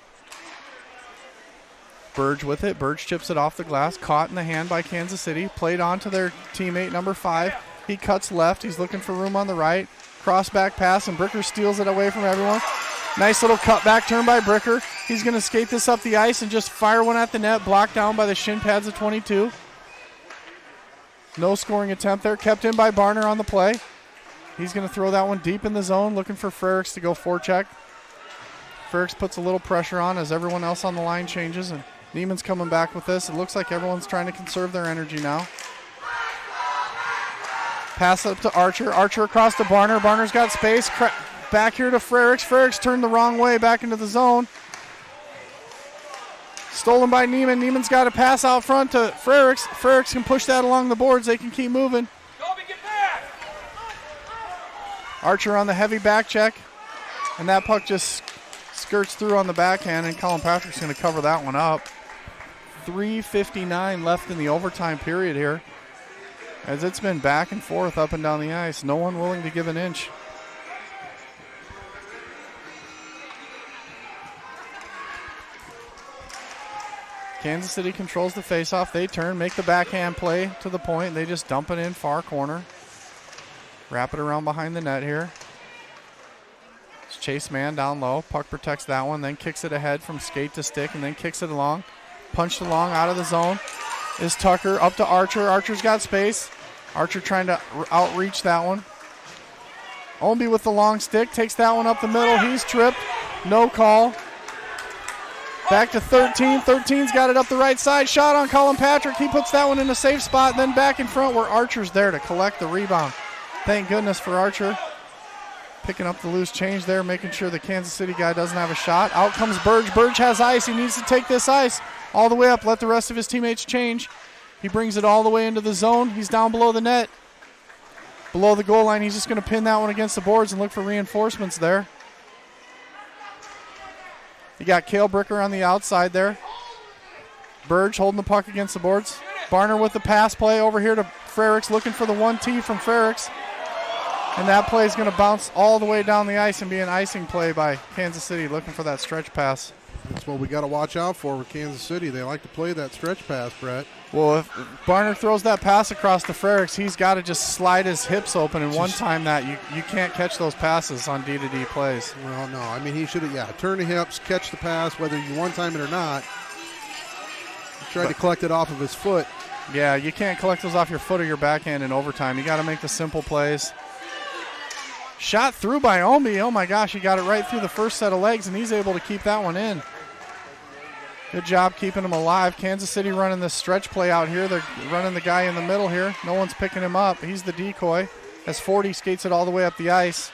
Burge with it. Burge chips it off the glass. Caught in the hand by Kansas City. Played on to their teammate, number 5. He cuts left. He's looking for room on the right. Cross back pass, and Bricker steals it away from everyone. Nice little cutback turn by Bricker. He's going to skate this up the ice and just fire one at the net, blocked down by the shin pads of 22. No scoring attempt there, kept in by Barner on the play. He's going to throw that one deep in the zone, looking for Frericks to go forecheck. Frericks puts a little pressure on as everyone else on the line changes, and Neiman's coming back with this. It looks like everyone's trying to conserve their energy now. Pass up to Archer. Archer across to Barner. Barner's got space. Back here to Frericks. Frericks turned the wrong way back into the zone. Stolen by Neiman. Neiman's got a pass out front to Frericks. Frericks can push that along the boards. They can keep moving. Archer on the heavy back check. And that puck just skirts through on the backhand, and Colin Patrick's going to cover that one up. 3:59 left in the overtime period here, as it's been back and forth up and down the ice. No one willing to give an inch. Kansas City controls the faceoff. They turn, make the backhand play to the point. They just dump it in far corner. Wrap it around behind the net here. It's Chase Mann down low. Puck protects that one, then kicks it ahead from skate to stick, and then kicks it along. Punched along out of the zone is Tucker. Up to Archer. Archer's got space. Archer trying to outreach that one. Omby with the long stick. Takes that one up the middle. He's tripped. No call. Back to 13. 13's got it up the right side. Shot on Colin Patrick. He puts that one in a safe spot. Then back in front where Archer's there to collect the rebound. Thank goodness for Archer. Picking up the loose change there, making sure the Kansas City guy doesn't have a shot. Out comes Burge. Burge has ice. He needs to take this ice all the way up. Let the rest of his teammates change. He brings it all the way into the zone. He's down below the net. Below the goal line. He's just going to pin that one against the boards and look for reinforcements there. You got Cale Bricker on the outside there. Burge holding the puck against the boards. Barner with the pass play over here to Frericks, looking for the 1T from Frericks. And that play is going to bounce all the way down the ice and be an icing play by Kansas City, looking for that stretch pass. That's what we got to watch out for with Kansas City. They like to play that stretch pass, Brett. Well, if Barner throws that pass across to Frericks, he's got to just slide his hips open and one-time that. You can't catch those passes on D-to-D plays. Well, no. I mean, he should have, turn the hips, catch the pass, whether you one-time it or not. He tried to collect it off of his foot. Yeah, you can't collect those off your foot or your backhand in overtime. You got to make the simple plays. Shot through by Omby. Oh, my gosh, he got it right through the first set of legs, and he's able to keep that one in. Good job keeping him alive. Kansas City running this stretch play out here. They're running the guy in the middle here. No one's picking him up. He's the decoy as 40 skates it all the way up the ice.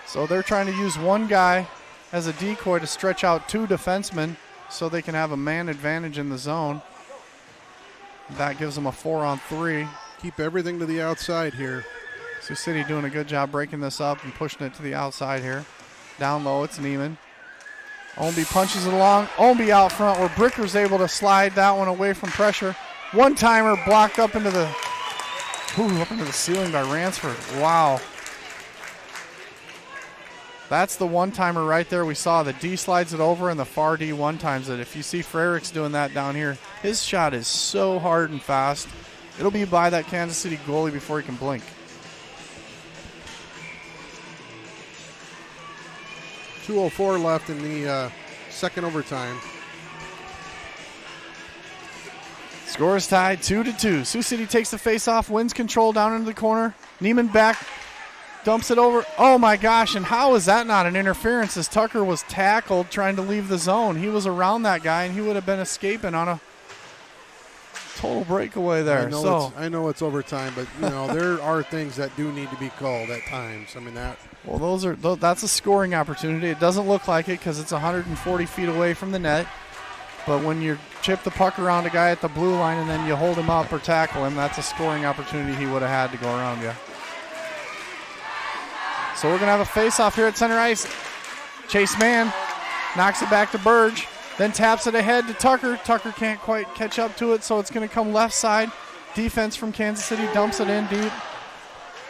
So they're trying to use one guy as a decoy to stretch out two defensemen so they can have a man advantage in the zone. That gives them a 4-on-3. Keep everything to the outside here. Sioux City doing a good job breaking this up and pushing it to the outside here. Down low, it's Neiman. Omby punches it along. Omby out front where Bricker's able to slide that one away from pressure. One-timer blocked up into the ceiling by Ransford. Wow. That's the one-timer right there. We saw the D slides it over and the far D one-times it. If you see Frericks doing that down here, his shot is so hard and fast. It'll be by that Kansas City goalie before he can blink. .204 left in the second overtime. Score is tied 2-2. Sioux City takes the face-off, wins control down into the corner. Neiman back, dumps it over. Oh my gosh, and how is that not an interference as Tucker was tackled trying to leave the zone? He was around that guy, and he would have been escaping on a total breakaway there. I know it's overtime, but there are things that do need to be called at times. I mean that. Well, that's a scoring opportunity. It doesn't look like it because it's 140 feet away from the net. But when you chip the puck around a guy at the blue line and then you hold him up or tackle him, that's a scoring opportunity he would have had to go around you. So we're going to have a face-off here at center ice. Chase Mann knocks it back to Burge, then taps it ahead to Tucker. Tucker can't quite catch up to it, so it's going to come left side. Defense from Kansas City dumps it in deep.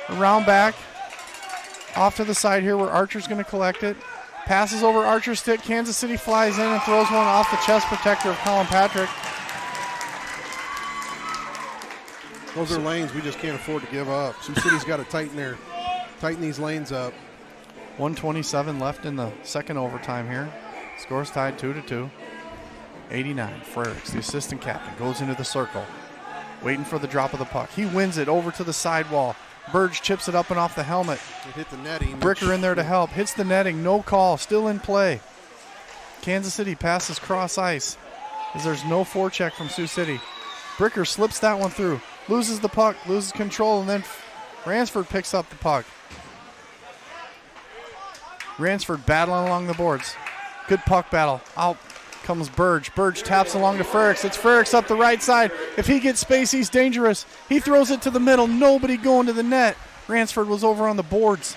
Around back. Off to the side here where Archer's going to collect it. Passes over Archer's stick. Kansas City flies in and throws one off the chest protector of Colin Patrick. Those are lanes we just can't afford to give up. Sioux City's got to tighten these lanes up. 1:27 left in the second overtime here. Score's tied 2-2. 89, Frericks, the assistant captain, goes into the circle. Waiting for the drop of the puck. He wins it over to the sidewall. Burge chips it up and off the helmet. It hit the netting. Bricker in there to help. Hits the netting. No call. Still in play. Kansas City passes cross ice as there's no forecheck from Sioux City. Bricker slips that one through. Loses the puck. Loses control. And then Ransford picks up the puck. Ransford battling along the boards. Good puck battle. Out comes Burge. Burge taps along to Frericks. It's Frericks up the right side. If he gets space, he's dangerous. He throws it to the middle. Nobody going to the net. Ransford was over on the boards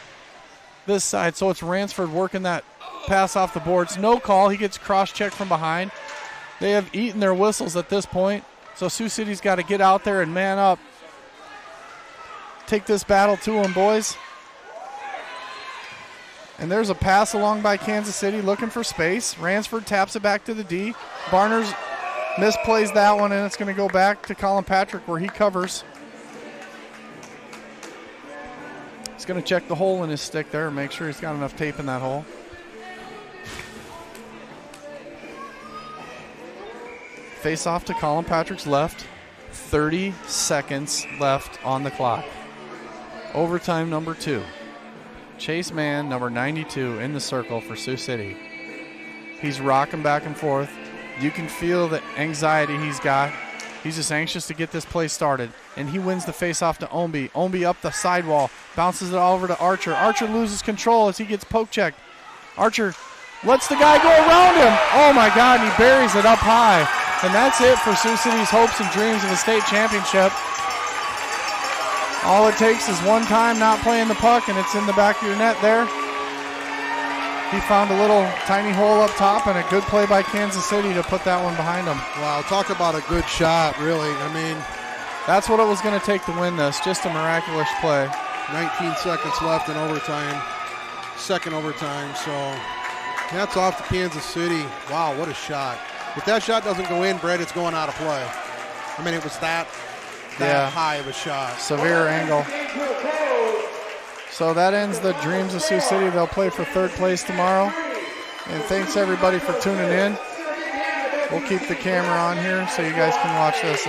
this side, so it's Ransford working that pass off the boards. No call. He gets cross-checked from behind. They have eaten their whistles at this point, so Sioux City's got to get out there and man up. Take this battle to them, boys. And there's a pass along by Kansas City looking for space. Ransford taps it back to the D. Barners misplays that one, and it's going to go back to Colin Patrick where he covers. He's going to check the hole in his stick there and make sure he's got enough tape in that hole. Face off to Colin Patrick's left. 30 seconds left on the clock. Overtime number 2. Chase Mann, number 92, in the circle for Sioux City. He's rocking back and forth. You can feel the anxiety he's got. He's just anxious to get this play started. And he wins the face-off to Omby. Omby up the sidewall, bounces it all over to Archer. Archer loses control as he gets poke-checked. Archer lets the guy go around him. Oh, my God, and he buries it up high. And that's it for Sioux City's hopes and dreams of a state championship. All it takes is one time not playing the puck, and it's in the back of your net there. He found a little tiny hole up top, and a good play by Kansas City to put that one behind him. Wow, talk about a good shot, really. I mean, that's what it was going to take to win this, just a miraculous play. 19 seconds left in overtime, second overtime, so hats off to Kansas City. Wow, what a shot. If that shot doesn't go in, Brett, it's going out of play. I mean, it was that high of a shot. Severe angle. So that ends the dreams of Sioux City. They'll play for third place tomorrow. And thanks everybody for tuning in. We'll keep the camera on here so you guys can watch this.